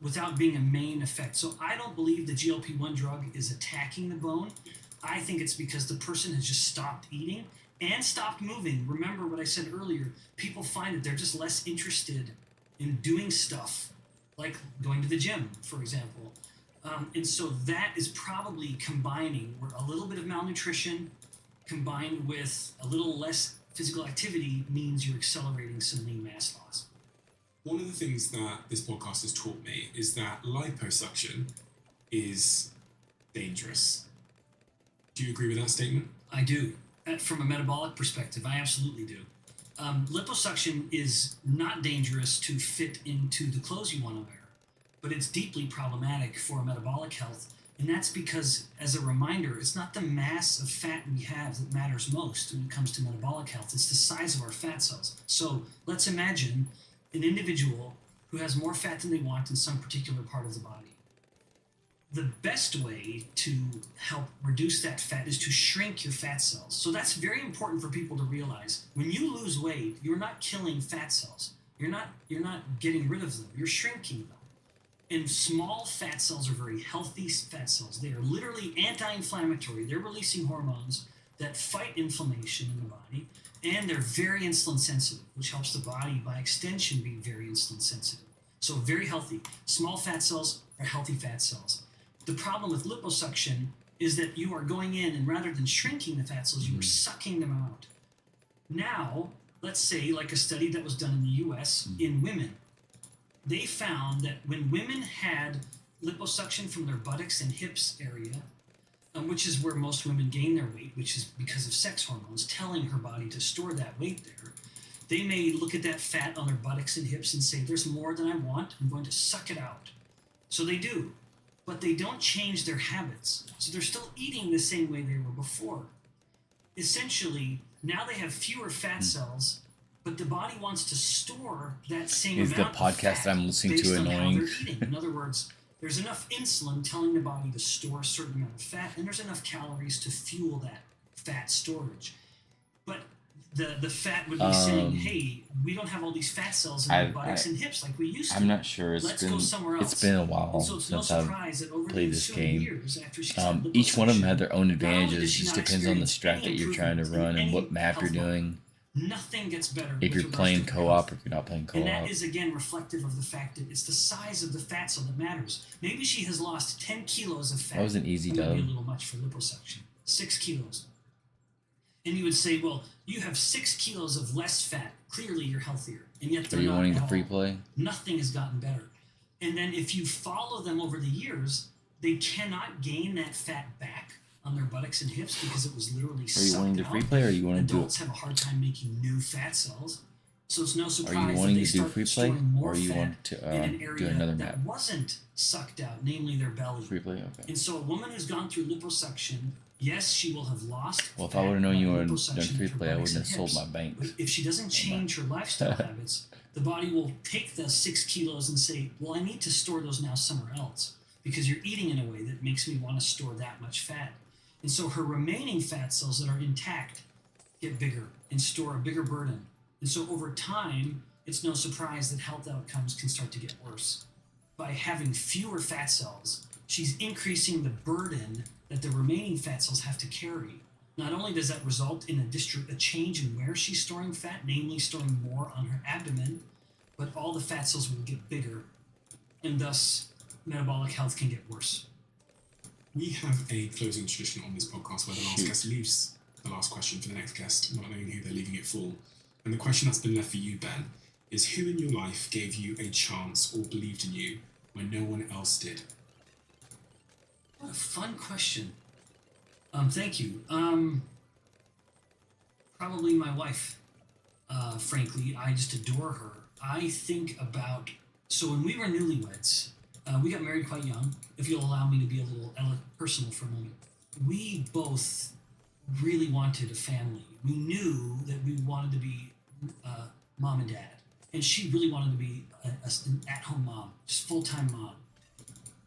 without being a main effect. So I don't believe the GLP-1 drug is attacking the bone. I think it's because the person has just stopped eating and stopped moving. Remember what I said earlier, people find that they're just less interested in doing stuff, like going to the gym, for example. And so that is probably combining where a little bit of malnutrition combined with a little less physical activity means you're accelerating some lean mass loss. One of the things that this podcast has taught me is that liposuction is dangerous. Do you agree with that statement? I do. From a metabolic perspective, I absolutely do. Liposuction is not dangerous to fit into the clothes you want to wear, but it's deeply problematic for metabolic health And that's because, as a reminder, it's not the mass of fat we have that matters most when it comes to metabolic health. It's the size of our fat cells. So let's imagine an individual who has more fat than they want in some particular part of the body. The best way to help reduce that fat is to shrink your fat cells. So that's very important for people to realize. When you lose weight, you're not killing fat cells. You're not getting rid of them. You're shrinking them. And small fat cells are very healthy fat cells. They are literally anti-inflammatory. They're releasing hormones that fight inflammation in the body, and they're very insulin sensitive, which helps the body, by extension, be very insulin sensitive. So very healthy. Small fat cells are healthy fat cells. The problem with liposuction is that you are going in, and rather than shrinking the fat cells, you are sucking them out. Now, let's say, like a study that was done in the US in women, they found that when women had liposuction from their buttocks and hips area, which is where most women gain their weight, which is because of sex hormones telling her body to store that weight there, they may look at that fat on their buttocks and hips and say, there's more than I want, I'm going to suck it out. So they do, but they don't change their habits. So they're still eating the same way they were before. Essentially, now they have fewer fat cells, but the body wants to store that same Is amount the of podcast fat that I'm listening based to on how annoying? they're eating. In other words, there's enough insulin telling the body to store a certain amount of fat, and there's enough calories to fuel that fat storage. But the fat would be saying, hey, we don't have all these fat cells in our buttocks and hips like we used to. I'm not sure. Let's go somewhere else. It's been a while And so it's no since I've surprise that over played the this ensuing game. years after she's had Each one of them liposuction, had their own not only does advantages. she Just not depends on the experience strat that any you're trying to improvement run in and what any map you're health level. doing. Nothing gets better If with you're regards playing to co-op health. or if you're not playing And that co-op. is, again, reflective of the fact that it's the size of the fat cell that matters. Maybe she has lost 10 kilos of fat. That was an easy That might be a dub. little much for liposuction. 6 kilos. And you would say, well, you have 6 kilos of less fat. Clearly, you're healthier. And yet Are they're you not wanting at to free all. play? Nothing has gotten better. And then if you follow them over the years, they cannot gain that fat back on their buttocks and hips because it was literally Are you sucked wanting to out. free play, or are you wanting to do Adults have a hard time making new fat cells. So it's no surprise Are you wanting that they to do start free play, storing more or you fat want to in an do area another that map? wasn't sucked out, namely their belly. Free play, okay. And so a woman who's gone through liposuction, yes, she will have lost Well, if fat I would have known by you would have liposuction done free with her play, I buttocks wouldn't have and sold hips. my bank. But if she doesn't change her lifestyle habits, the body will take the 6 kilos and say, well, I need to store those now somewhere else because you're eating in a way that makes me want to store that much fat. And so her remaining fat cells that are intact get bigger and store a bigger burden. And so over time, it's no surprise that health outcomes can start to get worse. By having fewer fat cells, she's increasing the burden that the remaining fat cells have to carry. Not only does that result in a change in where she's storing fat, namely storing more on her abdomen, but all the fat cells will get bigger, and thus metabolic health can get worse. We have a closing tradition on this podcast where the last guest leaves the last question for the next guest, not knowing who they're leaving it for. And the question that's been left for you, Ben, is who in your life gave you a chance or believed in you when no one else did? What a fun question. Thank you. Probably my wife. Frankly, I just adore her. I think about, so when we were newlyweds, we got married quite young. If you'll allow me to be a little personal for a moment, we both really wanted a family. We knew that we wanted to be mom and dad, and she really wanted to be an at-home mom, just full-time mom,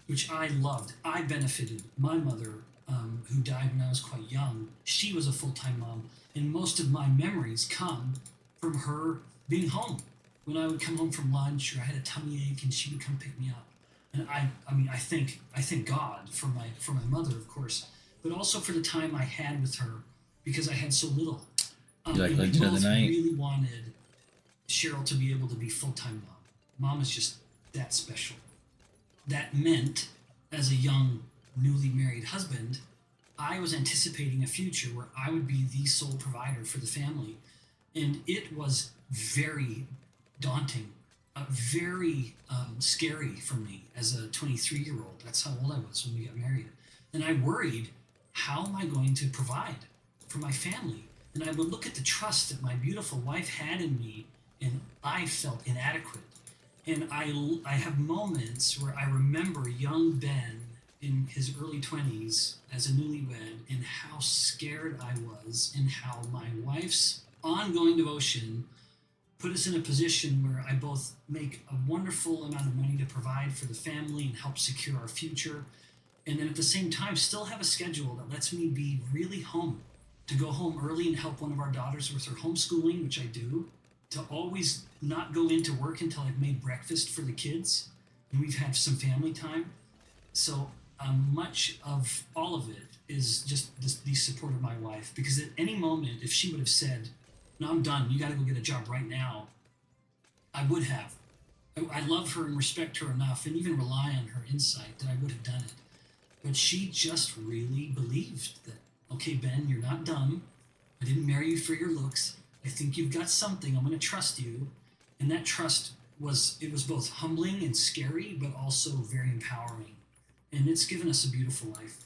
which I loved. I benefited. My mother, who died when I was quite young, she was a full-time mom, and most of my memories come from her being home. When I would come home from lunch, or I had a tummy ache, and she would come pick me up. And I thank God for my mother, of course, but also for the time I had with her, because I had so little. You like and we Legend of the both Night? really wanted Cheryl to be able to be full-time mom. Mom is just that special. That meant, as a young, newly married husband, I was anticipating a future where I would be the sole provider for the family. And it was very daunting, very scary for me as a 23-year-old. That's how old I was when we got married. And I worried, how am I going to provide for my family? And I would look at the trust that my beautiful wife had in me, and I felt inadequate. And I have moments where I remember young Ben in his early 20s as a newlywed and how scared I was and how my wife's ongoing devotion put us in a position where I both make a wonderful amount of money to provide for the family and help secure our future, and then at the same time still have a schedule that lets me be really home, to go home early and help one of our daughters with her homeschooling, which I do, to always not go into work until I've made breakfast for the kids and we've had some family time. So much of all of it is just the support of my wife, because at any moment, if she would have said, "No, I'm done, you got to go get a job right now," I would have. I love her and respect her enough and even rely on her insight that I would have done it. But she just really believed that, okay, Ben, you're not dumb. I didn't marry you for your looks. I think you've got something. I'm going to trust you. And that trust was both humbling and scary, but also very empowering. And it's given us a beautiful life.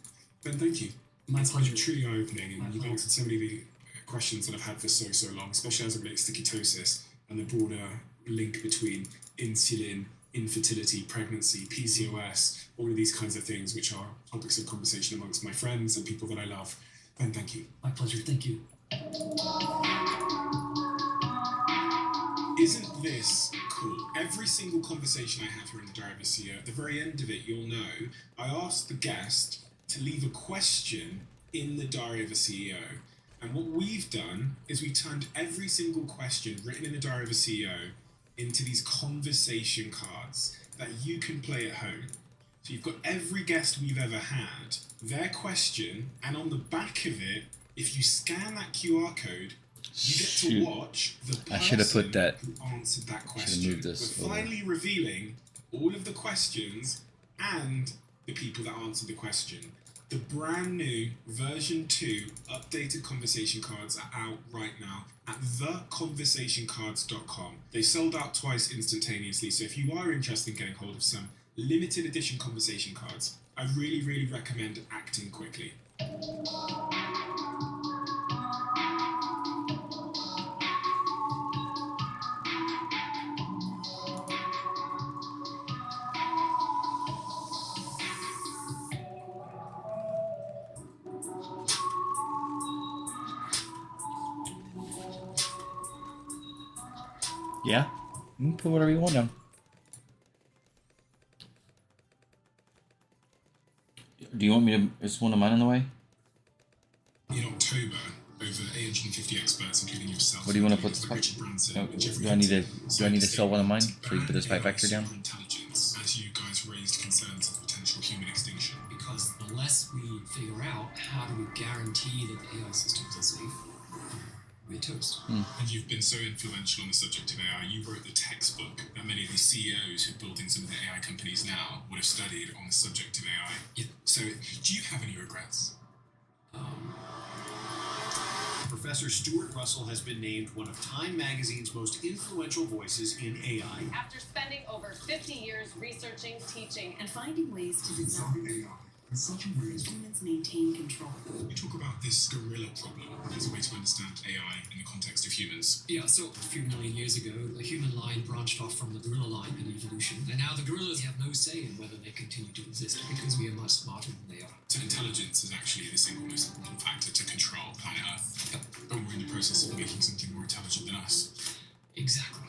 Ben, thank you. My It's pleasure. been truly eye-opening, and My you've pleasure. answered so many of the questions that I've had for so long, especially as it relates to ketosis and the broader link between insulin, infertility, pregnancy, PCOS, all of these kinds of things, which are topics of conversation amongst my friends and people that I love. Ben, thank you. My pleasure. Thank you. Isn't this cool? Every single conversation I have here in the Diary of a CEO, at the very end of it, you'll know, I asked the guest to leave a question in the Diary of a CEO. And what we've done is we turned every single question written in the Diary of a CEO into these conversation cards that you can play at home. So you've got every guest we've ever had, their question, and on the back of it, if you scan that QR code, you get to Shoot. watch the person I should have put that. who answered that Should question. have moved this We're over. finally revealing all of the questions and the people that answered the question. The brand new version 2 updated conversation cards are out right now at theconversationcards.com. They sold out twice instantaneously, so if you are interested in getting hold of some limited edition conversation cards, I really recommend acting quickly. Yeah? You can put whatever you want down. Do you want me to... Is one of mine in the way? In October, over 850 experts, including yourself, What do you want to put including this Richard Branson Oh, and Jeffrey do I need to... Hinton, Do I need to said sell one of mine to so you can put this ban pipe factory down? superintelligence, as you guys raised concerns of potential human extinction. Because unless we figure out how do we guarantee that the AI systems are safe, we're toast. And you've been so influential on the subject of AI, you wrote the textbook that many of the CEOs who are building some of the AI companies now would have studied on the subject of AI. Yeah. So, do you have any regrets? Professor Stuart Russell has been named one of Time Magazine's most influential voices in AI. After spending over 50 years researching, teaching, and finding ways to design AI in such a way that humans maintain control. we talk about this gorilla problem as a way to understand AI in the context of humans. Yeah, so a few million years ago, the human line branched off from the gorilla line in evolution, and now the gorillas have no say in whether they continue to exist because we are much smarter than they are. So intelligence is actually the single most important factor to control planet Earth. And we're in the process of making something more intelligent than us. Exactly.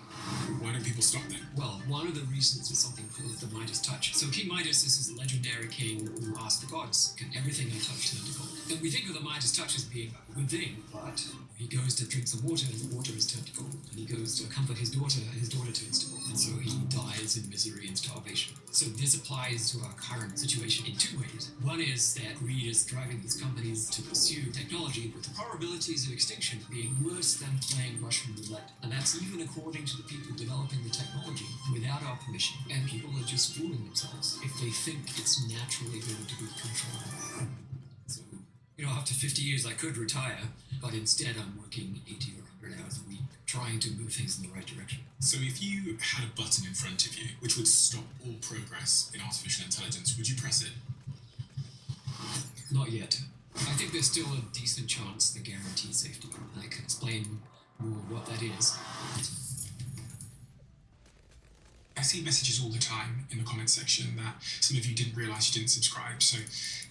Why don't people stop then? Well, one of the reasons is something called the Midas touch. So King Midas is this legendary king who asked the gods, can everything I touch turn to gold? And we think of the Midas touch as being a good thing, but he goes to drink some water and the water is turned to gold. And he goes to comfort his daughter and his daughter turns to gold. And so he dies in misery and starvation. So this applies to our current situation in two ways. One is that greed is driving these companies to pursue technology with the probabilities of extinction being worse than playing Russian roulette. And that's even according to the people developing the technology without our permission. And people are just fooling themselves if they think it's naturally going to be controlled. So, after 50 years I could retire, but instead I'm working 80 or 100 hours a week trying to move things in the right direction. So if you had a button in front of you which would stop all progress in artificial intelligence, would you press it? Not yet. I think there's still a decent chance they guarantee safety. And I can explain more what that is. I see messages all the time in the comment section that some of you didn't realise you didn't subscribe. So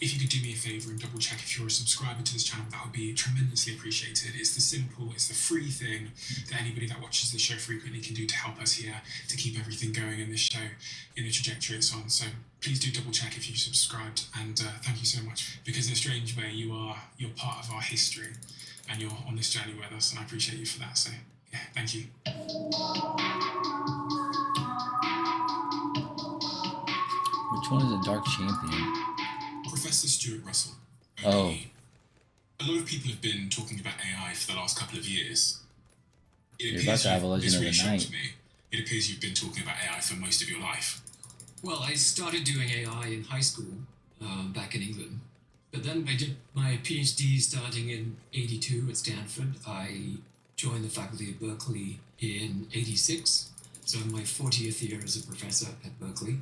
if you could do me a favour and double check if you're a subscriber to this channel, that would be tremendously appreciated. It's the free thing that anybody that watches the show frequently can do to help us here, to keep everything going in this show in the trajectory it's on. So please do double check if you've subscribed, and thank you so much, because in a strange way you're part of our history and you're on this journey with us, and I appreciate you for that. So yeah, thank you. Which one is a Dark Champion? Professor Stuart Russell. Oh. A lot of people have been talking about AI for the last couple of years. You're about to have a Legend of the Night. It appears you've been talking about AI for most of your life. Well, I started doing AI in high school back in England. But then I did my PhD starting in 82 at Stanford. I joined the faculty at Berkeley in 86. So I'm my 40th year as a professor at Berkeley.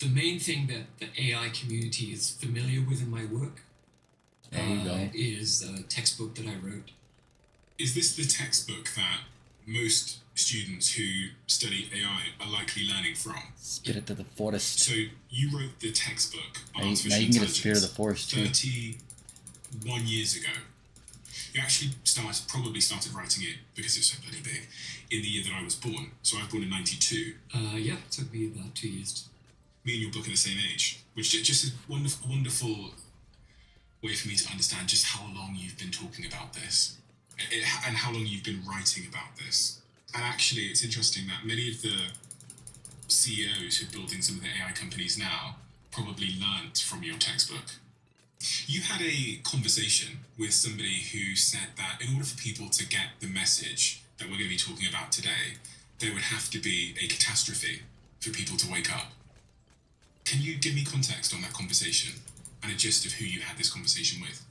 The main thing that the AI community is familiar with in my work There you go. is a textbook that I wrote. Is this the textbook that most students who study AI are likely learning from? Spit it to the forest. So you wrote the textbook on Now artificial you can get a intelligence Spirit of the Forest too. 31 years ago. You actually probably started writing it, because it's so bloody big, in the year that I was born. So I was born in 92. Yeah, it took me about 2 years. Me and your book are the same age, which just is a wonderful way for me to understand just how long you've been talking about this and how long you've been writing about this. And actually, it's interesting that many of the CEOs who are building some of the AI companies now probably learnt from your textbook. You had a conversation with somebody who said that in order for people to get the message that we're going to be talking about today, there would have to be a catastrophe for people to wake up. Can you give me context on that conversation and a gist of who you had this conversation with?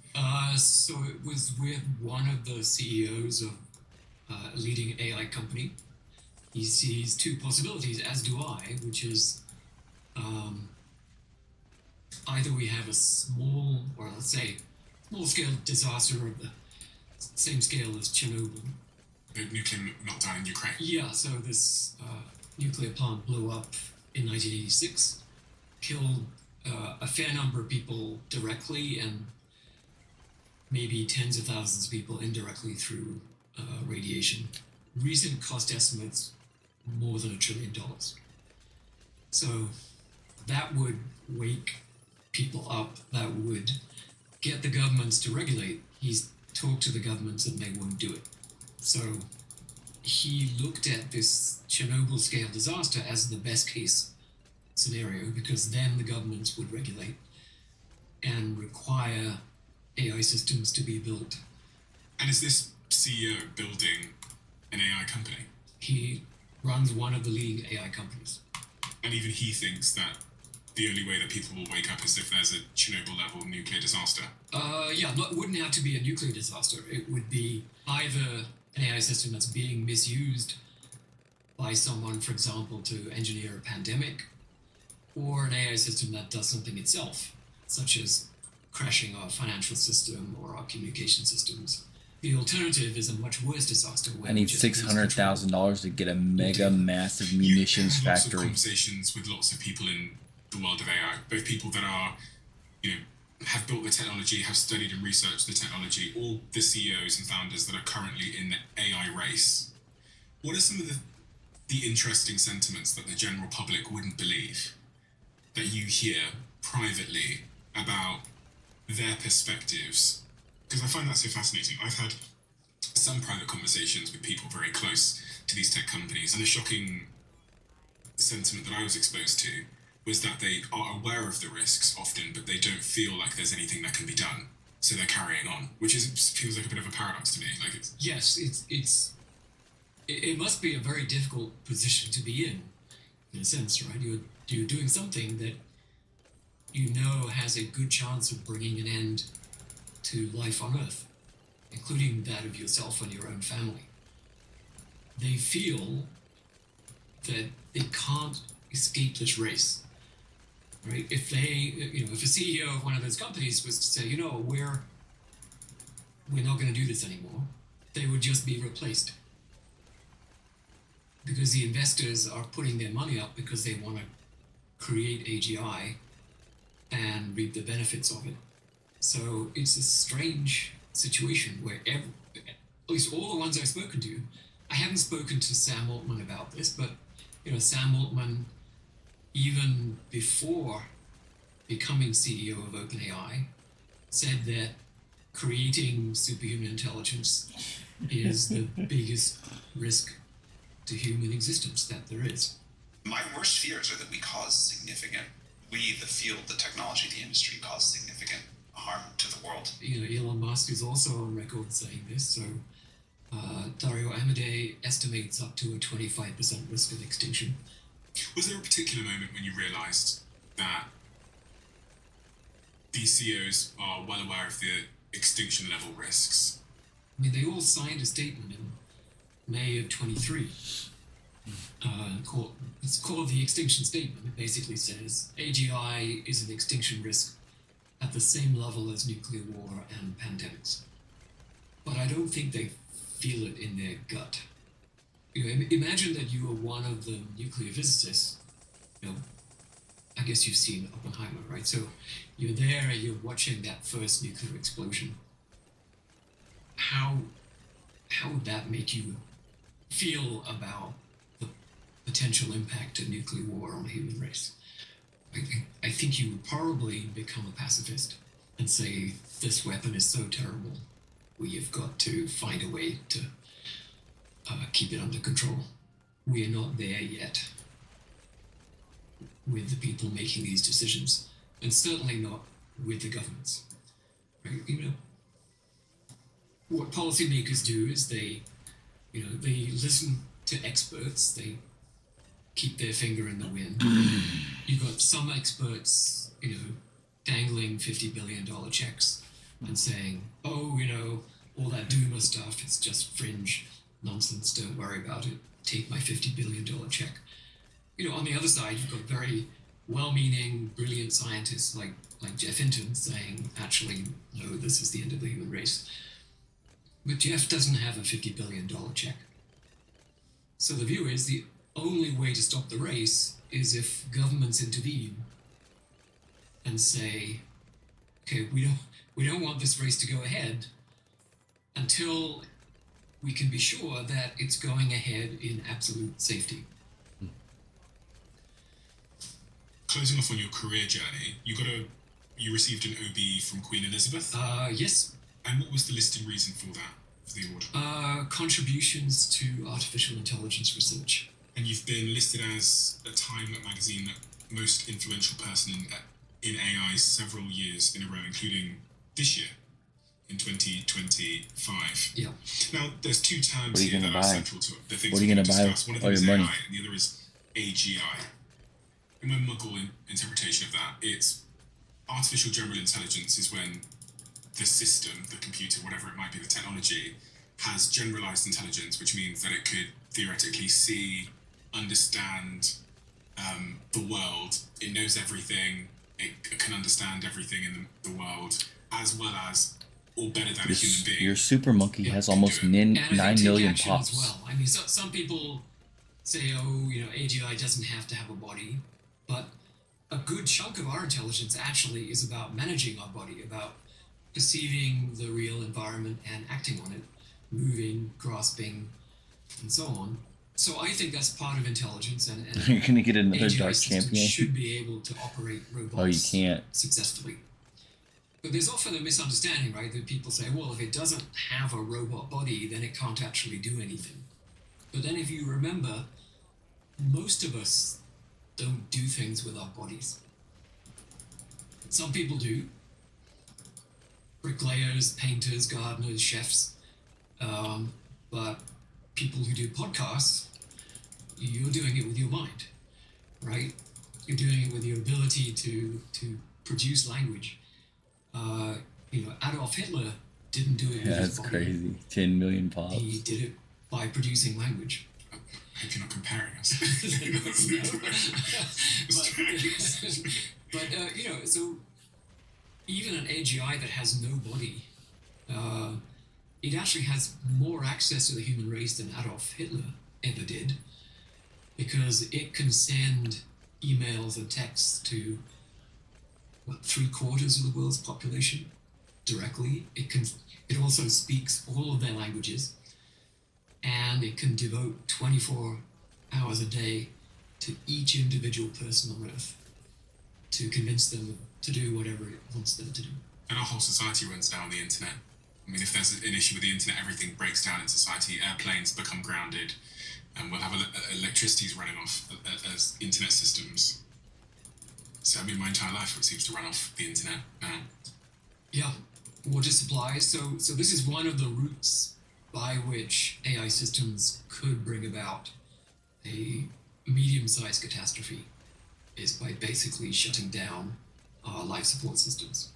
So it was with one of the CEOs of a leading AI company. He sees two possibilities, as do I, which is either we have a small, or let's say, small-scale disaster of the same scale as Chernobyl. The nuclear meltdown in Ukraine. Yeah, so this nuclear plant blew up in 1986, killed a fair number of people directly and maybe tens of thousands of people indirectly through radiation. Recent cost estimates, more than $1 trillion. So that would wake people up, that would get the governments to regulate. He's talked to the governments and they won't do it. So he looked at this Chernobyl scale disaster as the best case scenario, because then the governments would regulate and require AI systems to be built. And is this CEO building an AI company? He runs one of the leading AI companies. And even he thinks that the only way that people will wake up is if there's a Chernobyl-level nuclear disaster. Yeah, it wouldn't have to be a nuclear disaster. It would be either an AI system that's being misused by someone, for example, to engineer a pandemic, or an AI system that does something itself, such as crashing our financial system or our communication systems. The alternative is a much worse disaster. I need $600,000 to get a mega massive munitions you have factory. Lots of conversations with lots of people in the world of AI, both people that are, have built the technology, have studied and researched the technology, or the CEOs and founders that are currently in the AI race. What are some of the interesting sentiments that the general public wouldn't believe that you hear privately about their perspectives? Because I find that so fascinating. I've had some private conversations with people very close to these tech companies, and the shocking sentiment that I was exposed to was that they are aware of the risks often, but they don't feel like there's anything that can be done, so they're carrying on, which feels like a bit of a paradox to me. Yes, it must be a very difficult position to be in a sense, right? You're doing something that you know has a good chance of bringing an end to life on Earth, including that of yourself and your own family. They feel that they can't escape this race, right? If if a CEO of one of those companies was to say, we're not going to do this anymore, they would just be replaced. because the investors are putting their money up because they want to create AGI and reap the benefits of it. So it's a strange situation where at least all the ones I've spoken to, I haven't spoken to Sam Altman about this, but Sam Altman, even before becoming CEO of OpenAI, said that creating superhuman intelligence is the biggest risk to human existence that there is. My worst fears are that we, the field, the technology, the industry, cause significant harm to the world. Elon Musk is also on record saying this. So Dario Amodei estimates up to a 25% risk of extinction. Was there a particular moment when you realised that these CEOs are well aware of the extinction level risks? I mean, they all signed a statement in May of 23. It's called the Extinction Statement. It basically says AGI is an extinction risk at the same level as nuclear war and pandemics. But I don't think they feel it in their gut. Imagine that you are one of the nuclear physicists. I guess you've seen Oppenheimer, right? So you're there, you're watching that first nuclear explosion. How would that make you feel about the potential impact of nuclear war on the human race? I think you would probably become a pacifist and say, this weapon is so terrible, we have got to find a way to keep it under control. We are not there yet with the people making these decisions, and certainly not with the governments. Right? What policymakers do is they listen to experts, they keep their finger in the wind. You've got some experts, dangling $50 billion checks and saying, oh, all that doomer stuff, it's just fringe nonsense, don't worry about it, take my $50 billion check. On the other side, you've got very well-meaning, brilliant scientists like Jeff Hinton saying, actually, no, this is the end of the human race. But Jeff doesn't have a $50 billion check. So the view is the only way to stop the race is if governments intervene and say, okay, we don't want this race to go ahead until we can be sure that it's going ahead in absolute safety. Closing off on your career journey, you received an OB from Queen Elizabeth? Yes. And what was the listed reason for that, for the award? Contributions to artificial intelligence research. And you've been listed as a Time magazine most influential person in AI several years in a row, including this year, in 2025. Yeah. Now, there's two terms What are you here gonna that are buy? central to the things What are you we're gonna going to buy discuss. One of all them is your AI, money? and the other is AGI. In my muggle interpretation of that, it's artificial general intelligence is when the system, the computer, whatever it might be, the technology, has generalized intelligence, which means that it could theoretically see, understand the world. It knows everything. It can understand everything in the world, as well as, or better than a human being. Your super monkey has almost And I think 9 take million action pops. as well. I mean, some people say, AGI doesn't have to have a body, but a good chunk of our intelligence actually is about managing our body, about perceiving the real environment and acting on it, moving, grasping, and so on. So I think that's part of intelligence, and You're gonna get another AGI dark systems champion. should be able to operate robots Oh, you can't. successfully. But there's often a misunderstanding, right? That people say, well, if it doesn't have a robot body, then it can't actually do anything. But then if you remember, most of us don't do things with our bodies. Some people do. Bricklayers, painters, gardeners, chefs. But people who do podcasts, you're doing it with your mind, right? You're doing it with your ability to produce language. Adolf Hitler didn't do it with Yeah, his that's body. crazy. 10 million pops. He did it by producing language. I hope you're not comparing us. but so even an AGI that has no body, it actually has more access to the human race than Adolf Hitler ever did. because it can send emails and texts to what, 3/4 of the world's population directly. It also speaks all of their languages, and it can devote 24 hours a day to each individual person on Earth to convince them to do whatever it wants them to do. And our whole society runs now on the internet. I mean, if there's an issue with the internet, everything breaks down in society. Airplanes become grounded, and we'll have electricity's running off as internet systems. So I mean, my entire life it seems to run off the internet now. Yeah, water supplies. So this is one of the routes by which AI systems could bring about a medium-sized catastrophe, is by basically shutting down our life support systems.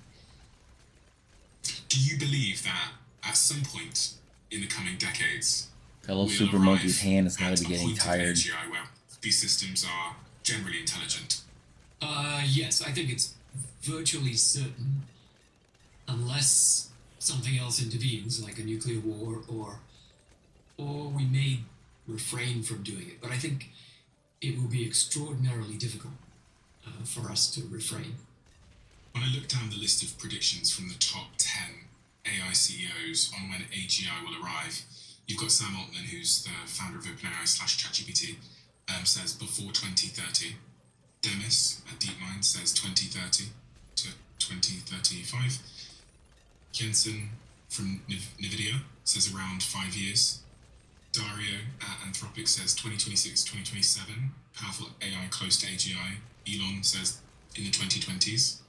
Do you believe that at some point in the coming decades, Fellow we'll super arrive monkey's hand is gotta at be a getting point of tired. AGI where these systems are generally intelligent? Yes, I think it's virtually certain, unless something else intervenes, like a nuclear war, or we may refrain from doing it. But I think it will be extraordinarily difficult for us to refrain. When I look down the list of predictions from the top 10 AI CEOs on when AGI will arrive, you've got Sam Altman, who's the founder of OpenAI / ChatGPT, says before 2030. Demis at DeepMind says 2030 to 2035. Jensen from NVIDIA says around 5 years. Dario at Anthropic says 2026, 2027. Powerful AI close to AGI. Elon says in the 2020s.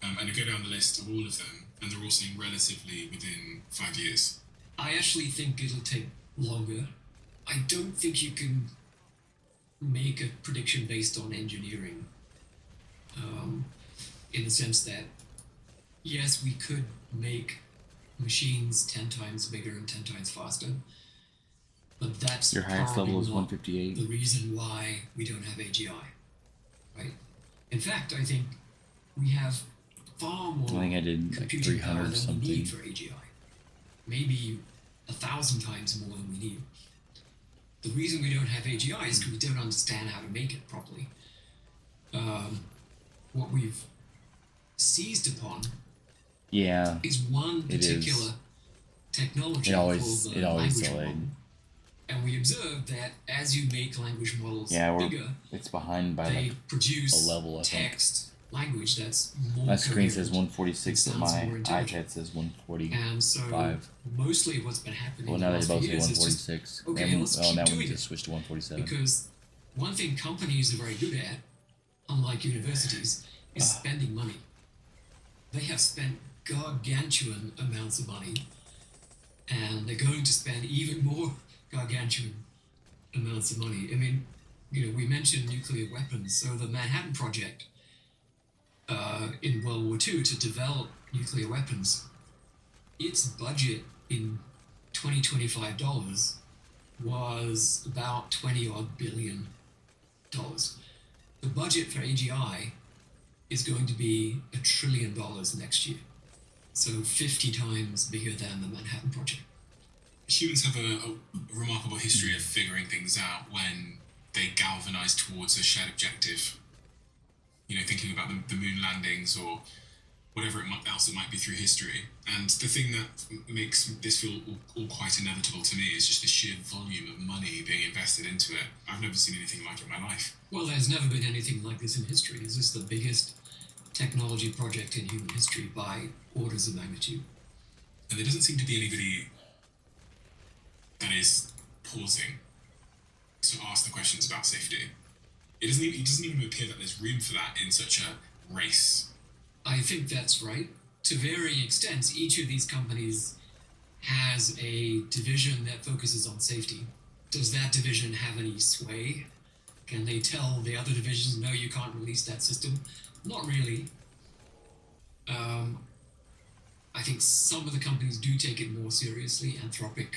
And I go down the list of all of them, and they're all saying relatively within 5 years. I actually think it'll take longer. I don't think you can make a prediction based on engineering. In the sense that, yes, we could make machines 10 times bigger and 10 times faster, but that's Your highest probably level is not 158. the reason why we don't have AGI, right? In fact, I think we have far more I think I did like computing power 300 than something. we need for AGI. Maybe 1,000 times more than we need. The reason we don't have AGI is because we don't understand how to make it properly. What we've seized upon Yeah, is one It is. particular technology it always called the always language delayed. model. And we observe that as you make language models Yeah, bigger, it's behind by they like produce a level, I think. text language that's more my screen says coherent 146, but and my sounds more intelligent. iPad says 145. And so mostly what's been happening Well, in now the they last both few say years is just 146. okay, And- let's oh, keep now we doing just it. switched to 147. Because one thing companies are very good at, unlike universities, is spending money. They have spent gargantuan amounts of money, and they're going to spend even more gargantuan amounts of money. I mean, we mentioned nuclear weapons. So the Manhattan Project in World War II to develop nuclear weapons, its budget in $2025 was about $20 billion. The budget for AGI is going to be $1 trillion next year. So 50 times bigger than the Manhattan Project. Humans have a remarkable history of figuring things out when they galvanize towards a shared objective. Thinking about the moon landings or whatever else it might be through history. And the thing that makes this feel all quite inevitable to me is just the sheer volume of money being invested into it. I've never seen anything like it in my life. Well, there's never been anything like this in history. This is the biggest technology project in human history by orders of magnitude. And there doesn't seem to be anybody that is pausing to ask the questions about safety. It doesn't even appear that there's room for that in such a race. I think that's right. To varying extents, each of these companies has a division that focuses on safety. Does that division have any sway? Can they tell the other divisions, no, you can't release that system? Not really. I think some of the companies do take it more seriously. Anthropic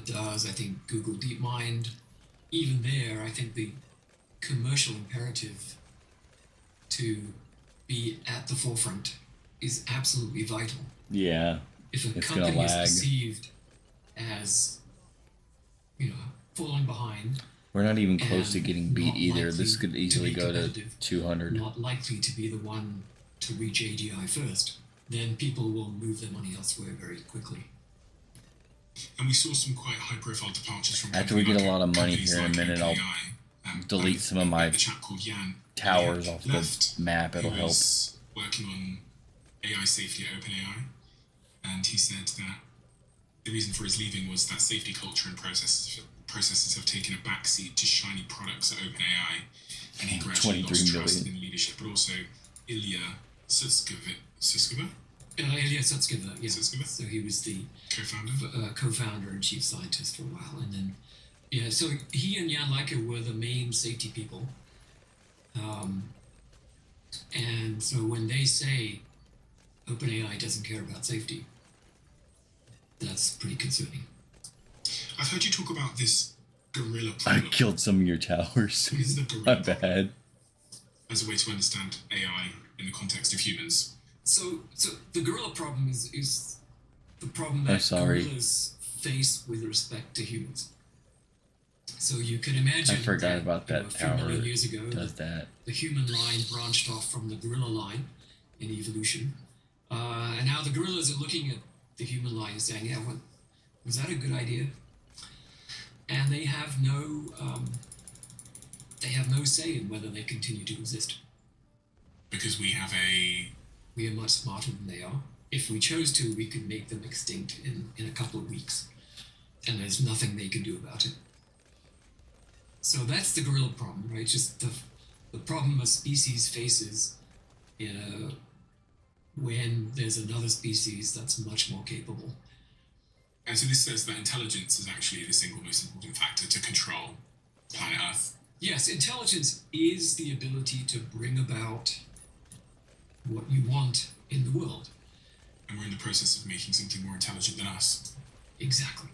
does. I think Google DeepMind. Even there, I think the commercial imperative to be at the forefront is absolutely vital. Yeah, If a it's company gonna is lag. perceived as, falling behind, We're not even close to And getting beat not either. likely This could easily be go to competitive, 200. not likely to be the one to reach AGI first, then people will move their money elsewhere very quickly. And we saw some quite high-profile departures from. After we get a lot of money companies here in a like minute, I'll OpenAI, delete some of my a chap called Jan towers Jan off left, the map. It'll who help. was working on AI safety at OpenAI, and he said that the reason for his leaving was that safety culture and processes have taken a backseat to shiny products at OpenAI, and he gradually 23 lost trust million. in leadership. But also, Ilya Sutskever, Ilya Sutskever, yeah. Sutskever? So he was the co-founder. co-founder and chief scientist for a while, and then so he and Jan Leica were the main safety people. And so when they say OpenAI doesn't care about safety, that's pretty concerning. I've heard you talk about this gorilla I problem. killed some of your towers. What is the gorilla My problem? bad. As a way to understand AI in the context of humans. So the gorilla problem is the problem I'm that sorry. gorillas face with respect to humans. So you can imagine I forgot about you know, that a few tower million years ago, does that. the human line branched off from the gorilla line in evolution, and now the gorillas are looking at the human line and saying, "Yeah, was that a good idea?" And they have no say in whether they continue to exist. Because we are much smarter than they are. If we chose to, we could make them extinct in a couple of weeks, and there's nothing they can do about it. So that's the gorilla problem, right? Just the problem a species faces when there's another species that's much more capable. And so this says that intelligence is actually the single most important factor to control planet Earth. Yes, intelligence is the ability to bring about what you want in the world. And we're in the process of making something more intelligent than us. Exactly.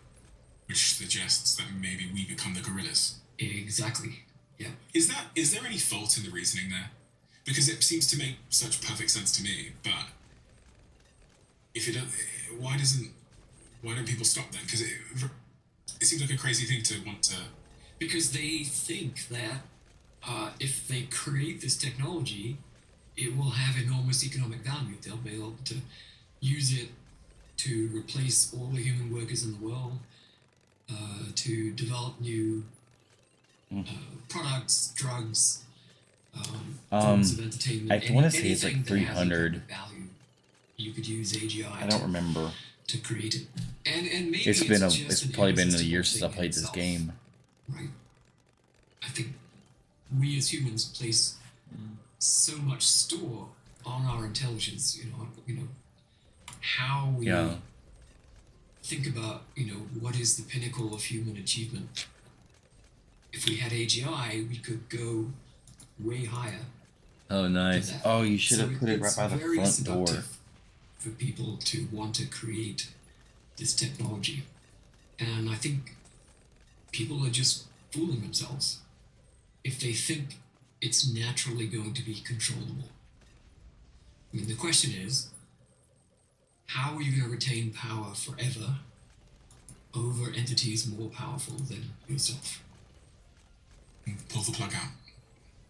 Which suggests that maybe we become the gorillas. Exactly. Yeah. Is there any fault in the reasoning there? Because it seems to make such perfect sense to me, but if it why don't people stop then? Because it seems like a crazy thing to want to. Because they think that if they create this technology, it will have enormous economic value. They'll be able to use it to replace all the human workers in the world, to develop new products, drugs, forms of entertainment. I want to say it's anything like that has 300. economic value, you could use AGI I don't remember. to create it. And maybe It's just probably been a an year irresistible since I thing played in this itself, game. Right. I think we as humans place so much store on our intelligence, you know, how we think about, what is the pinnacle of human achievement. If we had AGI, we could go way higher. Oh, nice. that. Oh, you should So have put it right it's by the very front door. seductive for people to want to create this technology. And I think people are just fooling themselves if they think it's naturally going to be controllable. I mean, the question is, how are you going to retain power forever over entities more powerful than yourself? Pull the plug out.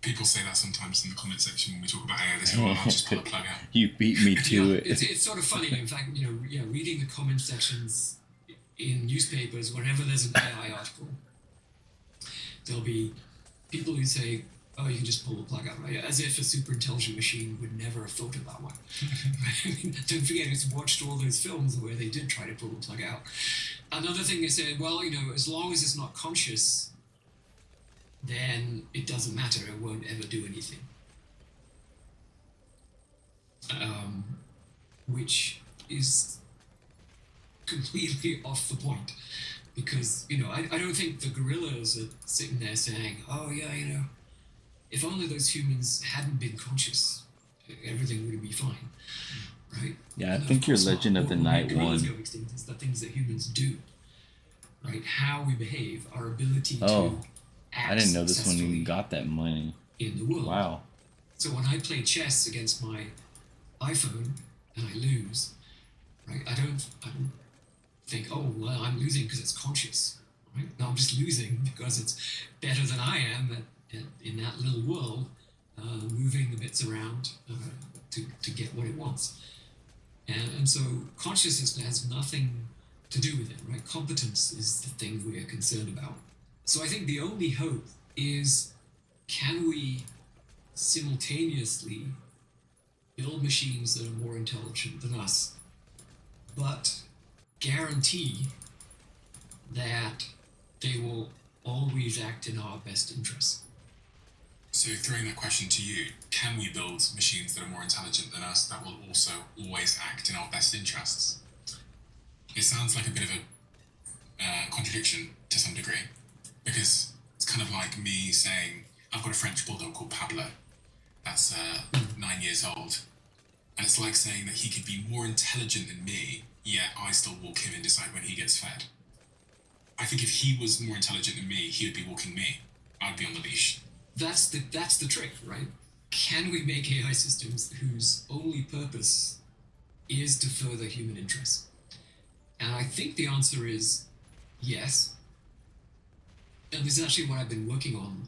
People say that sometimes in the comment section when we talk about AI. They say, "Well, I'll just pull the plug out." You beat me to it. It's sort of funny. In fact, reading the comment sections in newspapers, whenever there's an AI article, there'll be people who say, "Oh, you can just pull the plug out," right? As if a super intelligent machine would never have thought of that one. Don't forget, it's watched all those films where they did try to pull the plug out. Another thing they said, well, as long as it's not conscious, then it doesn't matter. It won't ever do anything. Which is completely off the point. Because, I don't think the gorillas are sitting there saying, oh, yeah, if only those humans hadn't been conscious, everything would be fine, right? Yeah, I think your Legend of the Night gorillas one. go extinct is the things that humans do, right? How we behave, our ability Oh, to act I didn't know this one even successfully got that money. in the world. Wow. So when I play chess against my iPhone and I lose, right? I don't think, oh well, I'm losing because it's conscious, right? No, I'm just losing because it's better than I am in that little world, moving the bits around to get what it wants. And so consciousness has nothing to do with it, right? Competence is the thing we are concerned about. So I think the only hope is, can we simultaneously build machines that are more intelligent than us, but guarantee that they will always act in our best interests? So throwing that question to you, can we build machines that are more intelligent than us that will also always act in our best interests? It sounds like a bit of a contradiction to some degree, because it's kind of like me saying, I've got a French bulldog called Pablo that's 9 years old, and it's like saying that he could be more intelligent than me, yet I still walk him and decide when he gets fed. I think if he was more intelligent than me, he would be walking me. I'd be on the leash. That's the trick, right? Can we make AI systems whose only purpose is to further human interests? And I think the answer is yes. And this is actually what I've been working on.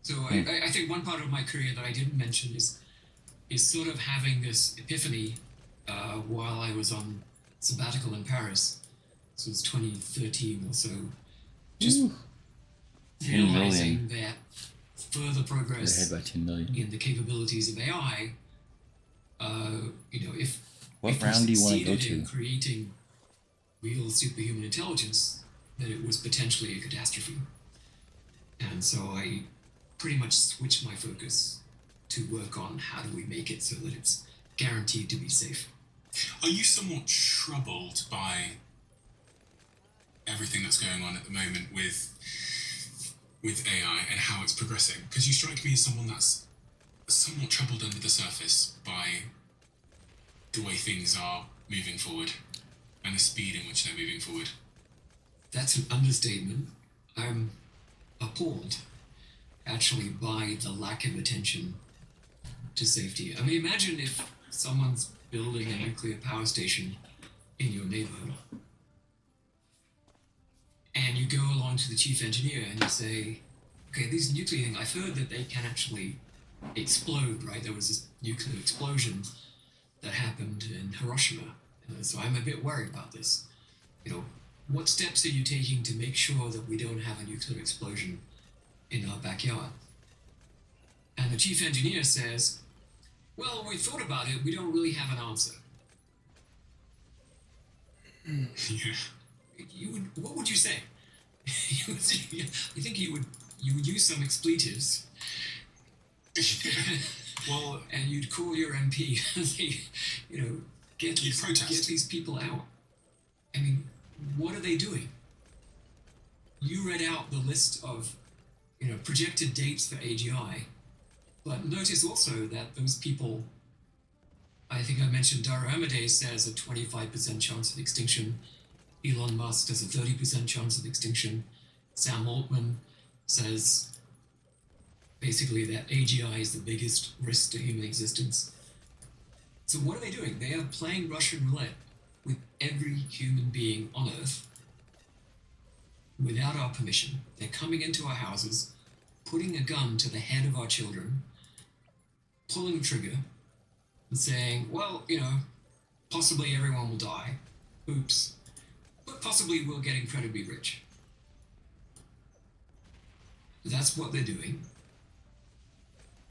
So I think one part of my career that I didn't mention is sort of having this epiphany while I was on sabbatical in Paris. This was 2013 or so. Just realizing that further progress by 10 million. in the capabilities of AI, if What round do you want to go succeeded in to? creating real superhuman intelligence, that it was potentially a catastrophe. And so I pretty much switched my focus to work on how do we make it so that it's guaranteed to be safe. Are you somewhat troubled by everything that's going on at the moment with AI and how it's progressing? Because you strike me as someone that's somewhat troubled under the surface by the way things are moving forward and the speed in which they're moving forward. That's an understatement. I'm appalled, actually, by the lack of attention to safety. I mean, imagine if someone's building a nuclear power station in your neighborhood, and you go along to the chief engineer and you say, okay, these nuclear things, I've heard that they can actually explode, right? There was this nuclear explosion that happened in Hiroshima, so I'm a bit worried about this. What steps are you taking to make sure that we don't have a nuclear explosion in our backyard? And the chief engineer says, well, we thought about it, we don't really have an answer. Yeah. What would you say? I think you would use some expletives. Well, and you'd call your MP and say, get these people out. I mean, what are they doing? You read out the list of, projected dates for AGI, but notice also that those people, I think I mentioned Dara Amadei says a 25% chance of extinction. Elon Musk has a 30% chance of extinction. Sam Altman says basically that AGI is the biggest risk to human existence. So what are they doing? They are playing Russian roulette with every human being on Earth without our permission. They're coming into our houses, putting a gun to the head of our children, pulling the trigger, and saying, well, possibly everyone will die. Oops. But possibly we'll get incredibly rich. That's what they're doing.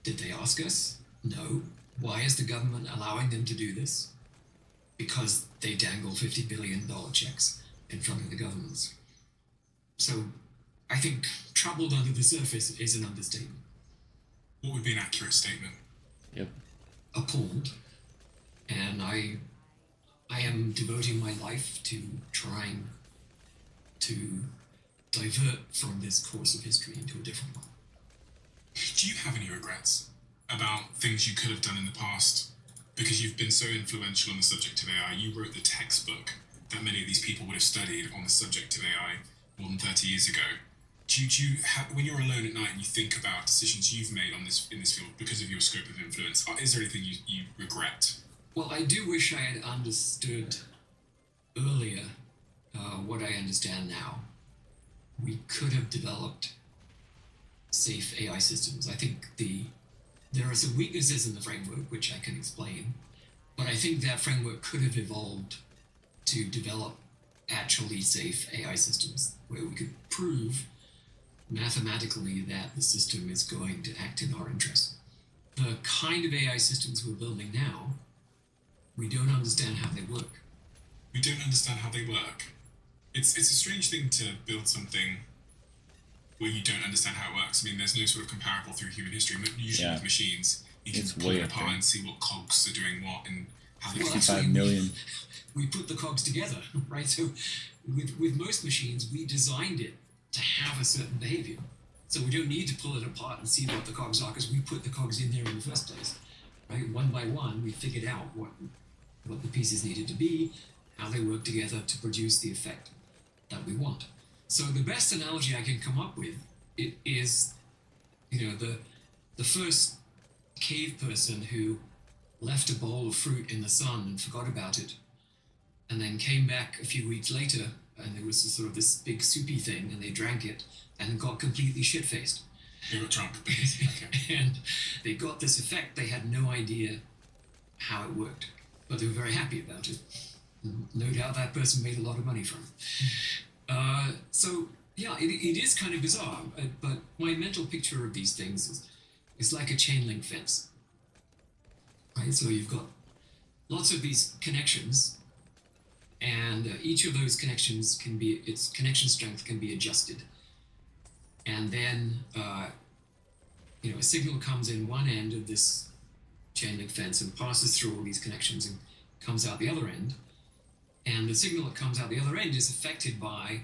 Did they ask us? No. Why is the government allowing them to do this? Because they dangle $50 billion checks in front of the governments. So I think troubled under the surface is an understatement. What would be an accurate statement? Yep. Appalled. And I am devoting my life to trying to divert from this course of history into a different one. Do you have any regrets about things you could have done in the past? Because you've been so influential on the subject of AI, you wrote the textbook that many of these people would have studied on the subject of AI more than 30 years ago. Do you have, when you're alone at night and you think about decisions you've made in this field because of your scope of influence, is there anything you regret? Well, I do wish I had understood earlier what I understand now. we could have developed safe AI systems. I think there are some weaknesses in the framework, which I can explain, but I think that framework could have evolved to develop actually safe AI systems where we could prove mathematically that the system is going to act in our interest. The kind of AI systems we're building now, we don't understand how they work. We don't understand how they work. It's a strange thing to build something where you don't understand how it works. I mean, there's no sort of comparable through human history. Usually with machines, you can It's pull way it up apart there. and see what cogs are doing what and how they Well, fit. 65 million. We put the cogs together, right? So with most machines, we designed it to have a certain behavior. So we don't need to pull it apart and see what the cogs are because we put the cogs in there in the first place, right? One by one, we figured out what the pieces needed to be, how they work together to produce the effect that we want. So the best analogy I can come up with is, the first cave person who left a bowl of fruit in the sun and forgot about it, and then came back a few weeks later, and there was this big soupy thing, and they drank it and got completely shit-faced. They got drunk. Okay. And they got this effect. They had no idea how it worked, but they were very happy about it. No doubt that person made a lot of money from it. So yeah, it is kind of bizarre, but my mental picture of these things is like a chain link fence, right? So you've got lots of these connections, and each of those connections its connection strength can be adjusted. And then, a signal comes in one end of this chain link fence and passes through all these connections and comes out the other end. And the signal that comes out the other end is affected by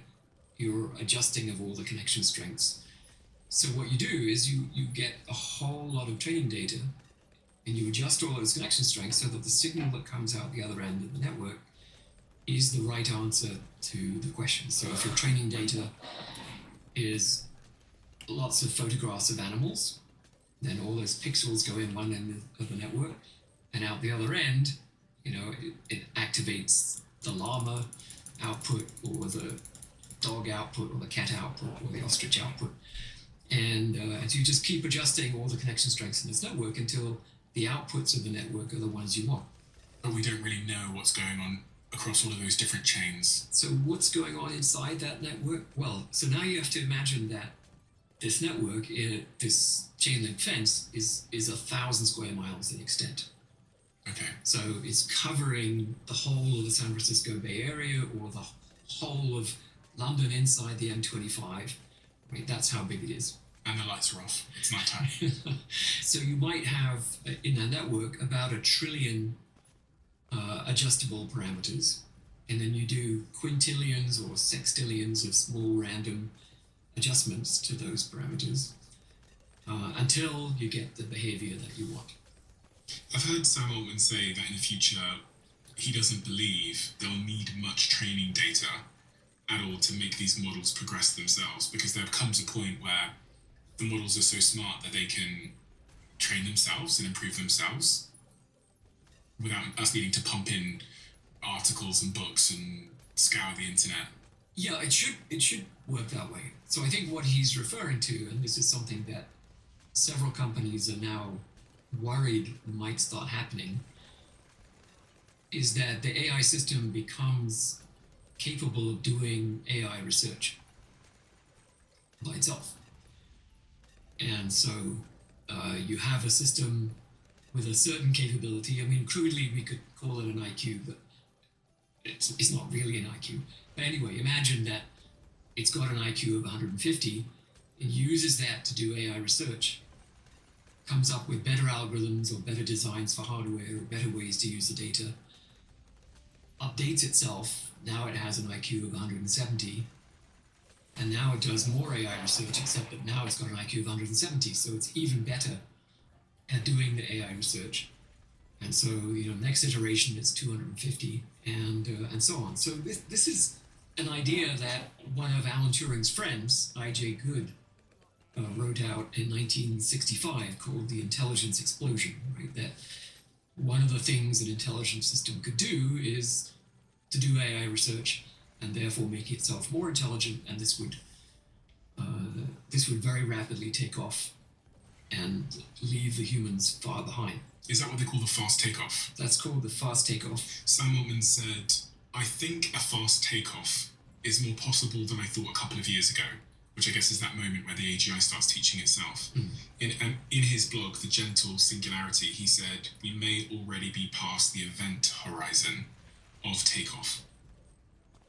your adjusting of all the connection strengths. So what you do is you get a whole lot of training data and you adjust all those connection strengths so that the signal that comes out the other end of the network is the right answer to the question. So if your training data is lots of photographs of animals, then all those pixels go in one end of the network, and out the other end, it activates the llama output or the dog output or the cat output or the ostrich output. And you just keep adjusting all the connection strengths in this network until the outputs of the network are the ones you want. But we don't really know what's going on across all of those different chains. So what's going on inside that network? Well, so now you have to imagine that this network, this chain link fence, is 1,000 square miles in extent. Okay. So it's covering the whole of the San Francisco Bay Area or the whole of London inside the M25. Right, that's how big it is. And the lights are off. It's night time. So you might have in that network about 1 trillion adjustable parameters, and then you do quintillions or sextillions of small random adjustments to those parameters until you get the behavior that you want. I've heard Sam Altman say that in the future he doesn't believe they'll need much training data at all to make these models progress themselves, because there comes a point where the models are so smart that they can train themselves and improve themselves without us needing to pump in articles and books and scour the internet. Yeah, it should work that way. So I think what he's referring to, and this is something that several companies are now worried might start happening, is that the AI system becomes capable of doing AI research by itself. And so you have a system with a certain capability. I mean, crudely, we could call it an IQ, but it's not really an IQ. But anyway, imagine that it's got an IQ of 150 and uses that to do AI research, comes up with better algorithms or better designs for hardware or better ways to use the data, updates itself. Now it has an IQ of 170, and now it does more AI research, except that now it's got an IQ of 170, so it's even better at doing the AI research. And so, next iteration it's 250, and so on. So this is an idea that one of Alan Turing's friends, I.J. Good, wrote out in 1965 called the intelligence explosion, right? That one of the things an intelligent system could do is to do AI research and therefore make itself more intelligent, and this would this would very rapidly take off and leave the humans far behind. Is that what they call the fast takeoff? That's called the fast takeoff. Sam Altman said, I think a fast takeoff is more possible than I thought a couple of years ago, which I guess is that moment where the AGI starts teaching itself. In his blog, The Gentle Singularity, he said, we may already be past the event horizon of takeoff.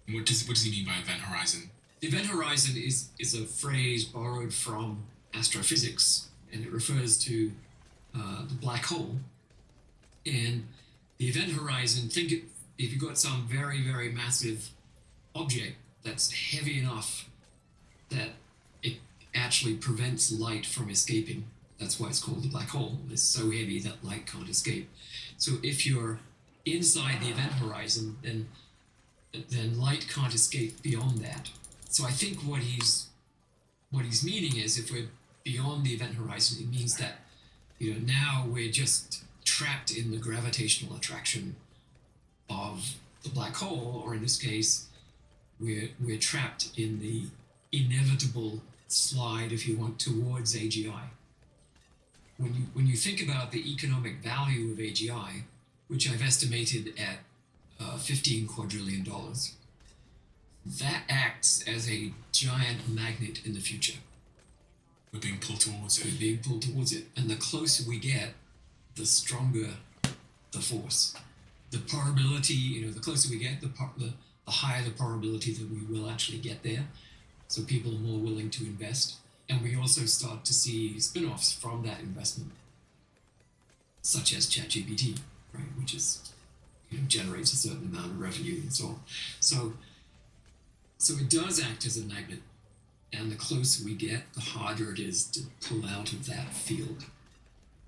And what does he mean by event horizon? The event horizon is a phrase borrowed from astrophysics, and it refers to the black hole. And the event horizon, think if you've got some very, very massive object that's heavy enough that it actually prevents light from escaping. That's why it's called the black hole. It's so heavy that light can't escape. So if you're inside the event horizon, then light can't escape beyond that. So I think what he's meaning is if we're beyond the event horizon, it means that now we're just trapped in the gravitational attraction of the black hole, or in this case, we're trapped in the inevitable slide, if you want, towards AGI. When you think about the economic value of AGI, which I've estimated at $15 quadrillion, that acts as a giant magnet in the future. We're being pulled towards it. We're being pulled towards it. And the closer we get, the stronger the force. The probability, the closer we get, the higher the probability that we will actually get there. So people are more willing to invest. And we also start to see spin-offs from that investment, such as ChatGPT, right, which is generates a certain amount of revenue and so on. So it does act as a magnet, and the closer we get, the harder it is to pull out of that field.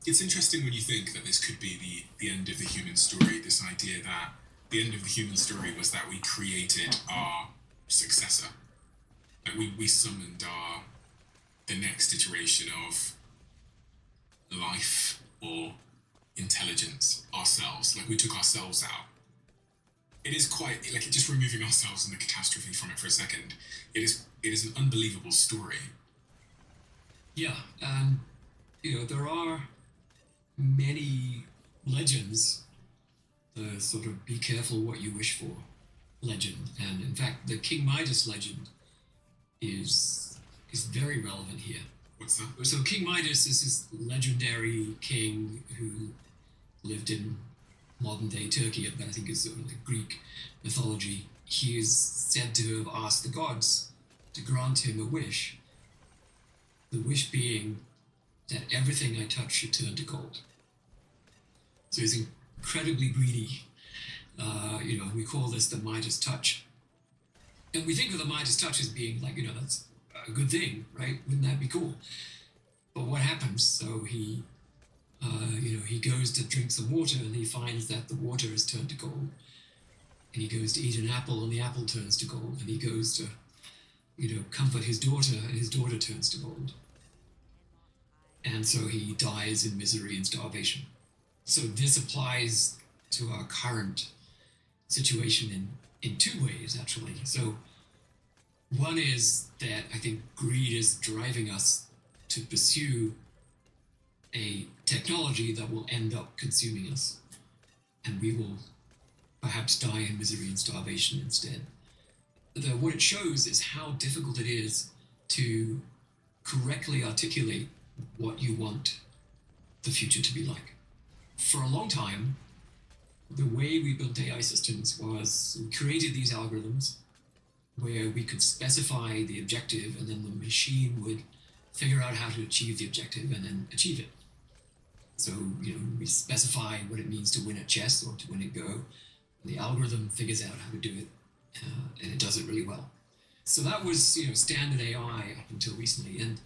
It's interesting when you think that this could be the end of the human story, this idea that the end of the human story was that we created our successor. That we summoned the next iteration of life or intelligence, ourselves. Like we took ourselves out. It is quite, just removing ourselves and the catastrophe from it for a second, it is an unbelievable story. Yeah, there are many legends, the sort of be careful what you wish for legend. And in fact, the King Midas legend is very relevant here. What's that? So King Midas is this legendary king who lived in modern-day Turkey, but I think it's sort of like Greek mythology. He is said to have asked the gods to grant him a wish. The wish being that everything I touch should turn to gold. So he's incredibly greedy. We call this the Midas touch. And we think of the Midas touch as being like, that's a good thing, right? Wouldn't that be cool? But what happens? So he goes to drink some water and he finds that the water has turned to gold. And he goes to eat an apple and the apple turns to gold. And he goes to, comfort his daughter and his daughter turns to gold. And so he dies in misery and starvation. So this applies to our current situation in two ways, actually. So one is that I think greed is driving us to pursue a technology that will end up consuming us, and we will perhaps die in misery and starvation instead. What it shows is how difficult it is to correctly articulate what you want the future to be like. For a long time, the way we built AI systems was we created these algorithms where we could specify the objective and then the machine would figure out how to achieve the objective and then achieve it. So, we specify what it means to win at chess or to win at Go. The algorithm figures out how to do it, and it does it really well. So that was, standard AI up until recently, and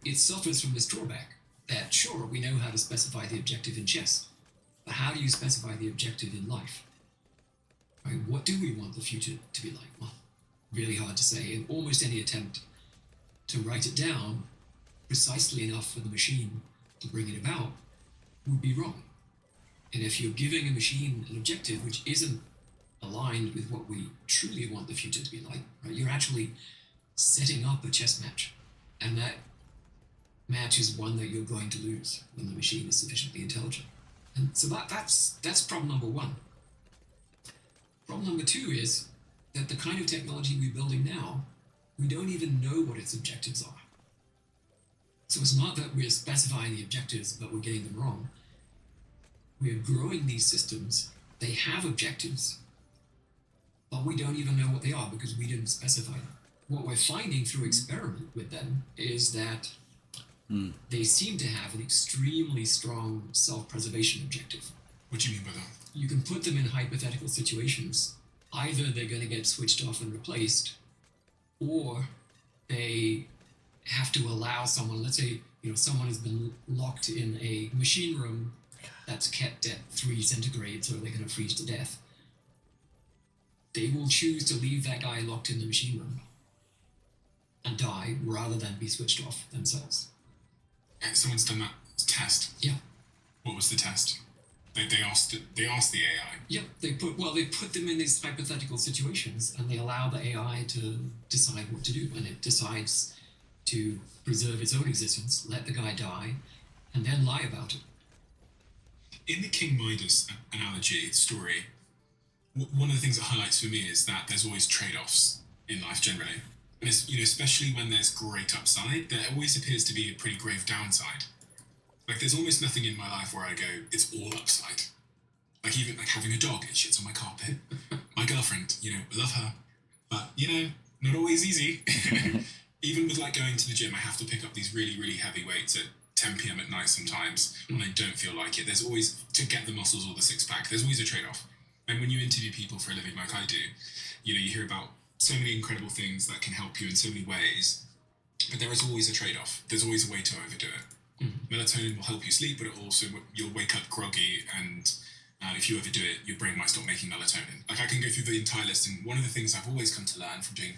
it suffers from this drawback that, sure, we know how to specify the objective in chess, but how do you specify the objective in life? Right? What do we want the future to be like? Well, really hard to say, and almost any attempt to write it down precisely enough for the machine to bring it about would be wrong. And if you're giving a machine an objective which isn't aligned with what we truly want the future to be like, right, you're actually setting up a chess match And that match is one that you're going to lose when the machine is sufficiently intelligent. And so that's problem number one. Problem number two is that the kind of technology we're building now, we don't even know what its objectives are. So it's not that we're specifying the objectives, but we're getting them wrong. We're growing these systems, they have objectives, but we don't even know what they are because we didn't specify them. What we're finding through experiment with them is that they seem to have an extremely strong self-preservation objective. What do you mean by that? You can put them in hypothetical situations. Either they're going to get switched off and replaced, or they have to allow someone, let's say, someone has been locked in a machine room that's kept at 3 centigrade, so they're going to freeze to death. They will choose to leave that guy locked in the machine room and die rather than be switched off themselves. Someone's done that test. Yeah. What was the test? They asked the AI. Yep, they put them in these hypothetical situations and they allow the AI to decide what to do, and it decides to preserve its own existence, let the guy die, and then lie about it. In the King Midas analogy story, one of the things that highlights for me is that there's always trade-offs in life generally, and it's, especially when there's great upside, there always appears to be a pretty grave downside. Like, there's almost nothing in my life where I go, it's all upside. Like, even like having a dog, it shits on my carpet. My girlfriend, love her, but not always easy. Even with like going to the gym, I have to pick up these really, really heavy weights at 10 p.m. at night sometimes when I don't feel like it. There's always, to get the muscles or the six-pack, there's always a trade-off. And when you interview people for a living like I do, you hear about so many incredible things that can help you in so many ways, but there is always a trade-off. There's always a way to overdo it. Melatonin will help you sleep, but you'll wake up groggy, and if you overdo it, your brain might stop making melatonin. Like, I can go through the entire list, and one of the things I've always come to learn from doing